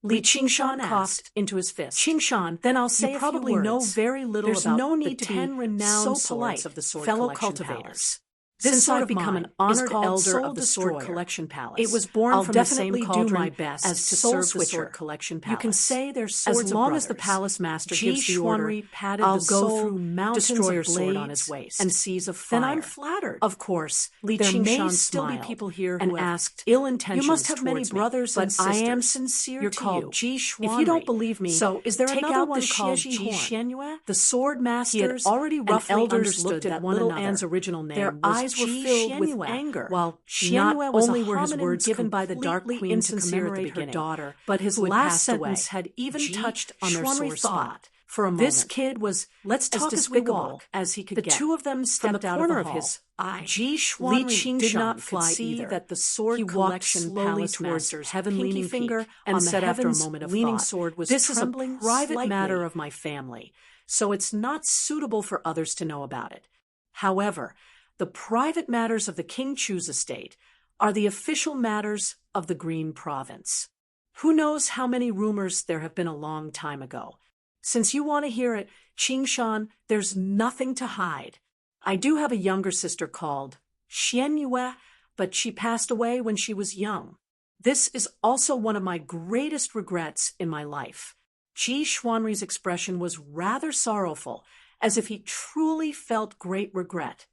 Li Li Qingshan Qingshan coughed asked. into his fist. "Qingshan, Then I'll say you a few probably know words. very little There's about no the need to be 10 renowned so swords polite, of the Sword fellow Collection cultivators. Palace. This This sword I've of become mine an honored is called elder Soul of the Destroyer. Sword Collection Palace. It was born I'll from the definitely same do cauldron my best as to Soul serve the Switcher. Sword Collection Palace. You can say they're As swords of long as the brothers. palace master Ji gives the order, Xuanri patted I'll the go Soul through mountains Destroyer of sword blades on his waist and seas of fire. Then I'm flattered. Of course, Li there may Qingshan still be smiled people here and who have asked, ill "You intentions must have many towards me, brothers but and I sisters. am sincere You're to called you. Ji Xuanri. If you don't believe me, So is there take another out one the called Xieji Ji horn." Xianyue?" The sword He had masters already and roughly elders understood looked that at one little another. Anne's original name Their was eyes were Ji filled with Xianyue, anger, while not Xianyue was only a were his homonym words given by the Dark completely Queen to insincere at the commemorate her beginning, daughter, but his who had last passed sentence away. had even Ji touched on their Xuanri sore thought spot. for a This moment. kid was Let's as talk as we despicable walk. as he could The get. two of them From the stepped out corner of of the his hall. eye, Ji Li Xuanri did not Qingshan fly could see either. that the Sword He walked Collection slowly Palace towards master's Heaven pinky Leaning finger Peak and on the said after a Heaven's moment of leaning thought, sword was "This is a trembling private slightly. matter of my family, so it's not suitable for others to know about it. However, the private matters of the King Chu's estate are the official matters of the Green Province. Who knows how many rumors there have been a long time ago? Since you want to hear it, Qingshan, there's nothing to hide. I do have a younger sister called Xianyue, but she passed away when she was young. This is also one of my greatest regrets in my life." Ji Xuanri's expression was rather sorrowful, as if he truly felt great regret.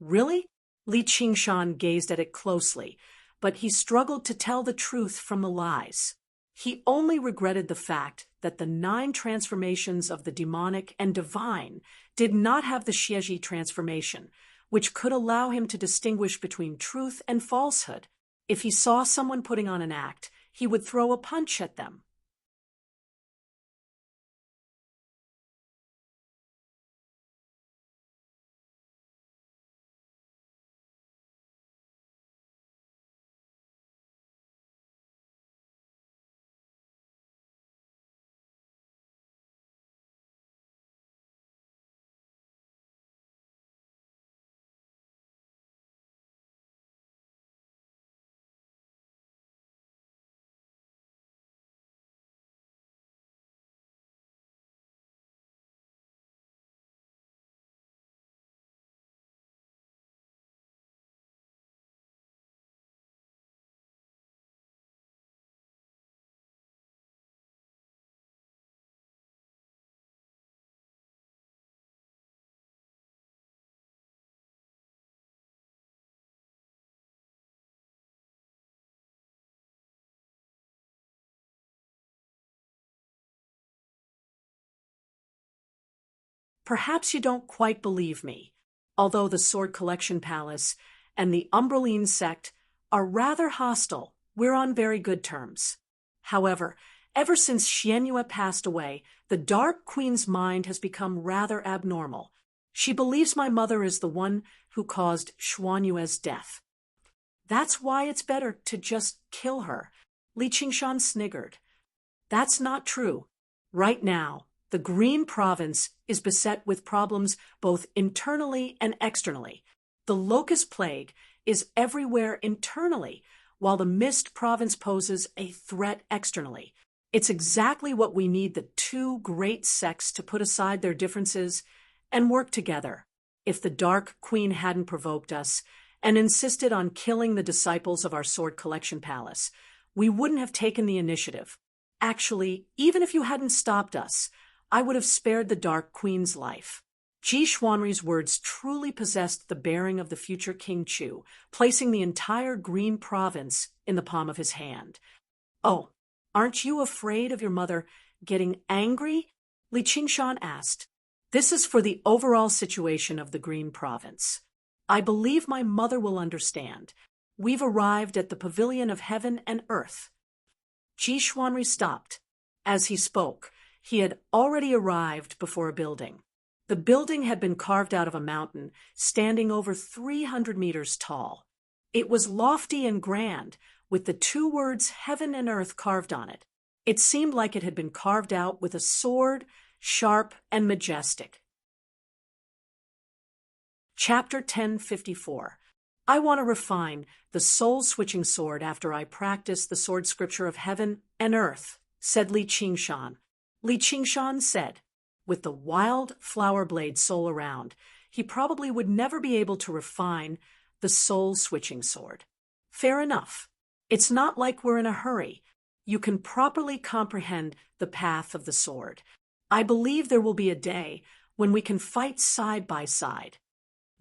"Really?" Li Qingshan gazed at it closely, but he struggled to tell the truth from the lies. He only regretted the fact that the 9 transformations of the demonic and divine did not have the Xieji transformation, which could allow him to distinguish between truth and falsehood. If he saw someone putting on an act, he would throw a punch at them. Perhaps you don't quite believe me, although the Sword Collection Palace and the Umbraline sect are rather hostile. We're on very good terms. However, ever since Xianyue passed away, the Dark Queen's mind has become rather abnormal. She believes my mother is the one who caused Xuanyue's death. That's why it's better to just kill her. Li Qingshan sniggered. That's not true. Right now, the Green Province is beset with problems both internally and externally. The Locust Plague is everywhere internally, while the Mist Province poses a threat externally. It's exactly what we need the two great sects to put aside their differences and work together. If the Dark Queen hadn't provoked us and insisted on killing the disciples of our Sword Collection Palace, we wouldn't have taken the initiative. Actually, even if you hadn't stopped us, I would have spared the Dark Queen's life. Ji Xuanri's words truly possessed the bearing of the future King Chu, placing the entire Green Province in the palm of his hand. Oh, aren't you afraid of your mother getting angry? Li Qingshan asked. This is for the overall situation of the Green Province. I believe my mother will understand. We've arrived at the Pavilion of Heaven and Earth. Ji Xuanri stopped. As he spoke, he had already arrived before a building. The building had been carved out of a mountain, standing over 300 meters tall. It was lofty and grand, with the two words heaven and earth carved on it. It seemed like it had been carved out with a sword, sharp and majestic. Chapter 1054. I want to refine the soul-switching sword after I practice the sword scripture of heaven and earth, said Li Qingshan. Li Qingshan said, with the wild flower blade soul around, he probably would never be able to refine the soul-switching sword. Fair enough. It's not like we're in a hurry. You can properly comprehend the path of the sword. I believe there will be a day when we can fight side by side.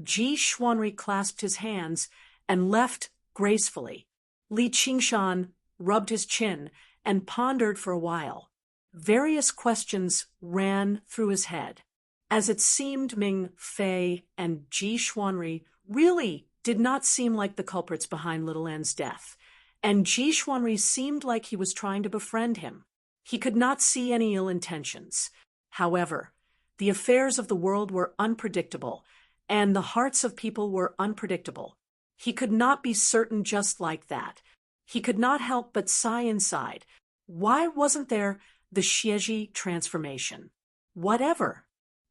Ji Xuanri clasped his hands and left gracefully. Li Qingshan rubbed his chin and pondered for a while. Various questions ran through his head. As it seemed, Ming Fei and Ji Xuanri really did not seem like the culprits behind Little N's death, and Ji Xuanri seemed like he was trying to befriend him. He could not see any ill intentions. However, the affairs of the world were unpredictable, and the hearts of people were unpredictable. He could not be certain just like that. He could not help but sigh inside. Why wasn't there the Xieji transformation? Whatever.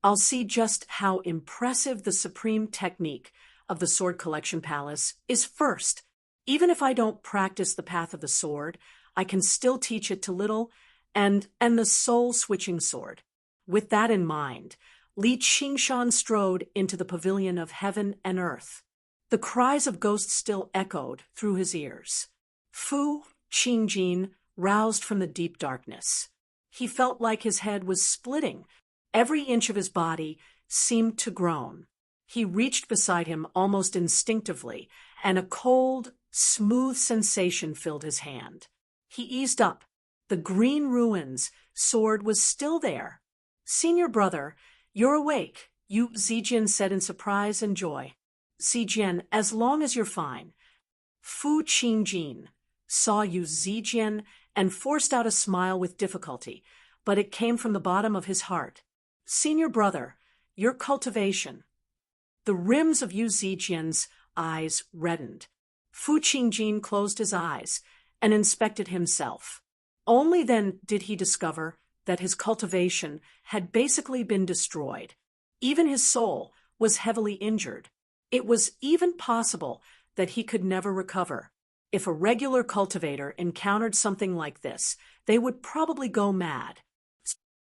I'll see just how impressive the supreme technique of the Sword Collection Palace is first. Even if I don't practice the path of the sword, I can still teach it to Little and the soul-switching sword. With that in mind, Li Qingshan strode into the Pavilion of Heaven and Earth. The cries of ghosts still echoed through his ears. Fu Qingjin roused from the deep darkness. He felt like his head was splitting. Every inch of his body seemed to groan. He reached beside him almost instinctively, and a cold, smooth sensation filled his hand. He eased up. The Green Ruins sword was still there. Senior brother, you're awake, Yu Zijian said in surprise and joy. Zijian, as long as you're fine. Fu Qingjin saw Yu Zijian and forced out a smile with difficulty, but it came from the bottom of his heart. Senior brother, your cultivation. The rims of Yu Zijian's eyes reddened. Fu Qingjin closed his eyes and inspected himself. Only then did he discover that his cultivation had basically been destroyed. Even his soul was heavily injured. It was even possible that he could never recover. If a regular cultivator encountered something like this, they would probably go mad.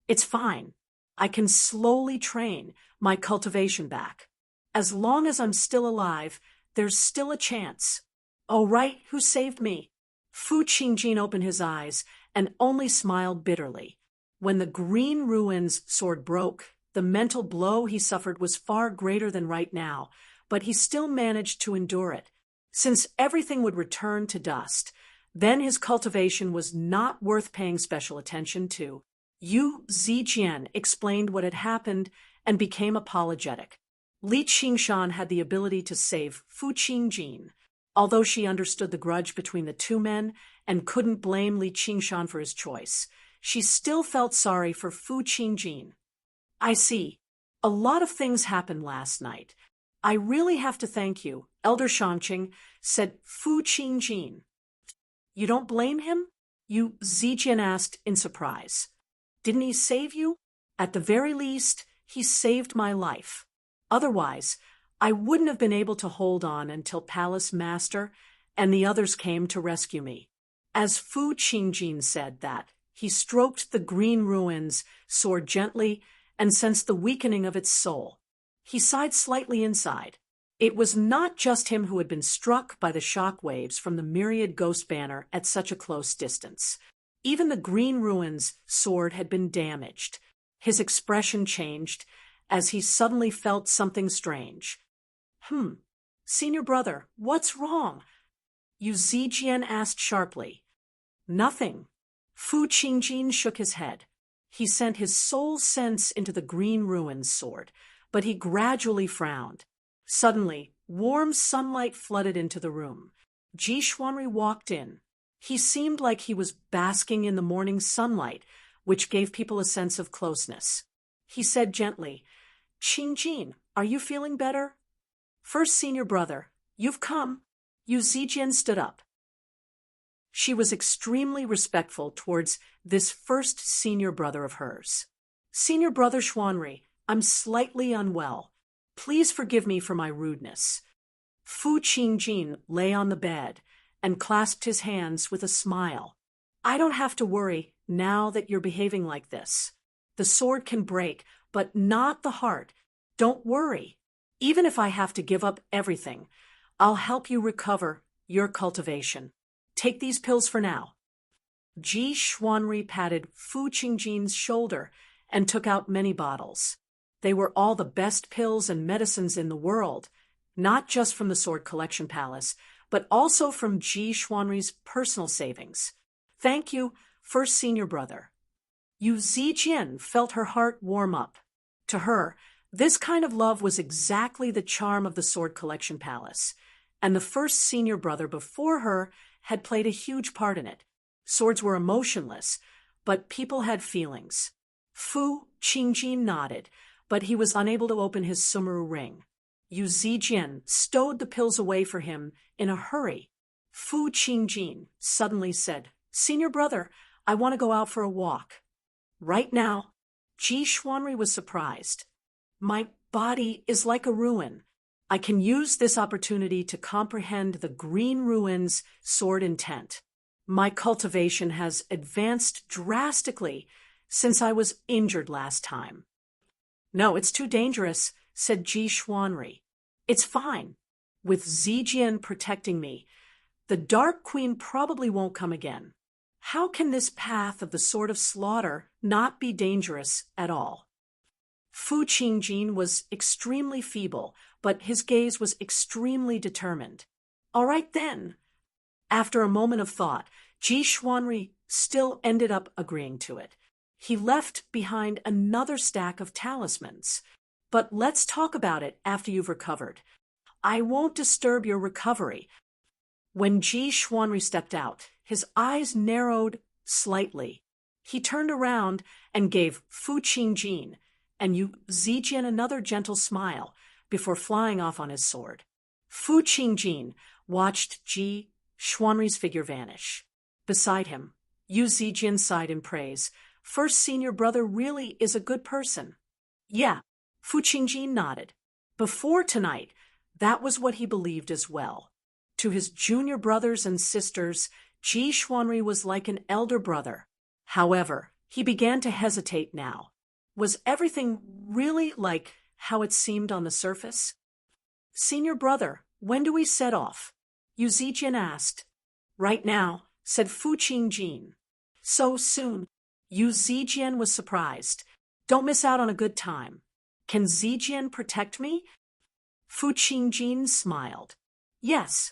It's fine. I can slowly train my cultivation back. As long as I'm still alive, there's still a chance. Oh, right, who saved me? Fu Qingjin opened his eyes and only smiled bitterly. When the Green Ruins sword broke, the mental blow he suffered was far greater than right now, but he still managed to endure it. Since everything would return to dust, then his cultivation was not worth paying special attention to. Yu Zijian explained what had happened and became apologetic. Li Qingshan had the ability to save Fu Qingjin. Although she understood the grudge between the two men and couldn't blame Li Qingshan for his choice, she still felt sorry for Fu Qingjin. I see. A lot of things happened last night. I really have to thank you, Elder Shangqing, said Fu Qingjin. You don't blame him? Yu Zijian asked in surprise. Didn't he save you? At the very least, he saved my life. Otherwise, I wouldn't have been able to hold on until Palace Master and the others came to rescue me. As Fu Qingjin said that, he stroked the green ruin's sword gently and sensed the weakening of its soul. He sighed slightly inside. It was not just him who had been struck by the shock waves from the myriad ghost banner at such a close distance. Even the green ruin's sword had been damaged. His expression changed as he suddenly felt something strange. Senior brother, what's wrong? Yu Zijian asked sharply. Nothing. Fu Qingjin shook his head. He sent his soul sense into the green ruin's sword, but he gradually frowned. Suddenly, warm sunlight flooded into the room. Ji Xuanri walked in. He seemed like he was basking in the morning sunlight, which gave people a sense of closeness. He said gently, Qingjin, are you feeling better? First senior brother, you've come. Yu Zijian stood up. She was extremely respectful towards this first senior brother of hers. Senior brother Xuanri, I'm slightly unwell. Please forgive me for my rudeness. Fu Qingjin lay on the bed and clasped his hands with a smile. I don't have to worry now that you're behaving like this. The sword can break, but not the heart. Don't worry. Even if I have to give up everything, I'll help you recover your cultivation. Take these pills for now. Ji Xuanri patted Fu Qingjin's shoulder and took out many bottles. They were all the best pills and medicines in the world, not just from the Sword Collection Palace, but also from Ji Xuanri's personal savings. Thank you, first senior brother. Yu Zijian felt her heart warm up. To her, this kind of love was exactly the charm of the Sword Collection Palace, and the first senior brother before her had played a huge part in it. Swords were emotionless, but people had feelings. Fu Qingjin nodded, but he was unable to open his sumaru ring. Yu Zijian stowed the pills away for him in a hurry. Fu Qingjin suddenly said, Senior brother, I want to go out for a walk. Right now. Ji Xuanri was surprised. My body is like a ruin. I can use this opportunity to comprehend the green ruin's sword intent. My cultivation has advanced drastically since I was injured last time. No, it's too dangerous, said Ji Xuanri. It's fine. With Zijian protecting me, the Dark Queen probably won't come again. How can this path of the Sword of Slaughter not be dangerous at all? Fu Qingjin was extremely feeble, but his gaze was extremely determined. All right then. After a moment of thought, Ji Xuanri still ended up agreeing to it. He left behind another stack of talismans. But let's talk about it after you've recovered. I won't disturb your recovery. When Ji Xuanri stepped out, his eyes narrowed slightly. He turned around and gave Fu Qingjin and Yu Zijian another gentle smile before flying off on his sword. Fu Qingjin watched Ji Xuanri's figure vanish. Beside him, Yu Zijian sighed in praise. First senior brother really is a good person. Yeah, Fu Qingjin nodded. Before tonight, that was what he believed as well. To his junior brothers and sisters, Ji Xuanri was like an elder brother. However, he began to hesitate now. Was everything really like how it seemed on the surface? Senior brother, when do we set off? Yu Zijian asked. Right now, said Fu Qingjin. So soon. Yu Zijian was surprised. Don't miss out on a good time. Can Zijian protect me? Fu Qingjin smiled. Yes.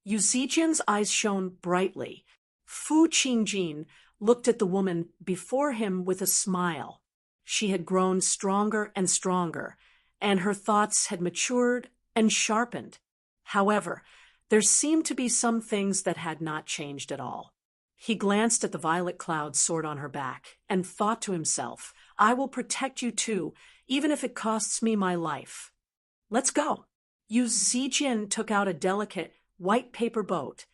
Yu Zijian's eyes shone brightly. Fu Qingjin looked at the woman before him with a smile. She had grown stronger and stronger, and her thoughts had matured and sharpened. However, there seemed to be some things that had not changed at all. He glanced at the violet cloud sword on her back and thought to himself, I will protect you too, even if it costs me my life. Let's go. Yu Zijin took out a delicate white paper boat.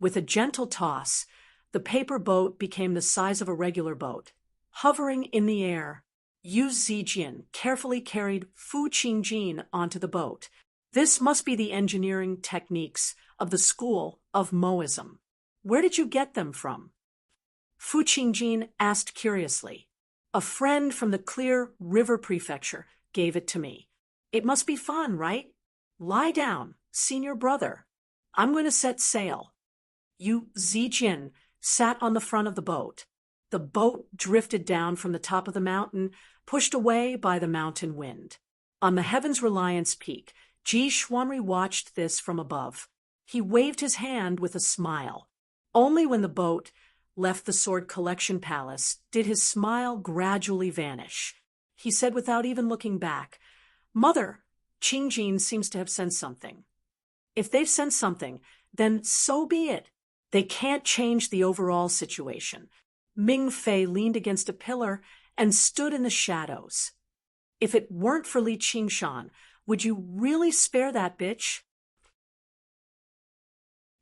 With a gentle toss, the paper boat became the size of a regular boat. Hovering in the air, Yu Zijin carefully carried Fu Qingjin onto the boat. This must be the engineering techniques of the school of Moism. Where did you get them from? Fu Qingjin asked curiously. A friend from the Clear River Prefecture gave it to me. It must be fun, right? Lie down, senior brother. I'm going to set sail. Yu Zijin sat on the front of the boat. The boat drifted down from the top of the mountain, pushed away by the mountain wind. On the Heaven's Reliance Peak, Ji Xuanri watched this from above. He waved his hand with a smile. Only when the boat left the Sword Collection Palace did his smile gradually vanish. He said without even looking back, Mother, Qingjin seems to have sensed something. If they've sensed something, then so be it. They can't change the overall situation. Ming Fei leaned against a pillar and stood in the shadows. If it weren't for Li Qingshan, would you really spare that bitch?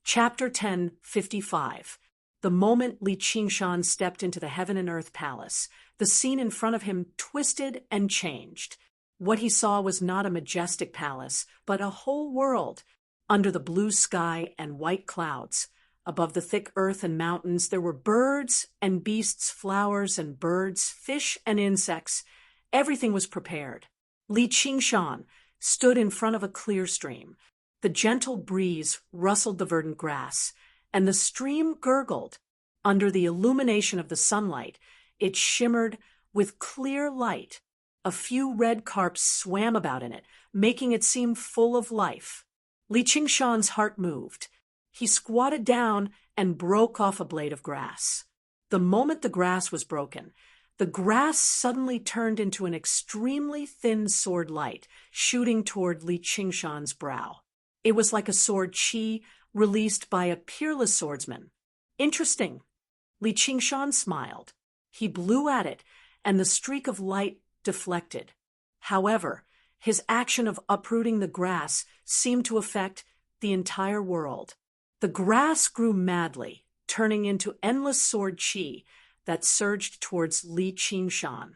Chapter 10:55. The moment Li Qingshan stepped into the Heaven and Earth Palace, the scene in front of him twisted and changed. What he saw was not a majestic palace, but a whole world. Under the blue sky and white clouds, above the thick earth and mountains, there were birds and beasts, flowers and birds, fish and insects. Everything was prepared. Li Qingshan stood in front of a clear stream. The gentle breeze rustled the verdant grass, and the stream gurgled. Under the illumination of the sunlight, it shimmered with clear light. A few red carps swam about in it, making it seem full of life. Li Qingshan's heart moved. He squatted down and broke off a blade of grass. The moment the grass was broken, the grass suddenly turned into an extremely thin sword light, shooting toward Li Qingshan's brow. It was like a sword chi released by a peerless swordsman. Interesting. Li Qingshan smiled. He blew at it, and the streak of light deflected. However, his action of uprooting the grass seemed to affect the entire world. The grass grew madly, turning into endless sword chi that surged towards Li Qingshan.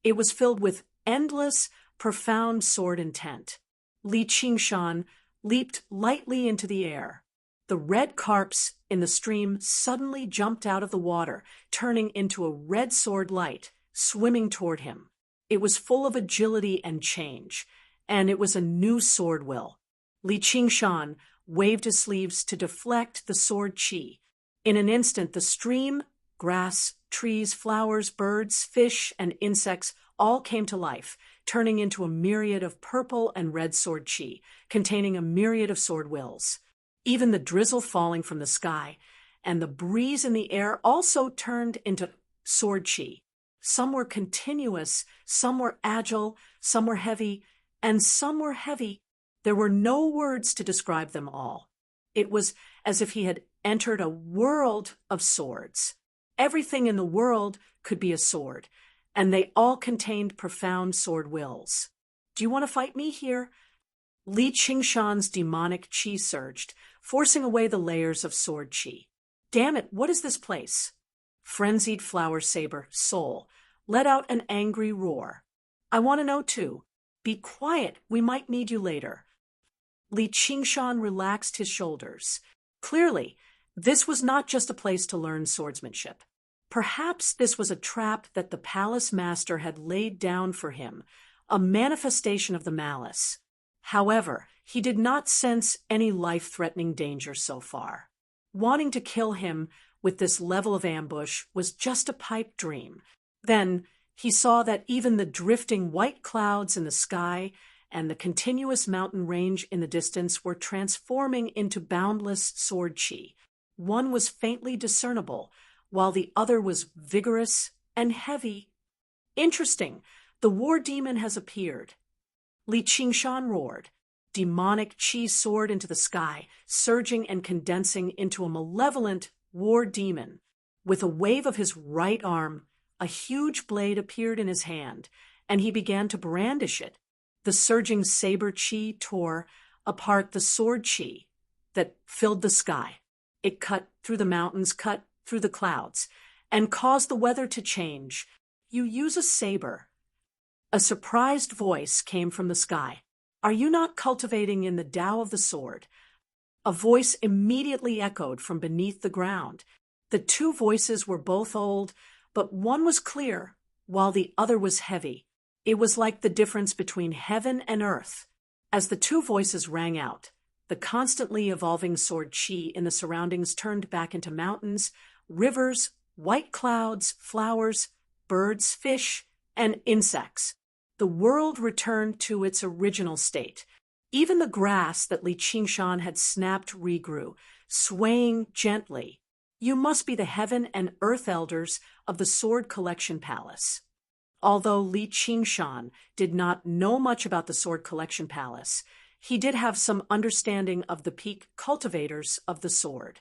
It was filled with endless, profound sword intent. Li Qingshan leaped lightly into the air. The red carps in the stream suddenly jumped out of the water, turning into a red sword light, swimming toward him. It was full of agility and change, and it was a new sword will. Li Qingshan waved his sleeves to deflect the sword chi. In an instant, the stream, grass, trees, flowers, birds, fish, and insects all came to life, turning into a myriad of purple and red sword chi, containing a myriad of sword wills. Even the drizzle falling from the sky and the breeze in the air also turned into sword chi. Some were continuous, some were agile, some were heavy, and some were heavy. There were no words to describe them all. It was as if he had entered a world of swords. Everything in the world could be a sword, and they all contained profound sword wills. Do you want to fight me here? Li Qingshan's demonic qi surged, forcing away the layers of sword qi. Damn it, what is this place? Frenzied flower saber, Soul, let out an angry roar. I want to know too. Be quiet, we might need you later. Li Qingshan relaxed his shoulders. Clearly, this was not just a place to learn swordsmanship. Perhaps this was a trap that the palace master had laid down for him, a manifestation of the malice. However, he did not sense any life-threatening danger so far. Wanting to kill him with this level of ambush was just a pipe dream. Then he saw that even the drifting white clouds in the sky and the continuous mountain range in the distance were transforming into boundless sword qi. One was faintly discernible, while the other was vigorous and heavy. Interesting, the war demon has appeared. Li Qingshan roared. Demonic qi soared into the sky, surging and condensing into a malevolent war demon. With a wave of his right arm, a huge blade appeared in his hand, and he began to brandish it. The surging saber qi tore apart the sword qi that filled the sky. It cut through the mountains, cut through the clouds, and caused the weather to change. You use a saber. A surprised voice came from the sky. Are you not cultivating in the Tao of the sword? A voice immediately echoed from beneath the ground. The two voices were both old, but one was clear, while the other was heavy. It was like the difference between heaven and earth. As the two voices rang out, the constantly evolving sword qi in the surroundings turned back into mountains, rivers, white clouds, flowers, birds, fish, and insects. The world returned to its original state. Even the grass that Li Qingshan had snapped regrew, swaying gently. You must be the heaven and earth elders of the Sword Collection Palace. Although Li Qingshan did not know much about the Sword Collection Palace, he did have some understanding of the peak cultivators of the sword.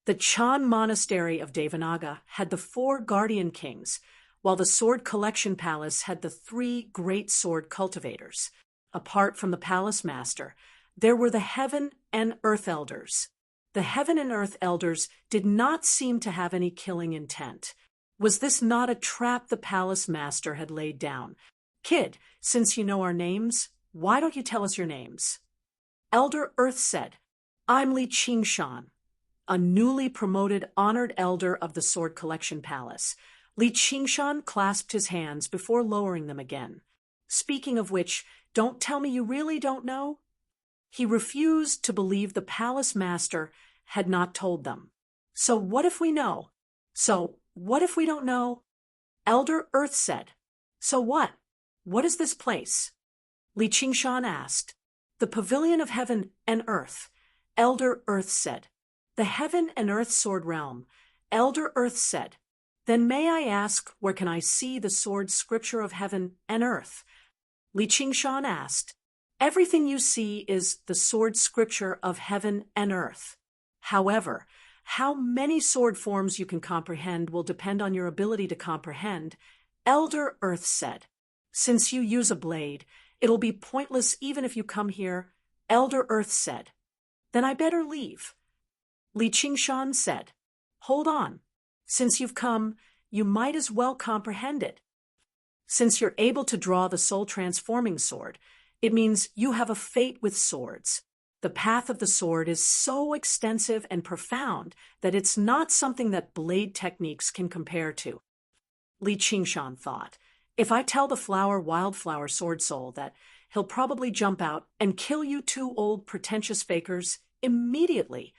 The Chan Monastery of Devanaga had the 4 guardian kings, while the Sword Collection Palace had the 3 great sword cultivators. Apart from the palace master, there were the heaven and earth elders. The heaven and earth elders did not seem to have any killing intent. Was this not a trap the palace master had laid down? Kid, since you know our names, why don't you tell us your names? Elder Earth said, I'm Li Qingshan, a newly promoted honored elder of the Sword Collection Palace. Li Qingshan clasped his hands before lowering them again. Speaking of which, don't tell me you really don't know? He refused to believe the palace master had not told them. So what if we know? So what if we don't know? Elder Earth said. So what? What is this place? Li Qingshan asked. The Pavilion of Heaven and Earth. Elder Earth said. The Heaven and Earth Sword Realm. Elder Earth said. Then may I ask, where can I see the sword scripture of heaven and earth? Li Qingshan asked. Everything you see is the sword scripture of heaven and earth. However, how many sword forms you can comprehend will depend on your ability to comprehend, Elder Earth said. Since you use a blade, it'll be pointless even if you come here, Elder Earth said. Then I better leave. Li Qingshan said. Hold on. Since you've come, you might as well comprehend it. Since you're able to draw the soul-transforming sword, it means you have a fate with swords. The path of the sword is so extensive and profound that it's not something that blade techniques can compare to. Li Qingshan thought, if I tell the wildflower sword soul that he'll probably jump out and kill you 2 old pretentious fakers immediately.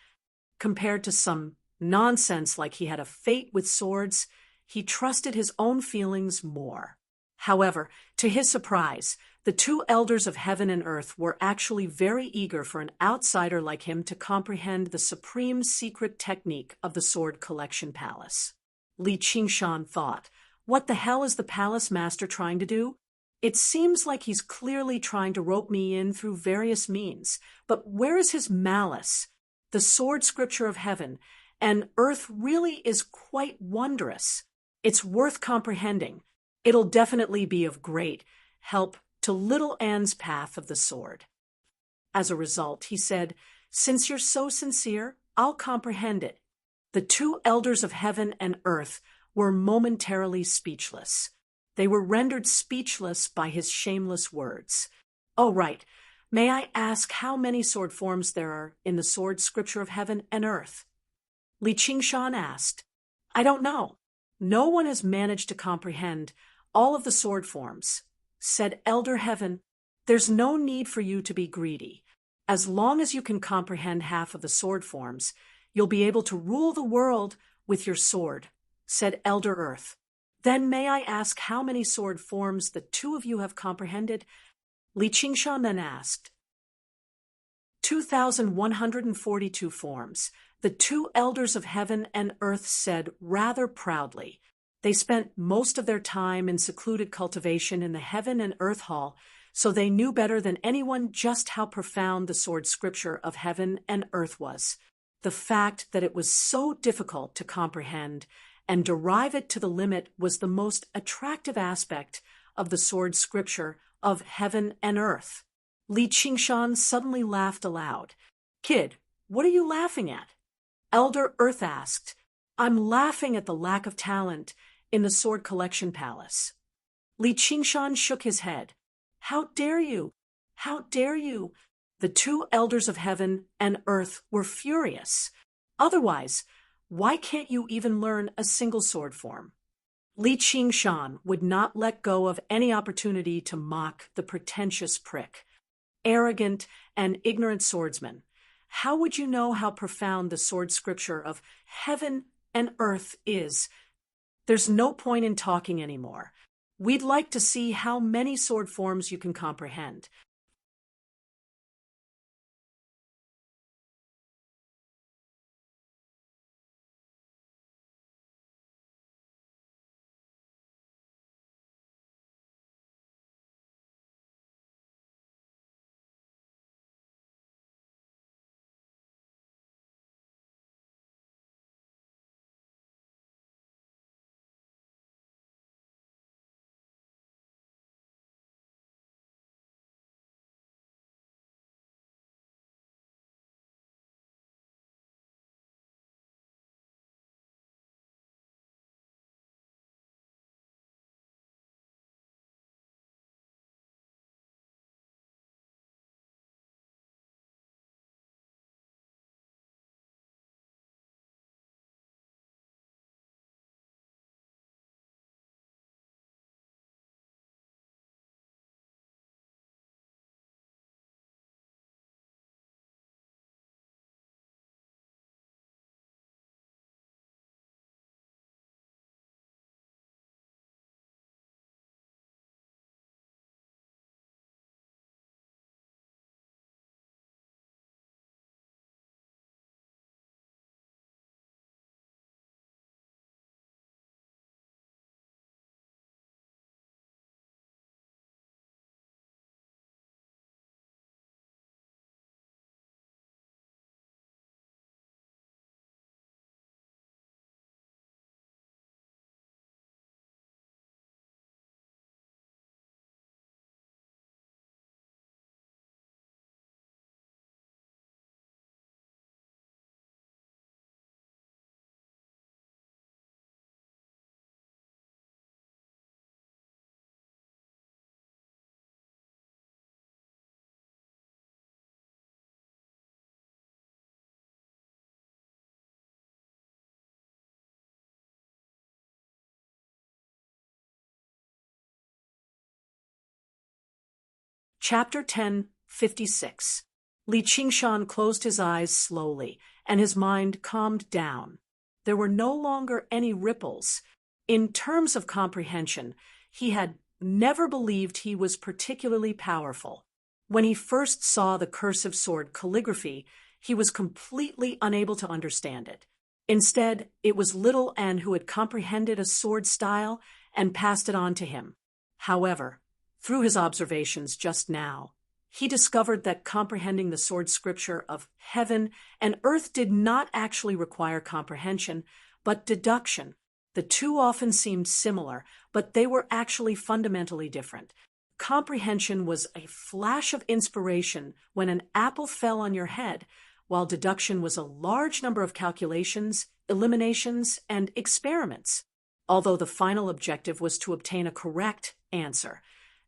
Compared to some nonsense like he had a fate with swords, he trusted his own feelings more. However, to his surprise, the 2 elders of heaven and earth were actually very eager for an outsider like him to comprehend the supreme secret technique of the Sword Collection Palace. Li Qingshan thought, what the hell is the palace master trying to do? It seems like he's clearly trying to rope me in through various means, but where is his malice? The sword scripture of heaven and earth really is quite wondrous. It's worth comprehending. It'll definitely be of great help to little Anne's path of the sword. As a result, he said, "Since you're so sincere, I'll comprehend it." The two elders of heaven and earth were momentarily speechless. They were rendered speechless by his shameless words. "Oh, right. May I ask how many sword forms there are in the sword scripture of heaven and earth?" Li Qingshan asked. "I don't know. No one has managed to comprehend all of the sword forms." Said Elder Heaven, "There's no need for you to be greedy. As long as you can comprehend half of the sword forms, you'll be able to rule the world with your sword." Said Elder Earth, "Then may I ask how many sword forms the two of you have comprehended?" Li Qingshan then asked. 2,142 forms. The two elders of heaven and earth said rather proudly. They spent most of their time in secluded cultivation in the heaven and earth hall, so they knew better than anyone just how profound the sword scripture of heaven and earth was. The fact that it was so difficult to comprehend and derive it to the limit was the most attractive aspect of the sword scripture of heaven and earth. Li Qingshan suddenly laughed aloud. "Kid, what are you laughing at?" Elder Earth asked. "I'm laughing at the lack of talent in the Sword Collection Palace." Li Qingshan shook his head. "How dare you? How dare you?" The two elders of heaven and earth were furious. "Otherwise, why can't you even learn a single sword form?" Li Qingshan would not let go of any opportunity to mock the pretentious prick. Arrogant and ignorant swordsman, how would you know how profound the sword scripture of heaven and earth is? There's no point in talking anymore. We'd like to see how many sword forms you can comprehend. Chapter 10:56. Li Qingshan closed his eyes slowly, and his mind calmed down. There were no longer any ripples. In terms of comprehension, he had never believed he was particularly powerful. When he first saw the cursive sword calligraphy, he was completely unable to understand it. Instead, it was little Anne who had comprehended a sword style and passed it on to him. However, through his observations just now, he discovered that comprehending the sword scripture of heaven and earth did not actually require comprehension, but deduction. The two often seemed similar, but they were actually fundamentally different. Comprehension was a flash of inspiration when an apple fell on your head, while deduction was a large number of calculations, eliminations, and experiments. Although the final objective was to obtain a correct answer,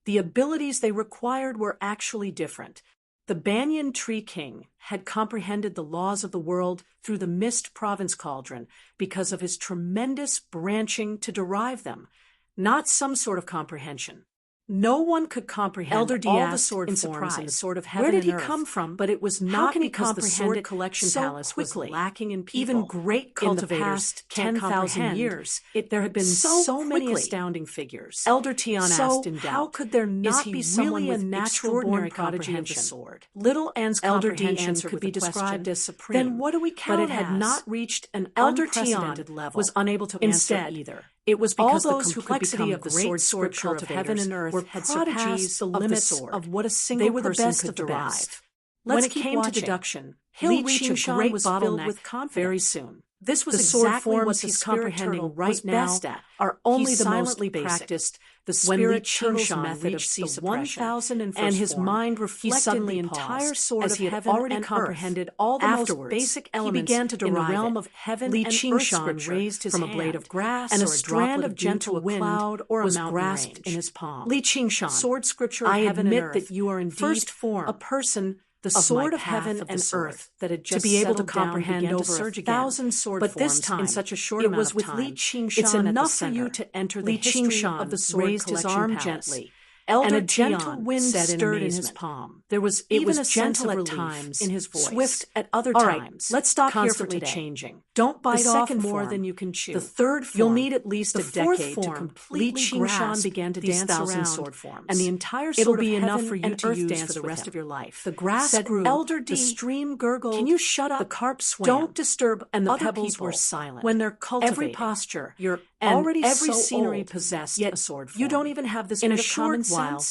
the abilities they required were actually different. The Banyan Tree King had comprehended the laws of the world through the Mist Province Cauldron because of his tremendous branching to derive them, not some sort of comprehension. No one could comprehend all the sword forms in the sword of heaven and earth. Where did he come from? But it was not because the sword collection palace was lacking in people. Even great cultivators can't comprehend. Years, there had been so many astounding figures. Elder Tian asked in doubt, how could there not be someone with extraordinary comprehension? Sword? Little Anne's comprehension could be described as supreme. Then what do we count as? But it had not reached an unprecedented level. Was unable to answer either. It was because the complexity of the sword scripture of heaven and earth had surpassed the limits of what a single person could derive. When it came to deduction, Li Qingshan was filled with confidence very soon. This was exactly what he's comprehending right now are only the silently practiced, the spirit turtle's method of C-suppression, and his mind reflected the entire sword of heaven already comprehended all the most basic elements in the realm of heaven and earth scripture raised his from a blade of grass and a strand of gentle wind cloud or a mountain grasped in his palm. Li Qingshan, sword scripture of heaven and earth, that you are indeed first form a person, the sword of heaven and earth that had just to be able to comprehend over 1,000 sword forms, but this time in such a short amount of time, it's enough for you to enter the history of the sword raised his arm gently. Elder and a gentle wind stirred in his palm. There was even a gentle at times in his voice, swift at other times. Let's stop here for today. Changing. Don't bite off more than you can chew. The third form, you'll need at least a decade to completely grasp began to dance around sword forms, and the entire sword will be enough for you to use for the rest of your life. The grass grew, Elder D, the stream gurgled. Can you shut up? The carp swam. Don't disturb. And the pebbles were silent. When they're cultivating, every posture, you're already every scenery possessed a sword form. You don't even have this in a short while.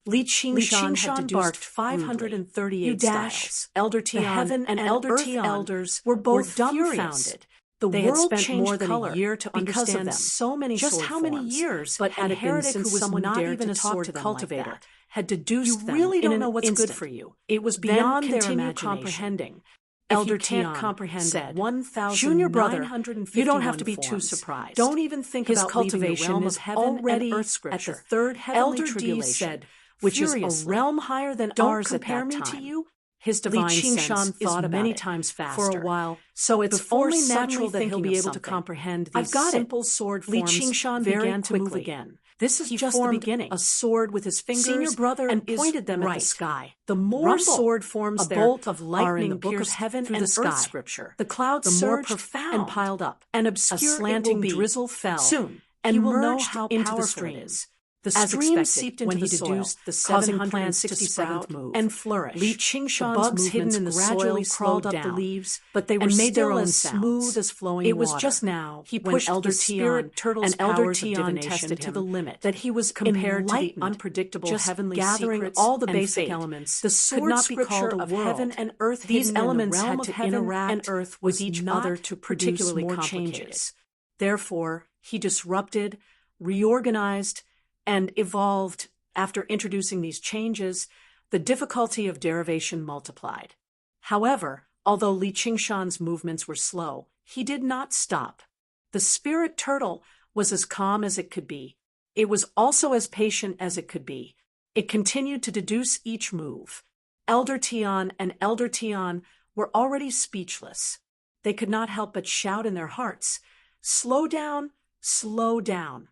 Li Qingshan had deduced 538 styles. Elder Tian, heaven and Elder Tian elders were both dumbfounded. They had spent more than a year to understand them. So many just sword how many forms, years? But had it been since someone not even a sword cultivator had deduced them, you really don't know what's good for you. It was beyond their imagination. Comprehending. Elder Tian said, 1,000 Junior brother, you don't have to be too surprised. Don't even think his about cultivation is already and earth scripture. At the third heavenly Elder tribulation, said, which is a realm higher than ours at that time. Don't compare me to you. His divine sense thought is many times faster. For a while, so it's only natural that he'll be able to comprehend these simple sword forms. Li Qingshan began to move again. This is just the beginning. A sword with his fingers, senior brother, and pointed them at the sky. The more sword forms there bolt of lightning in the book of heaven and earth scripture. The clouds surged profound and piled up, and obscure slanting drizzle fell. Soon, and he will know how into the streams. The stream seeped into the soil, causing plants to sprout and flourish. Li Qingshan's bugs hidden in the soil crawled up the leaves, but they were made their own smooth as flowing water. It was just now he pushed Elder Tian and Elder Tian tested to the limit that he was compared to the unpredictable heavenly gathering all the basic elements. The sword scripture of heaven and earth. These elements had to interact and earth with each other to produce more changes. Therefore, he disrupted, reorganized, and evolved. After introducing these changes, the difficulty of derivation multiplied. However, although Li Qingshan's movements were slow, he did not stop. The spirit turtle was as calm as it could be. It was also as patient as it could be. It continued to deduce each move. Elder Tian and Elder Tian were already speechless. They could not help but shout in their hearts, "Slow down, slow down."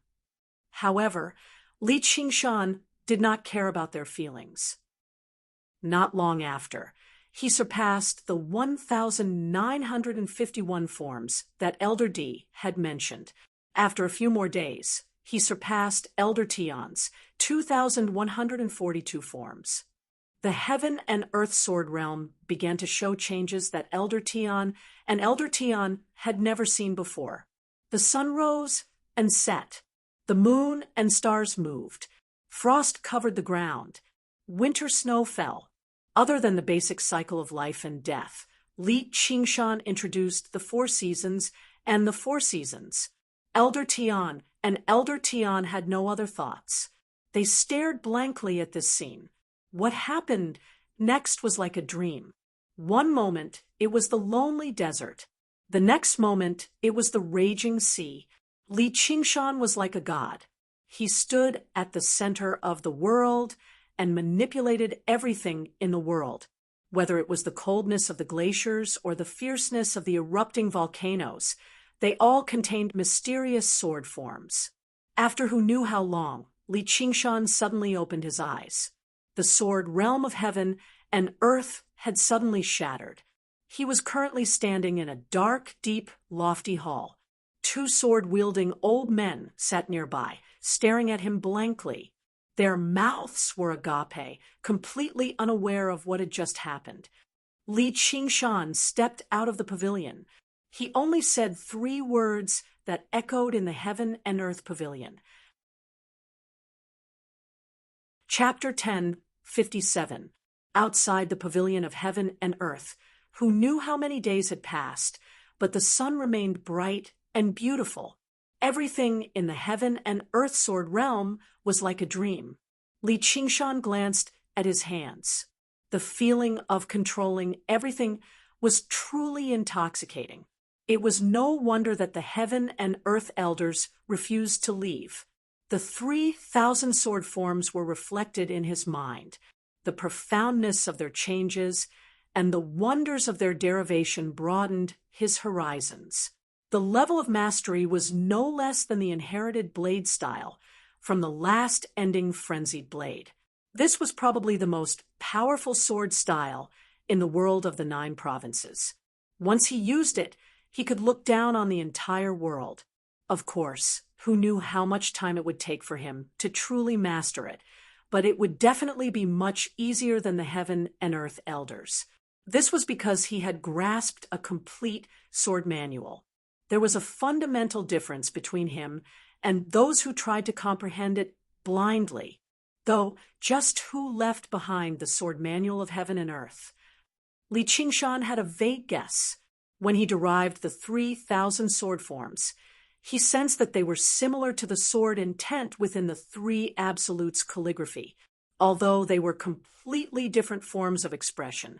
However, Li Qingshan did not care about their feelings. Not long after, he surpassed the 1,951 forms that Elder D had mentioned. After a few more days, he surpassed Elder Tian's 2,142 forms. The heaven and earth sword realm began to show changes that Elder Tian and Elder Tian had never seen before. The sun rose and set. The moon and stars moved. Frost covered the ground. Winter snow fell. Other than the basic cycle of life and death, Li Qingshan introduced the four seasons and the four seasons. Elder Tian and Elder Tian had no other thoughts. They stared blankly at this scene. What happened next was like a dream. One moment, it was the lonely desert. The next moment, it was the raging sea. Li Qingshan was like a god. He stood at the center of the world and manipulated everything in the world, whether it was the coldness of the glaciers or the fierceness of the erupting volcanoes. They all contained mysterious sword forms. After who knew how long, Li Qingshan suddenly opened his eyes. The sword realm of heaven and earth had suddenly shattered. He was currently standing in a dark, deep, lofty hall. Two sword-wielding old men sat nearby, staring at him blankly. Their mouths were agape, completely unaware of what had just happened. Li Qingshan stepped out of the pavilion. He only said 3 words that echoed in the heaven and earth pavilion. Chapter 10:57. Outside the pavilion of heaven and earth, who knew how many days had passed, but the sun remained bright and beautiful. Everything in the heaven and earth sword realm was like a dream. Li Qingshan glanced at his hands. The feeling of controlling everything was truly intoxicating. It was no wonder that the heaven and earth elders refused to leave. The 3,000 sword forms were reflected in his mind. The profoundness of their changes and the wonders of their derivation broadened his horizons. The level of mastery was no less than the inherited blade style from the last ending frenzied blade. This was probably the most powerful sword style in the world of the 9 provinces. Once he used it, he could look down on the entire world. Of course, who knew how much time it would take for him to truly master it, but it would definitely be much easier than the heaven and earth elders. This was because he had grasped a complete sword manual. There was a fundamental difference between him and those who tried to comprehend it blindly. Though, just who left behind the sword manual of heaven and earth? Li Qingshan had a vague guess. When he derived the 3,000 sword forms, he sensed that they were similar to the sword intent within the 3 absolutes calligraphy. Although they were completely different forms of expression,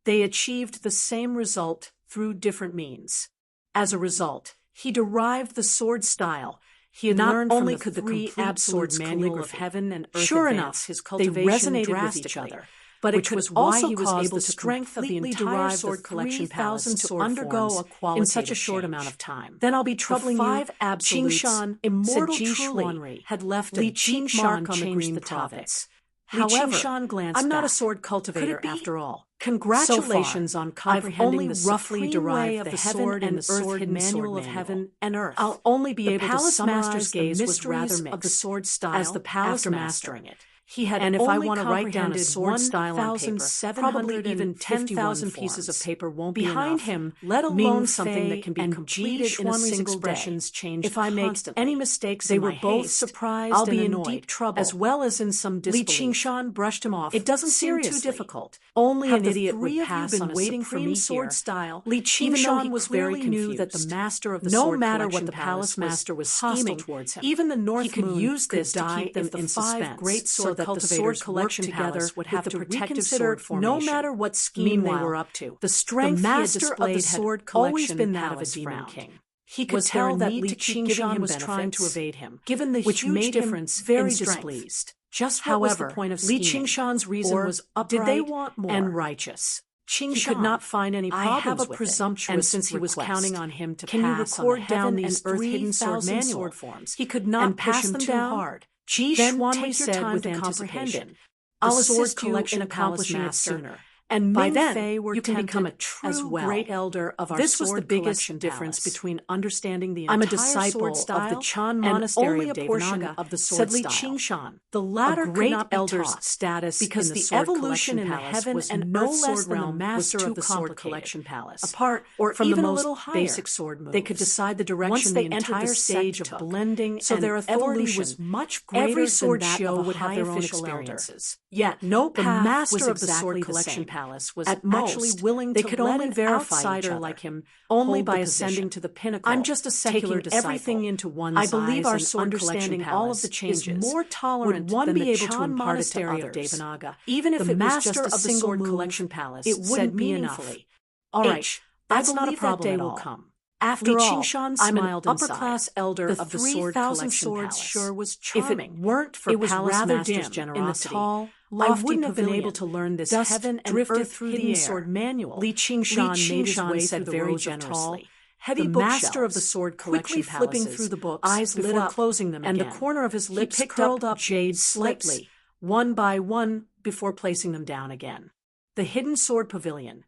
they achieved the same result through different means. As a result, he derived the sword style he had Not learned only from could the the 3 complete absolute sword manual of calligraphy. heaven and earth Sure advance, enough, his they cultivation resonated with drastically, each other, but which it was could why also he was cause able the to strength of the completely entire derive sword the collection 3,000 palace to sword undergo forms a qualitative in such a short change. amount of time. Then I'll be troubling the you. 5 absolutes Qingshan, immortal said Ji truly Xuanri, had left a Li deep Qingshan mark on the changed green the topic. province. Li However, Qingshan glanced I'm not a back. sword Could cultivator it be? after all. Congratulations So far, on I've comprehending only the roughly supreme derived way of the the heaven sword and and earth sword hidden manual sword of manual. heaven and earth. I'll only be The able to palace summarize master's the gaze was rather mysteries mixed of the sword style as the palace after master. mastering it. He had And if I only want to write down a comprehended sword style on paper, probably even 10,000 pieces of forms. paper won't be Behind enough, him, let Ming alone something that Fei can be and completed Ji in a Xuanri's single expressions day. changed If I make constantly. any mistakes They in were my both haste, surprised I'll be and in annoyed, deep trouble, as well as in some Li disbelief. Qingshan brushed him off. It doesn't seriously. seem too difficult. Only Have an the idiot 3 would of you pass been on a waiting for supreme me sword here? style, Li even though Qingshan he was clearly very knew that the confused. master of the No sword matter collection what the palace palace master was hostile scheming, towards him. even the North He could Moon use could this to die keep them if the in 5 suspense, great so sword that the cultivators sword worked collection together palace would with have the to protective reconsider sword formation. no matter what scheme Meanwhile, they were up to. the strength the he had master of displayed the sword had always collection been that of a palace demon frowned. king. He could Was there tell a that need Li to keep giving Qingshan him was trying to benefits? evade him, Given the which huge made him difference very in strength. displeased. Just what However, was the point of Li scheming? Qingshan's reason Or was did they upright want more? and righteous. Qingshan, He could not find any I problems have a with it, presumptuous and since he was request. counting on him to Can you pass on the record down heaven these and earth hidden sword 3,000 manual sword forms? he could not and push pass him them too down? hard. Ji Then Xuanri take your said time with to anticipation. comprehend. I'll The sword assist you collection in palace accomplishing it master sooner. and By Ming then, Fei were you can become a tempted true as well. great elder of our This was the sword biggest collection difference palace. between understanding the I'm a entire disciple sword style of the Chan and monastery only of a portion Devanaga, of the said sword Li style. Qingshan. The latter A could great not be elder's taught, status because in the the sword evolution in the collection heaven palace and was no earth less sword than the realm master was of too the sword complicated. collection palace. Apart or from even the a most little higher, basic sword moves, they could decide the direction once they the entered the entire stage sect of took. blending So and their authority evolution, was much greater every than sword that show of a would have high their own official experiences. elder. Yet No the path master was of the exactly sword the collection same. palace was At actually most, willing they to could let only an verify each outsider other, like him only hold by the ascending position. to the pinnacle. I'm just a secular taking disciple. everything into one's I believe eyes our and sword understanding collection all of the palace changes. is more tolerant Would one than be the able to Chan impart it to monastery of others? Devanaga. Even if The it was master just a of the single sword move, collection palace it said wouldn't be enough. meaningfully, "All right, That's I not a believe that problem day at will all. come." After Li all, Qingshan I'm an smiled and upper-class sighed. elder The of the sword 3,000 collection swords palace. sure was If it charming. weren't for It was Palace rather Master's dim in the generosity, tall, I lofty wouldn't have been pavilion. able to learn this Dust heaven and drifted earth through hidden the air. sword manual. Li Qingshan made his way said through the very rows of tall, generously. heavy The master of the bookshelves, sword quickly collection flipping palaces, through the books eyes lit before up, closing them and again. the corner of his He lips picked curled up up jade slightly, slips, one by one, before placing them down again. The hidden sword pavilion.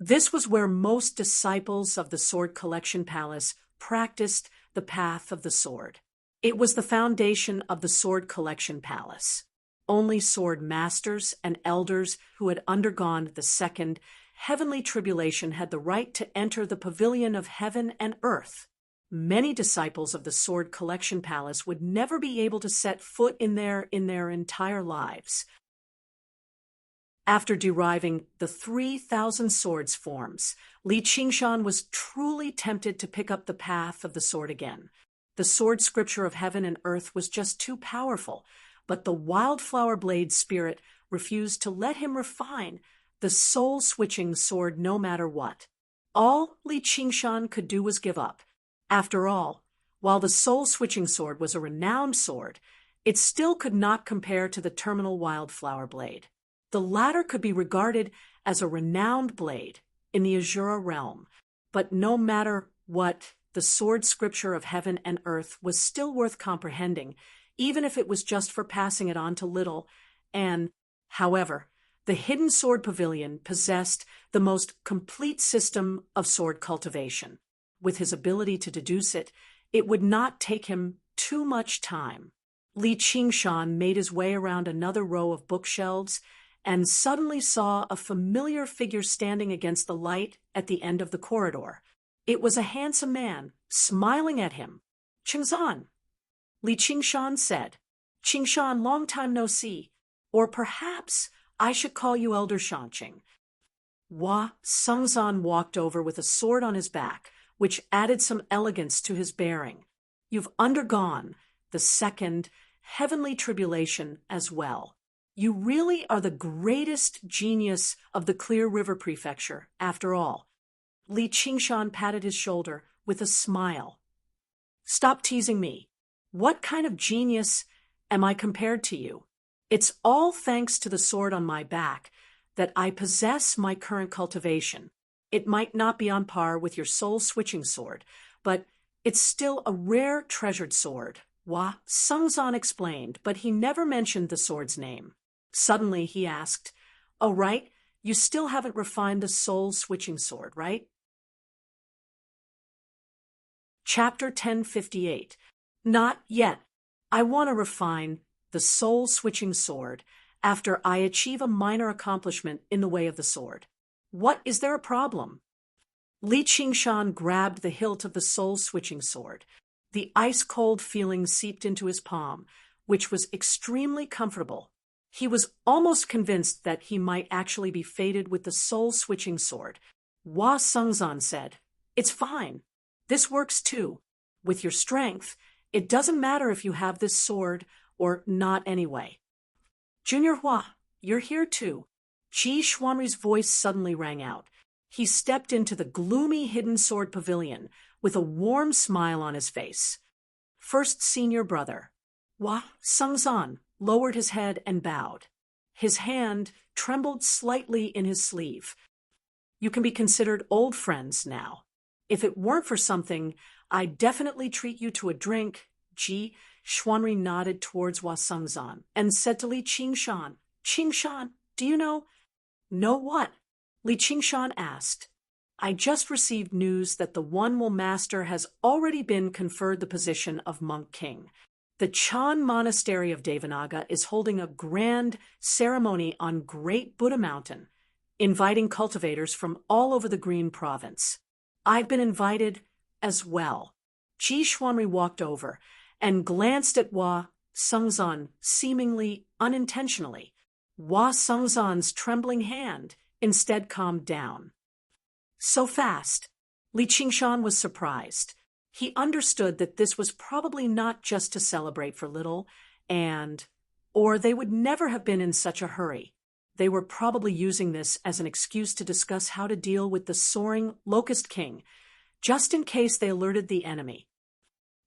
This was where most disciples of the sword collection palace practiced the path of the sword. It was the foundation of the sword collection palace. Only sword masters and elders who had undergone the second heavenly tribulation had the right to enter the pavilion of heaven and earth. Many disciples of the sword collection palace would never be able to set foot in their entire lives. After deriving the 3,000 swords forms, Li Qingshan was truly tempted to pick up the path of the sword again. The sword scripture of heaven and earth was just too powerful, but the wildflower blade spirit refused to let him refine the soul-switching sword no matter what. All Li Qingshan could do was give up. After all, while the soul-switching sword was a renowned sword, it still could not compare to the terminal wildflower blade. The latter could be regarded as a renowned blade in the Azura realm, but no matter what, the sword scripture of heaven and earth was still worth comprehending, even if it was just for passing it on to little Anne. However, the hidden sword pavilion possessed the most complete system of sword cultivation. With his ability to deduce it, it would not take him too much time. Li Qingshan made his way around another row of bookshelves and suddenly saw a familiar figure standing against the light at the end of the corridor. It was a handsome man, smiling at him. "Qingzhan," Li Qingshan said. "Qingshan, long time no see. Or perhaps I should call you Elder Shanqing." Hua Sengzan walked over with a sword on his back, which added some elegance to his bearing. "You've undergone the second heavenly tribulation as well. You really are the greatest genius of the Clear River Prefecture, after all." Li Qingshan patted his shoulder with a smile. "Stop teasing me. What kind of genius am I compared to you? It's all thanks to the sword on my back that I possess my current cultivation. It might not be on par with your soul-switching sword, but it's still a rare, treasured sword." Hua Sengzan explained, but he never mentioned the sword's name. Suddenly he asked, "Oh, right, you still haven't refined the soul-switching sword, right?" Chapter 1058. Not yet. I want to refine the soul-switching sword after I achieve a minor accomplishment in the way of the sword. What, is there a problem? Li Qingshan grabbed the hilt of the soul-switching sword. The ice-cold feeling seeped into his palm, which was extremely comfortable. He was almost convinced that he might actually be fated with the soul-switching sword. Hua Sengzan said, "It's fine. This works too. With your strength, it doesn't matter if you have this sword or not anyway." "Junior Hua, you're here too." Qi Xuanri's voice suddenly rang out. He stepped into the gloomy hidden sword pavilion with a warm smile on his face. "First senior brother." Hua Sengzan lowered his head and bowed. His hand trembled slightly in his sleeve. "You can be considered old friends now. If it weren't for something, I'd definitely treat you to a drink." Ji Xuanri nodded towards Hua Sengzan and said to Li Qingshan, "Qingshan, do you know, Know what? Li Qingshan asked. I just received news that the One Master has already been conferred the position of Monk King. The Chan Monastery of Devanaga is holding a grand ceremony on Great Buddha Mountain, inviting cultivators from all over the Green Province. I've been invited as well. Ji Xuanri walked over and glanced at Hua Sengzan seemingly unintentionally. Hua Sengzan's trembling hand instead calmed down. So fast. Li Qingshan was surprised. He understood that this was probably not just to celebrate for little, or they would never have been in such a hurry. They were probably using this as an excuse to discuss how to deal with the soaring Locust King, just in case they alerted the enemy.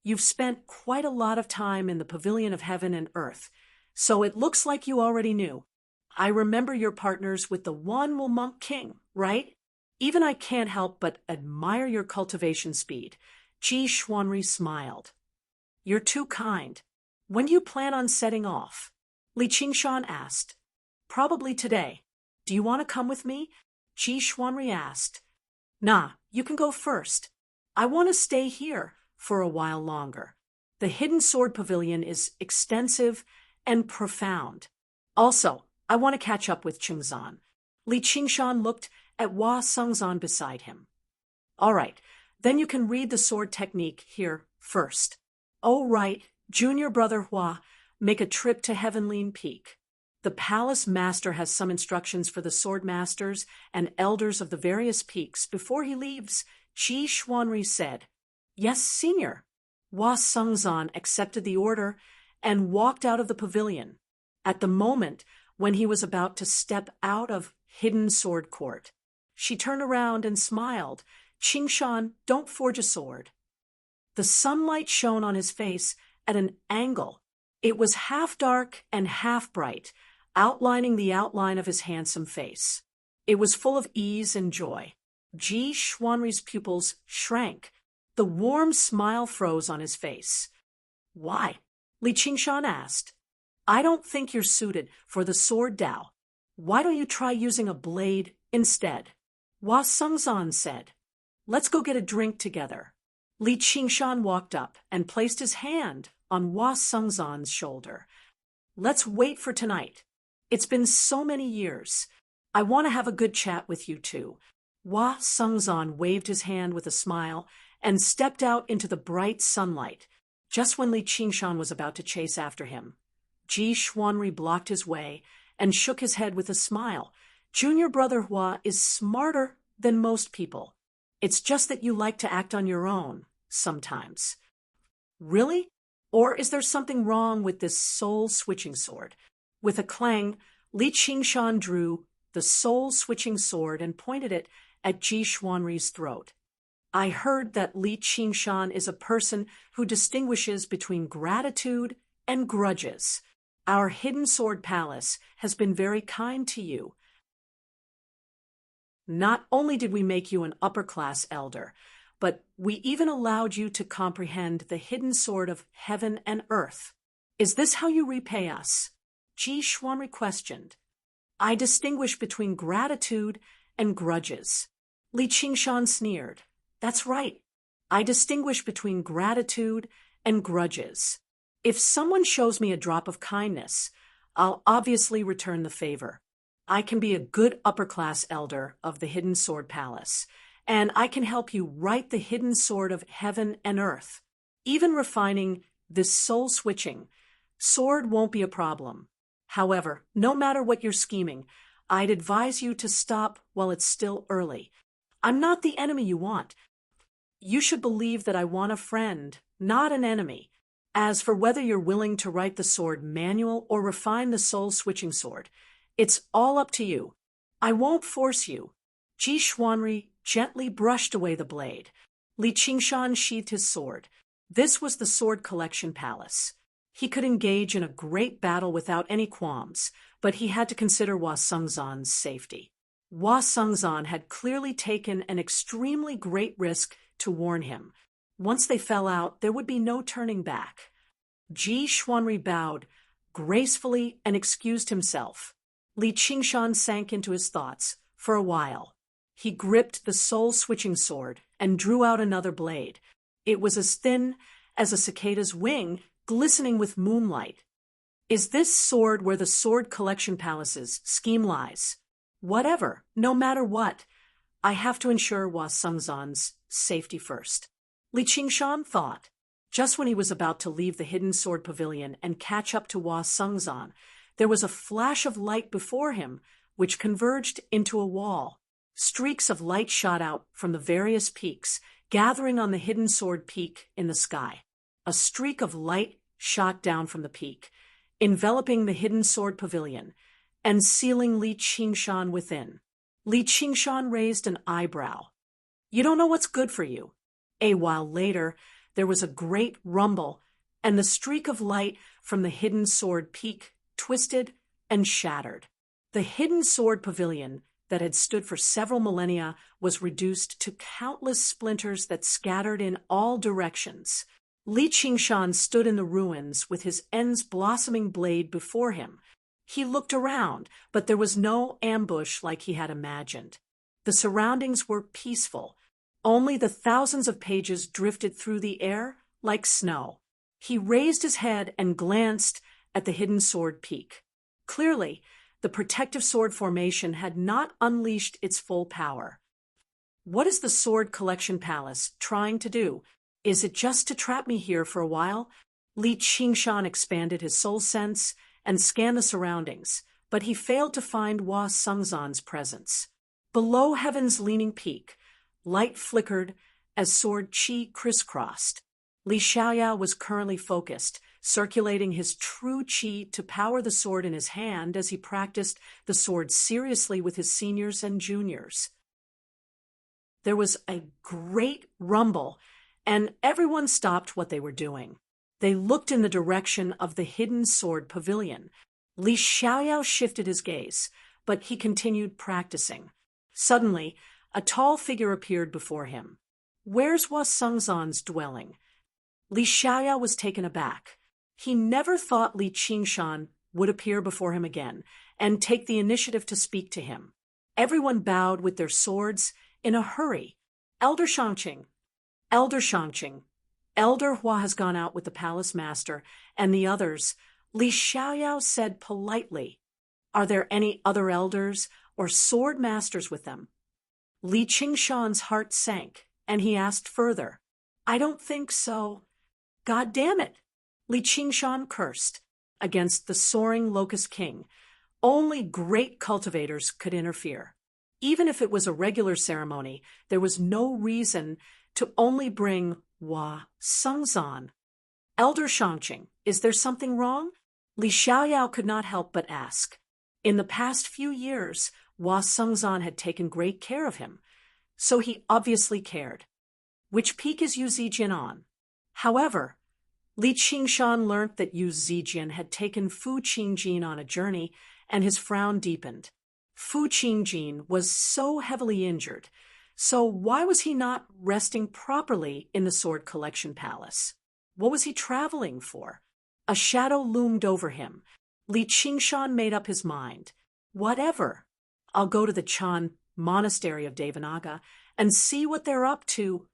You've spent quite a lot of time in the Pavilion of Heaven and Earth, so it looks like you already knew. I remember your partners with the One Monk King, right? Even I can't help but admire your cultivation speed. Ji Xuanri smiled. You're too kind. When do you plan on setting off? Li Qingshan asked. Probably today. Do you want to come with me? Ji Xuanri asked. Nah, you can go first. I want to stay here for a while longer. The Hidden Sword Pavilion is extensive and profound. Also, I want to catch up with Qingzan. Li Qingshan looked at Hua Sengzan beside him. All right, then you can read the sword technique here first. Oh right, junior brother Hua, make a trip to Heavenly Peak. The palace master has some instructions for the sword masters and elders of the various peaks before he leaves, Ji Xuanri said. Yes, senior. Hua Sengzan accepted the order and walked out of the pavilion. At the moment when he was about to step out of Hidden Sword Court, she turned around and smiled. Qingshan, don't forge a sword. The sunlight shone on his face at an angle. It was half dark and half bright, outlining the outline of his handsome face. It was full of ease and joy. Ji Xuanri's pupils shrank. The warm smile froze on his face. Why? Li Qingshan asked. I don't think you're suited for the sword Dao. Why don't you try using a blade instead? Hua Sengzan said. Let's go get a drink together. Li Qingshan walked up and placed his hand on Hua Sengzan's shoulder. Let's wait for tonight. It's been so many years. I want to have a good chat with you too. Hua Sengzan waved his hand with a smile and stepped out into the bright sunlight, just when Li Qingshan was about to chase after him. Ji Xuanri blocked his way and shook his head with a smile. Junior brother Hua is smarter than most people. It's just that you like to act on your own, sometimes. Really? Or is there something wrong with this soul-switching sword? With a clang, Li Qingshan drew the soul-switching sword and pointed it at Ji Xuanri's throat. I heard that Li Qingshan is a person who distinguishes between gratitude and grudges. Our Hidden Sword Palace has been very kind to you. Not only did we make you an upper-class elder, but we even allowed you to comprehend the hidden sword of heaven and earth. Is this how you repay us? Ji Xuanri questioned. I distinguish between gratitude and grudges. Li Qingshan sneered. That's right. I distinguish between gratitude and grudges. If someone shows me a drop of kindness, I'll obviously return the favor. I can be a good upper-class elder of the Hidden Sword Palace, and I can help you write the hidden sword of heaven and earth. Even refining this soul-switching sword won't be a problem. However, no matter what you're scheming, I'd advise you to stop while it's still early. I'm not the enemy you want. You should believe that I want a friend, not an enemy. As for whether you're willing to write the sword manual or refine the soul-switching sword, it's all up to you. I won't force you. Ji Xuanri gently brushed away the blade. Li Qingshan sheathed his sword. This was the Sword Collection Palace. He could engage in a great battle without any qualms, but he had to consider Hua Sengzan's safety. Hua Sengzan had clearly taken an extremely great risk to warn him. Once they fell out, there would be no turning back. Ji Xuanri bowed gracefully and excused himself. Li Qingshan sank into his thoughts for a while. He gripped the soul-switching sword and drew out another blade. It was as thin as a cicada's wing, glistening with moonlight. Is this sword where the Sword Collection Palace's scheme lies? Whatever, no matter what, I have to ensure Hua Sengzan's safety first. Li Qingshan thought. Just when he was about to leave the hidden sword pavilion and catch up to Hua Sengzan, there was a flash of light before him, which converged into a wall. Streaks of light shot out from the various peaks, gathering on the hidden sword peak in the sky. A streak of light shot down from the peak, enveloping the hidden sword pavilion, and sealing Li Qingshan within. Li Qingshan raised an eyebrow. You don't know what's good for you. A while later, there was a great rumble, and the streak of light from the hidden sword peak twisted and shattered. The hidden sword pavilion that had stood for several millennia was reduced to countless splinters that scattered in all directions. Li Qingshan stood in the ruins with his ends blossoming blade before him. He looked around, but there was no ambush like he had imagined. The surroundings were peaceful. Only the thousands of pages drifted through the air like snow. He raised his head and glanced at the hidden sword peak. Clearly, the protective sword formation had not unleashed its full power. What is the Sword Collection Palace trying to do? Is it just to trap me here for a while? Li Qingshan expanded his soul sense and scanned the surroundings, but he failed to find Hua Sengzan's presence. Below Heaven's leaning peak, light flickered as sword qi crisscrossed. Li Xiaoyao was currently focused, circulating his true qi to power the sword in his hand as he practiced the sword seriously with his seniors and juniors. There was a great rumble, and everyone stopped what they were doing. They looked in the direction of the hidden sword pavilion. Li Xiaoyao shifted his gaze, but he continued practicing. Suddenly, a tall figure appeared before him. Where's Hua Sengzan's dwelling? Li Xiaoyao was taken aback. He never thought Li Qingshan would appear before him again and take the initiative to speak to him. Everyone bowed with their swords in a hurry. Elder Shangqing, Elder Shangqing, Elder Hua has gone out with the palace master and the others. Li Xiaoyao said politely. Are there any other elders or sword masters with them? Li Qingshan's heart sank, and he asked further. I don't think so. God damn it! Li Qingshan cursed. Against the soaring Locust King, only great cultivators could interfere. Even if it was a regular ceremony, there was no reason to only bring Hua Sengzan. Elder Shangqing, is there something wrong? Li Xiaoyao could not help but ask. In the past few years, Hua Sengzan had taken great care of him, so he obviously cared. Which peak is Yu Zijian on? However, Li Qingshan learnt that Yu Zijian had taken Fu Qingjin on a journey, and his frown deepened. Fu Qingjin was so heavily injured, so why was he not resting properly in the Sword Collection Palace? What was he traveling for? A shadow loomed over him. Li Qingshan made up his mind. Whatever. I'll go to the Chan Monastery of Devanaga and see what they're up to.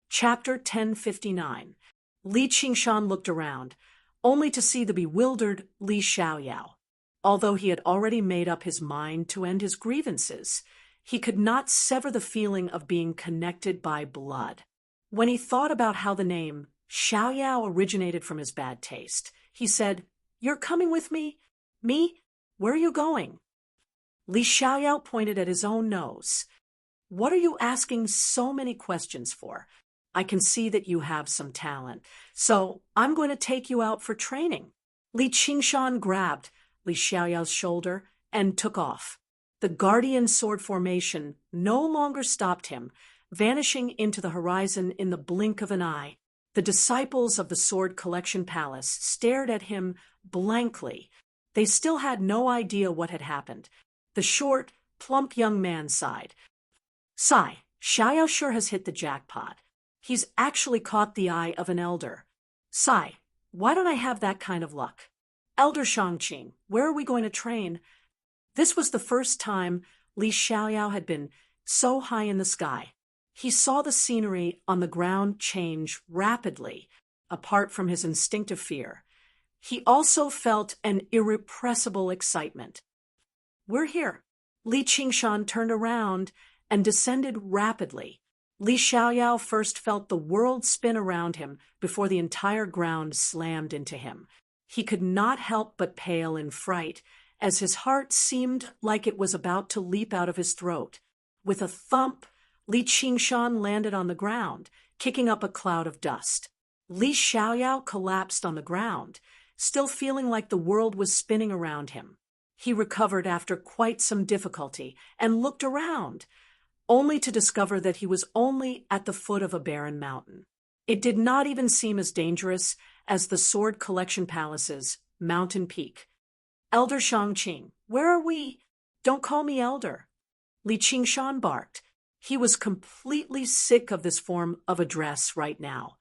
Chapter 1059. Li Qingshan looked around, only to see the bewildered Li Xiaoyao. Although he had already made up his mind to end his grievances, he could not sever the feeling of being connected by blood. When he thought about how the name Xiaoyao originated from his bad taste, he said, You're coming with me? Me? Where are you going? Li Xiaoyao pointed at his own nose. What are you asking so many questions for? I can see that you have some talent, so I'm going to take you out for training. Li Qingshan grabbed Li Xiaoyao's shoulder and took off. The guardian sword formation no longer stopped him, vanishing into the horizon in the blink of an eye. The disciples of the Sword Collection Palace stared at him blankly. They still had no idea what had happened. The short, plump young man sighed. Sigh, Xiaoyao sure has hit the jackpot. He's actually caught the eye of an elder. Sigh, why don't I have that kind of luck? Elder Shangqing, where are we going to train? This was the first time Li Xiaoyao had been so high in the sky. He saw the scenery on the ground change rapidly, apart from his instinctive fear. He also felt an irrepressible excitement. We're here. Li Qingshan turned around and descended rapidly. Li Xiaoyao first felt the world spin around him before the entire ground slammed into him. He could not help but pale in fright, as his heart seemed like it was about to leap out of his throat. With a thump, Li Qingshan landed on the ground, kicking up a cloud of dust. Li Xiaoyao collapsed on the ground, still feeling like the world was spinning around him. He recovered after quite some difficulty and looked around, only to discover that he was only at the foot of a barren mountain. It did not even seem as dangerous as the Sword Collection Palace's mountain peak. Elder Shangqing, where are we? Don't call me Elder. Li Qingshan barked. He was completely sick of this form of address right now.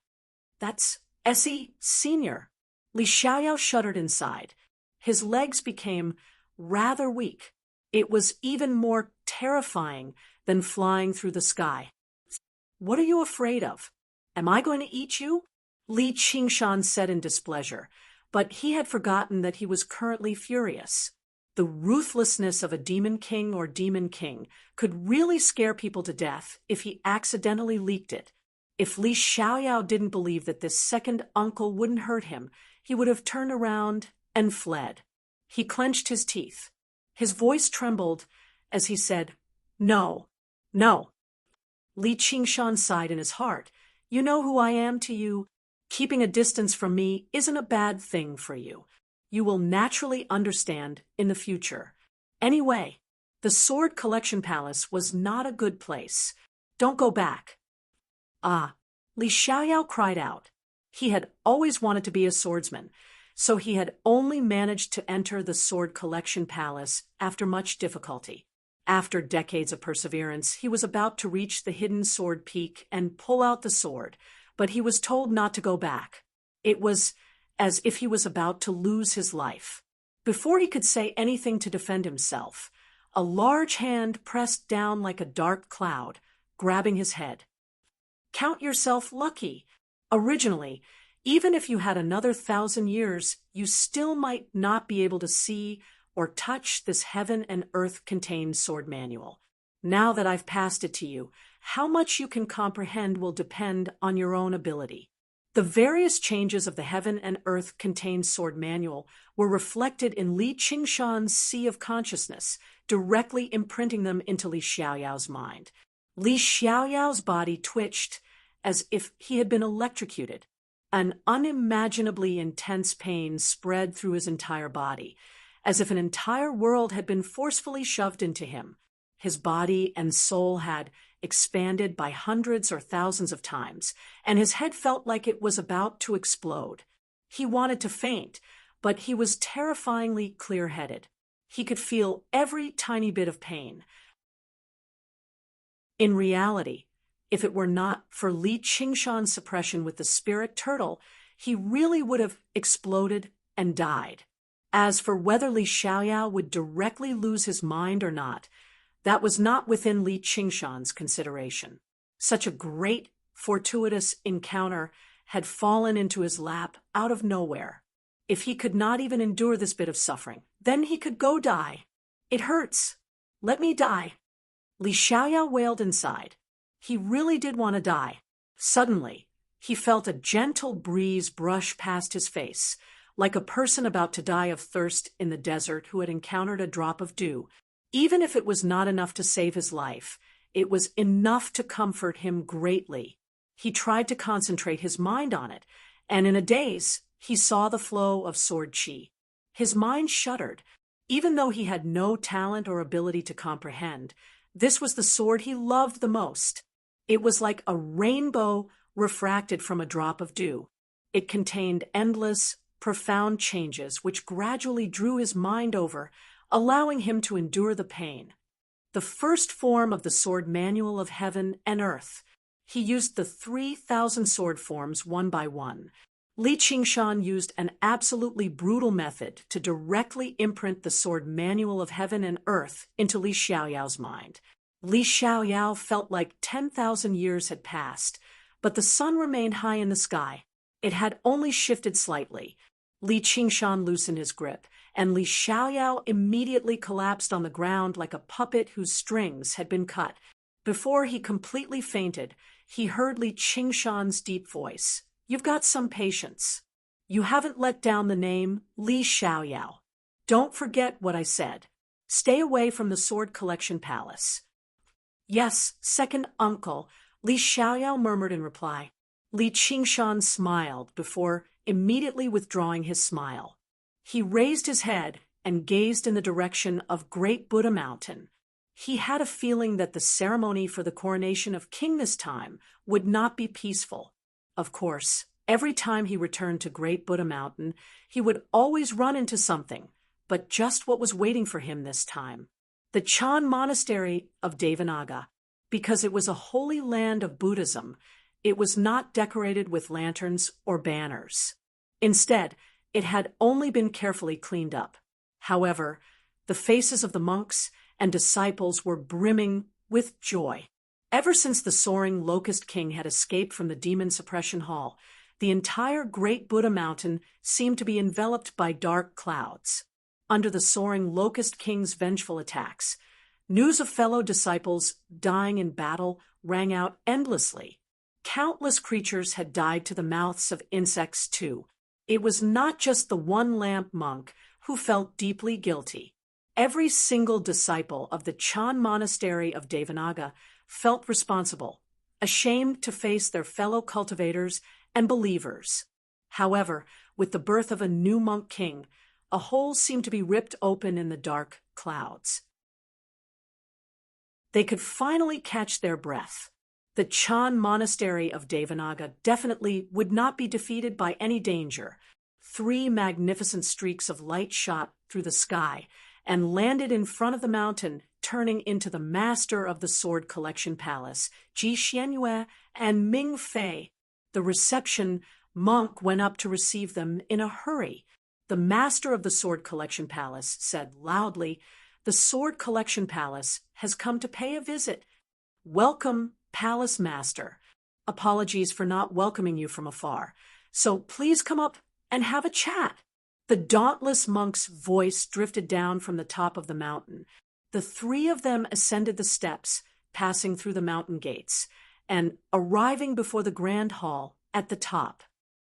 That's Essie Senior. Li Xiaoyao shuddered inside. His legs became rather weak. It was even more terrifying than flying through the sky. What are you afraid of? Am I going to eat you? Li Qingshan said in displeasure, but he had forgotten that he was currently furious. The ruthlessness of a demon king or demon king could really scare people to death if he accidentally leaked it. If Li Xiaoyao didn't believe that this second uncle wouldn't hurt him, he would have turned around and fled. He clenched his teeth. His voice trembled as he said, "No, no." Li Qingshan sighed in his heart. You know who I am to you. Keeping a distance from me isn't a bad thing for you. You will naturally understand in the future. Anyway, the Sword Collection Palace was not a good place. Don't go back. Ah, Li Xiaoyao cried out. He had always wanted to be a swordsman, so he had only managed to enter the Sword Collection Palace after much difficulty. After decades of perseverance, he was about to reach the hidden sword peak and pull out the sword, but he was told not to go back. It was as if he was about to lose his life. Before he could say anything to defend himself, a large hand pressed down like a dark cloud, grabbing his head. Count yourself lucky. Originally, even if you had another 1,000 years, you still might not be able to see or touch this heaven and earth-contained sword manual. Now that I've passed it to you, how much you can comprehend will depend on your own ability. The various changes of the heaven and earth-contained sword manual were reflected in Li Qingshan's sea of consciousness, directly imprinting them into Li Xiaoyao's mind. Li Xiaoyao's body twitched as if he had been electrocuted. An unimaginably intense pain spread through his entire body, as if an entire world had been forcefully shoved into him. His body and soul had expanded by hundreds or thousands of times, and his head felt like it was about to explode. He wanted to faint, but he was terrifyingly clear-headed. He could feel every tiny bit of pain. In reality, if it were not for Li Qingshan's suppression with the spirit turtle, he really would have exploded and died. As for whether Li Xiaoyao would directly lose his mind or not, that was not within Li Qingshan's consideration. Such a great, fortuitous encounter had fallen into his lap out of nowhere. If he could not even endure this bit of suffering, then he could go die. It hurts. Let me die. Li Xiaoyao wailed inside. He really did want to die. Suddenly, he felt a gentle breeze brush past his face, like a person about to die of thirst in the desert who had encountered a drop of dew. Even if it was not enough to save his life, it was enough to comfort him greatly. He tried to concentrate his mind on it, and in a daze, he saw the flow of sword chi. His mind shuddered. Even though he had no talent or ability to comprehend, this was the sword he loved the most. It was like a rainbow refracted from a drop of dew. It contained endless, profound changes which gradually drew his mind over, allowing him to endure the pain. The first form of the sword manual of heaven and earth. He used the 3,000 sword forms one by one. Li Qingshan used an absolutely brutal method to directly imprint the sword manual of heaven and earth into Li Xiaoyao's mind. Li Xiaoyao felt like 10,000 years had passed, but the sun remained high in the sky. It had only shifted slightly. Li Qingshan loosened his grip, and Li Xiaoyao immediately collapsed on the ground like a puppet whose strings had been cut. Before he completely fainted, he heard Li Qingshan's deep voice. "You've got some patience. You haven't let down the name Li Xiaoyao. Don't forget what I said. Stay away from the Sword Collection Palace." "Yes, second uncle," Li Xiaoyao murmured in reply. Li Qingshan smiled before immediately withdrawing his smile. He raised his head and gazed in the direction of Great Buddha Mountain. He had a feeling that the ceremony for the coronation of king this time would not be peaceful. Of course, every time he returned to Great Buddha Mountain, he would always run into something, but just what was waiting for him this time. The Chan Monastery of Devanaga. Because it was a holy land of Buddhism, it was not decorated with lanterns or banners. Instead, it had only been carefully cleaned up. However, the faces of the monks and disciples were brimming with joy. Ever since the soaring Locust King had escaped from the Demon Suppression Hall, the entire Great Buddha Mountain seemed to be enveloped by dark clouds. Under the soaring Locust King's vengeful attacks, news of fellow disciples dying in battle rang out endlessly. Countless creatures had died to the mouths of insects too. It was not just the one-lamp monk who felt deeply guilty. Every single disciple of the Chan Monastery of Devanaga felt responsible, ashamed to face their fellow cultivators and believers. However, with the birth of a new monk king, a hole seemed to be ripped open in the dark clouds. They could finally catch their breath. The Chan Monastery of Devanaga definitely would not be defeated by any danger. 3 magnificent streaks of light shot through the sky and landed in front of the mountain, turning into the master of the Sword Collection Palace, Ji Xianyue and Ming Fei. The reception monk went up to receive them in a hurry. The master of the Sword Collection Palace said loudly, "The Sword Collection Palace has come to pay a visit. Welcome, Palace Master. Apologies for not welcoming you from afar. So please come up and have a chat." The dauntless monk's voice drifted down from the top of the mountain. The 3 of them ascended the steps, passing through the mountain gates, and arriving before the grand hall at the top.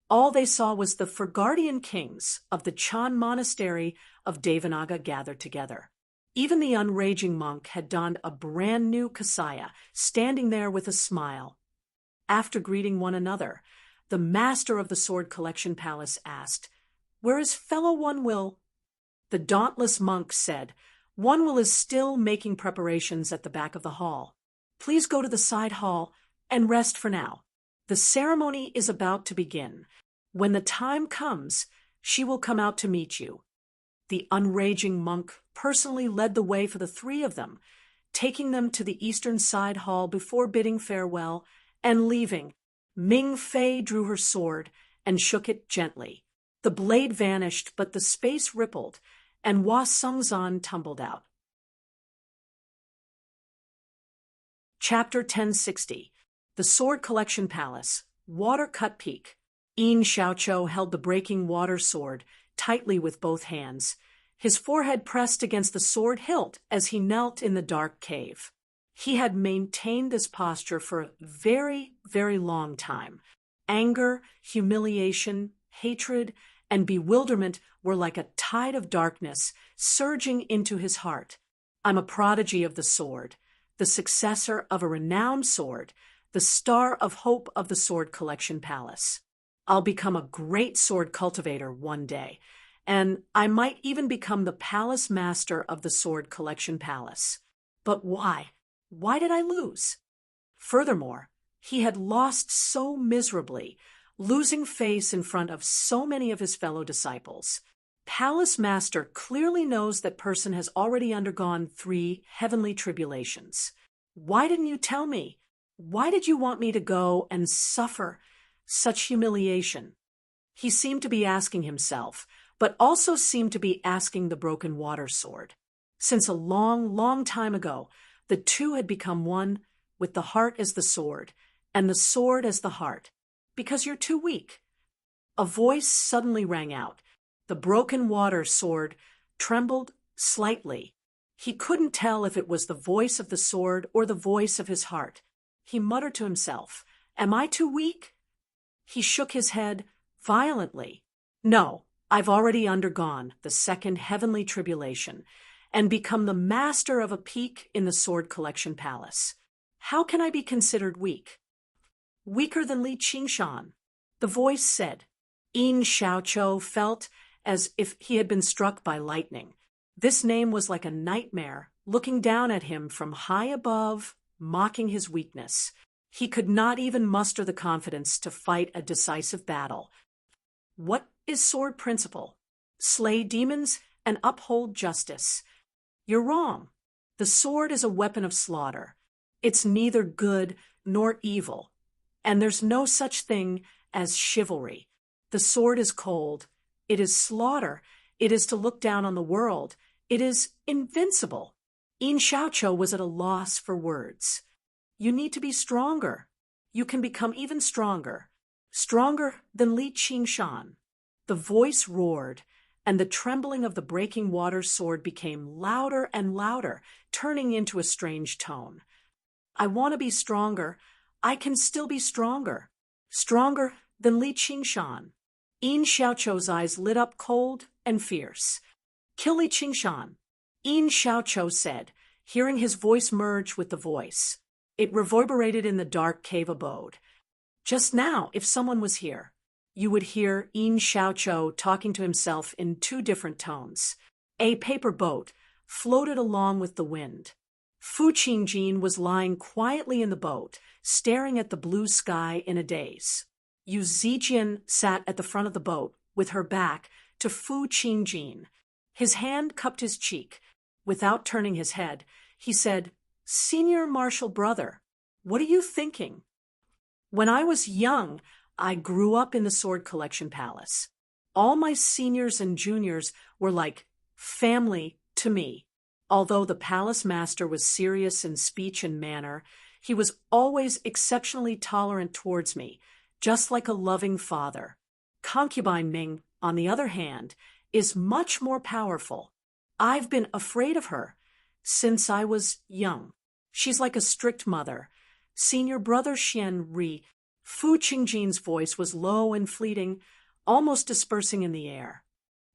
All they saw was the Fergardian kings of the Chan Monastery of Devanaga gathered together. Even the unraging monk had donned a brand new kasaya, standing there with a smile. After greeting one another, the master of the Sword Collection Palace asked, "Where is fellow One Will?" The dauntless monk said, "One Will is still making preparations at the back of the hall. Please go to the side hall and rest for now. The ceremony is about to begin. When the time comes, she will come out to meet you." The unraging monk personally led the way for the 3 of them, taking them to the eastern side hall before bidding farewell and leaving. Ming Fei drew her sword and shook it gently. The blade vanished, but the space rippled, and Hua Sungzan tumbled out. Chapter 1060. The Sword Collection Palace, Water Cut Peak. Yin Xiaoqiu held the breaking water sword tightly with both hands, his forehead pressed against the sword hilt as he knelt in the dark cave. He had maintained this posture for a very, very long time. Anger, humiliation, hatred, and bewilderment were like a tide of darkness surging into his heart. "I'm a prodigy of the sword, the successor of a renowned sword, the star of hope of the Sword Collection Palace. I'll become a great sword cultivator one day, and I might even become the palace master of the Sword Collection Palace. But why? Why did I lose?" Furthermore, he had lost so miserably, losing face in front of so many of his fellow disciples. Palace Master clearly knows that person has already undergone 3 heavenly tribulations. Why didn't you tell me? Why did you want me to go and suffer such humiliation? He seemed to be asking himself, but also seemed to be asking the broken water sword. Since a long, long time ago, the two had become one, with the heart as the sword, and the sword as the heart. Because you're too weak. A voice suddenly rang out. The broken water sword trembled slightly. He couldn't tell if it was the voice of the sword or the voice of his heart. He muttered to himself, "Am I too weak?" He shook his head violently. "No, I've already undergone the second heavenly tribulation and become the master of a peak in the sword collection palace. How can I be considered weak?" "Weaker than Li Qingshan," the voice said. Yin Xiaoqiu felt as if he had been struck by lightning. This name was like a nightmare, looking down at him from high above, mocking his weakness. He could not even muster the confidence to fight a decisive battle. What is sword principle? Slay demons and uphold justice. You're wrong. The sword is a weapon of slaughter. It's neither good nor evil. And there's no such thing as chivalry. The sword is cold. It is slaughter. It is to look down on the world. It is invincible. Yin Xiaoqiu was at a loss for words. You need to be stronger. You can become even stronger. Stronger than Li Qingshan. The voice roared, and the trembling of the breaking water sword became louder and louder, turning into a strange tone. I want to be stronger. I can still be stronger. Stronger than Li Qingshan. Yin Xiaoqiu's eyes lit up cold and fierce. "Kill Li Qingshan," Yin Xiaoqiu said, hearing his voice merge with the voice. It reverberated in the dark cave abode. Just now, if someone was here, you would hear Yin Xiaoqiu talking to himself in two different tones. A paper boat floated along with the wind. Fu Qingjin was lying quietly in the boat, staring at the blue sky in a daze. Yu Zijian sat at the front of the boat, with her back to Fu Qingjin. His hand cupped his cheek. Without turning his head, he said, "Senior Marshal Brother, what are you thinking?" "When I was young, I grew up in the Sword Collection Palace. All my seniors and juniors were like family to me. Although the palace master was serious in speech and manner, he was always exceptionally tolerant towards me, just like a loving father. Concubine Ming, on the other hand, is much more powerful. I've been afraid of her since I was young. She's like a strict mother. Senior Brother Xian Ri." Fu Qingjin's voice was low and fleeting, almost dispersing in the air.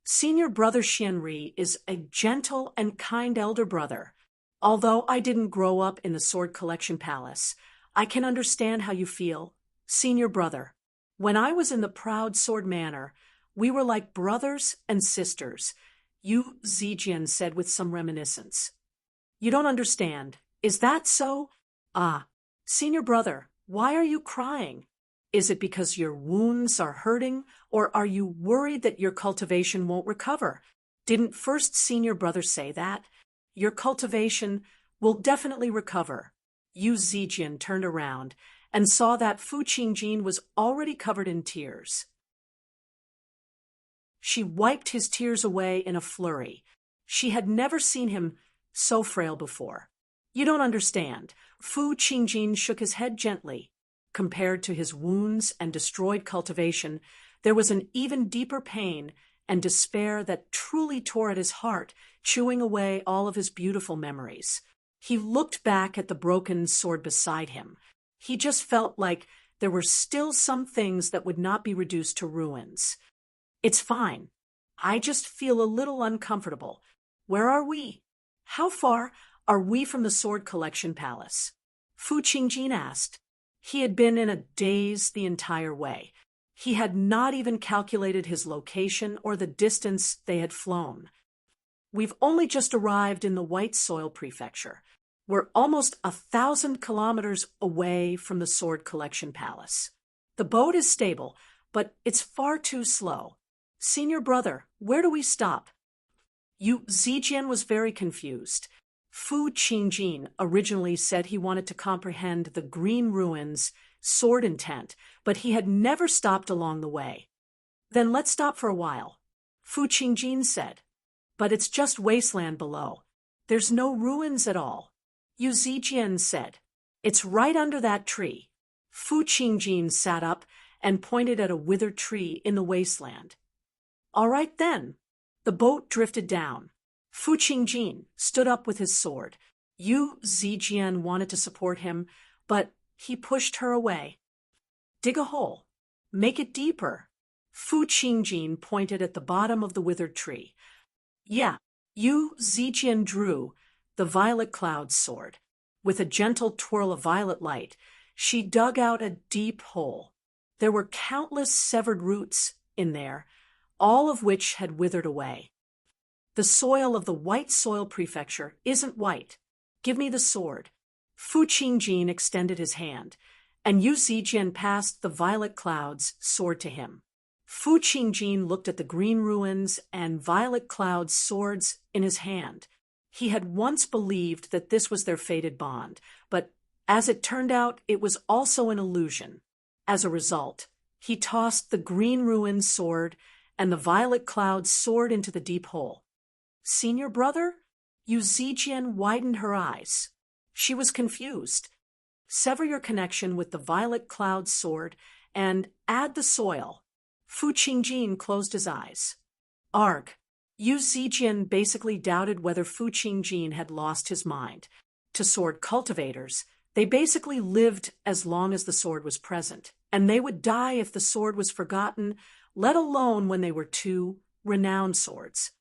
"Senior Brother Xian Ri is a gentle and kind elder brother. Although I didn't grow up in the Sword Collection Palace, I can understand how you feel. Senior Brother, when I was in the proud Sword Manor, we were like brothers and sisters," Yu Zijian said with some reminiscence. "You don't understand. Is that so? Ah, Senior Brother, why are you crying? Is it because your wounds are hurting, or are you worried that your cultivation won't recover? Didn't first Senior Brother say that? Your cultivation will definitely recover." Yu Zijian turned around and saw that Fu Qingjin was already covered in tears. She wiped his tears away in a flurry. She had never seen him so frail before. "You don't understand." Fu Qingjin shook his head gently. Compared to his wounds and destroyed cultivation, there was an even deeper pain and despair that truly tore at his heart, chewing away all of his beautiful memories. He looked back at the broken sword beside him. He just felt like there were still some things that would not be reduced to ruins. "It's fine. I just feel a little uncomfortable. Where are we? How far are we from the Sword Collection Palace?" Fu Qingjin asked. He had been in a daze the entire way. He had not even calculated his location or the distance they had flown. "We've only just arrived in the White Soil Prefecture. We're almost 1,000 kilometers away from the Sword Collection Palace. The boat is stable, but it's far too slow. Senior Brother, where do we stop?" Yu Zijian was very confused. Fu Qingjin originally said he wanted to comprehend the Green Ruins' sword intent, but he had never stopped along the way. Then let's stop for a while, Fu Qingjin said. But it's just wasteland below. There's no ruins at all. Yu Zijian said. It's right under that tree. Fu Qingjin sat up and pointed at a withered tree in the wasteland. All right then. The boat drifted down. Fu Qingjin stood up with his sword. Yu Zijian wanted to support him, but he pushed her away. Dig a hole. Make it deeper. Fu Qingjin pointed at the bottom of the withered tree. Yeah, Yu Zijian drew the violet cloud's sword. With a gentle twirl of violet light, she dug out a deep hole. There were countless severed roots in there, all of which had withered away. The soil of the White Soil Prefecture isn't white. Give me the sword. Fu Qingjin extended his hand, and Yu Zijian passed the violet cloud's sword to him. Fu Qingjin looked at the green ruins and violet cloud's swords in his hand. He had once believed that this was their fated bond, but as it turned out, it was also an illusion. As a result, he tossed the green ruins sword and the violet cloud's sword into the deep hole. Senior brother? Yu Zijian widened her eyes. She was confused. Sever your connection with the violet cloud's sword and add the soil. Fu Qingjin closed his eyes. Arg. Yu Zijian basically doubted whether Fu Qingjin had lost his mind. To sword cultivators, they basically lived as long as the sword was present, and they would die if the sword was forgotten, let alone when they were two renowned swords.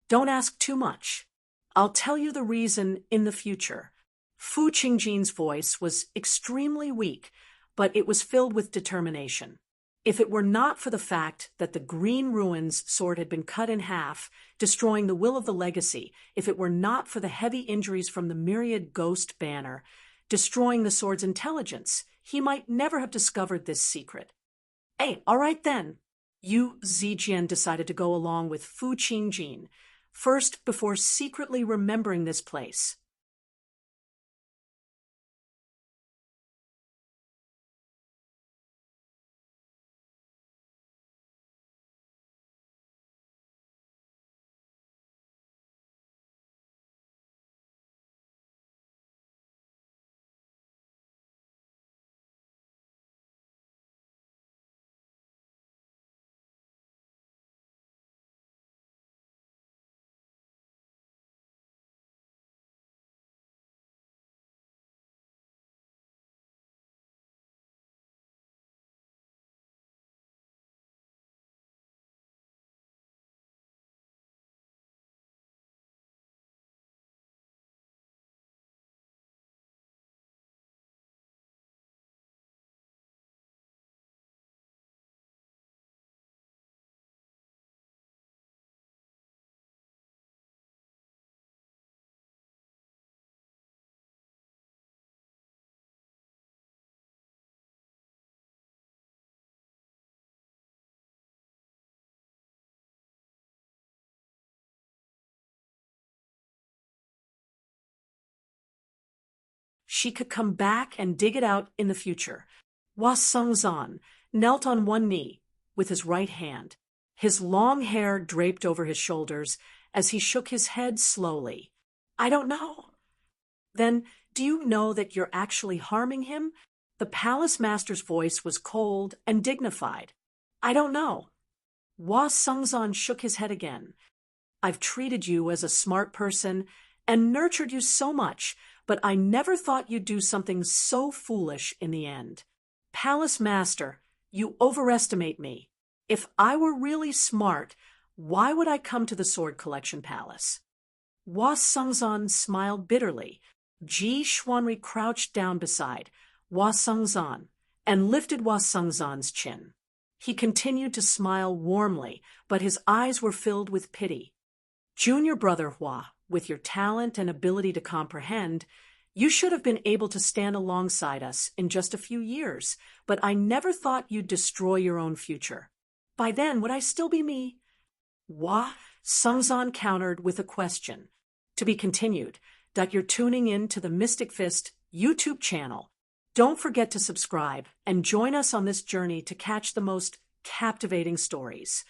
Don't ask too much. I'll tell you the reason in the future. Fu Qingjin's voice was extremely weak, but it was filled with determination. If it were not for the fact that the green ruins sword had been cut in half, destroying the will of the legacy, if it were not for the heavy injuries from the myriad ghost banner, destroying the sword's intelligence, he might never have discovered this secret. Hey, all right then. Yu Zijian decided to go along with Fu Qingjin, first before secretly remembering this place. She could come back and dig it out in the future. Hua Sengzan knelt on one knee with his right hand, his long hair draped over his shoulders as he shook his head slowly. I don't know. Then, do you know that you're actually harming him? The palace master's voice was cold and dignified. I don't know. Hua Sengzan shook his head again. I've treated you as a smart person and nurtured you so much, but I never thought you'd do something so foolish in the end. Palace Master, you overestimate me. If I were really smart, why would I come to the Sword Collection Palace? Hua Sengzan smiled bitterly. Ji Xuanri crouched down beside Hua Sengzan and lifted Hua Sengzan's chin. He continued to smile warmly, but his eyes were filled with pity. Junior brother Hua, with your talent and ability to comprehend, you should have been able to stand alongside us in just a few years, but I never thought you'd destroy your own future. By then, would I still be me? Hua Sengzan countered with a question. To be continued, that you're tuning in to the Mystic Fist YouTube channel. Don't forget to subscribe and join us on this journey to catch the most captivating stories.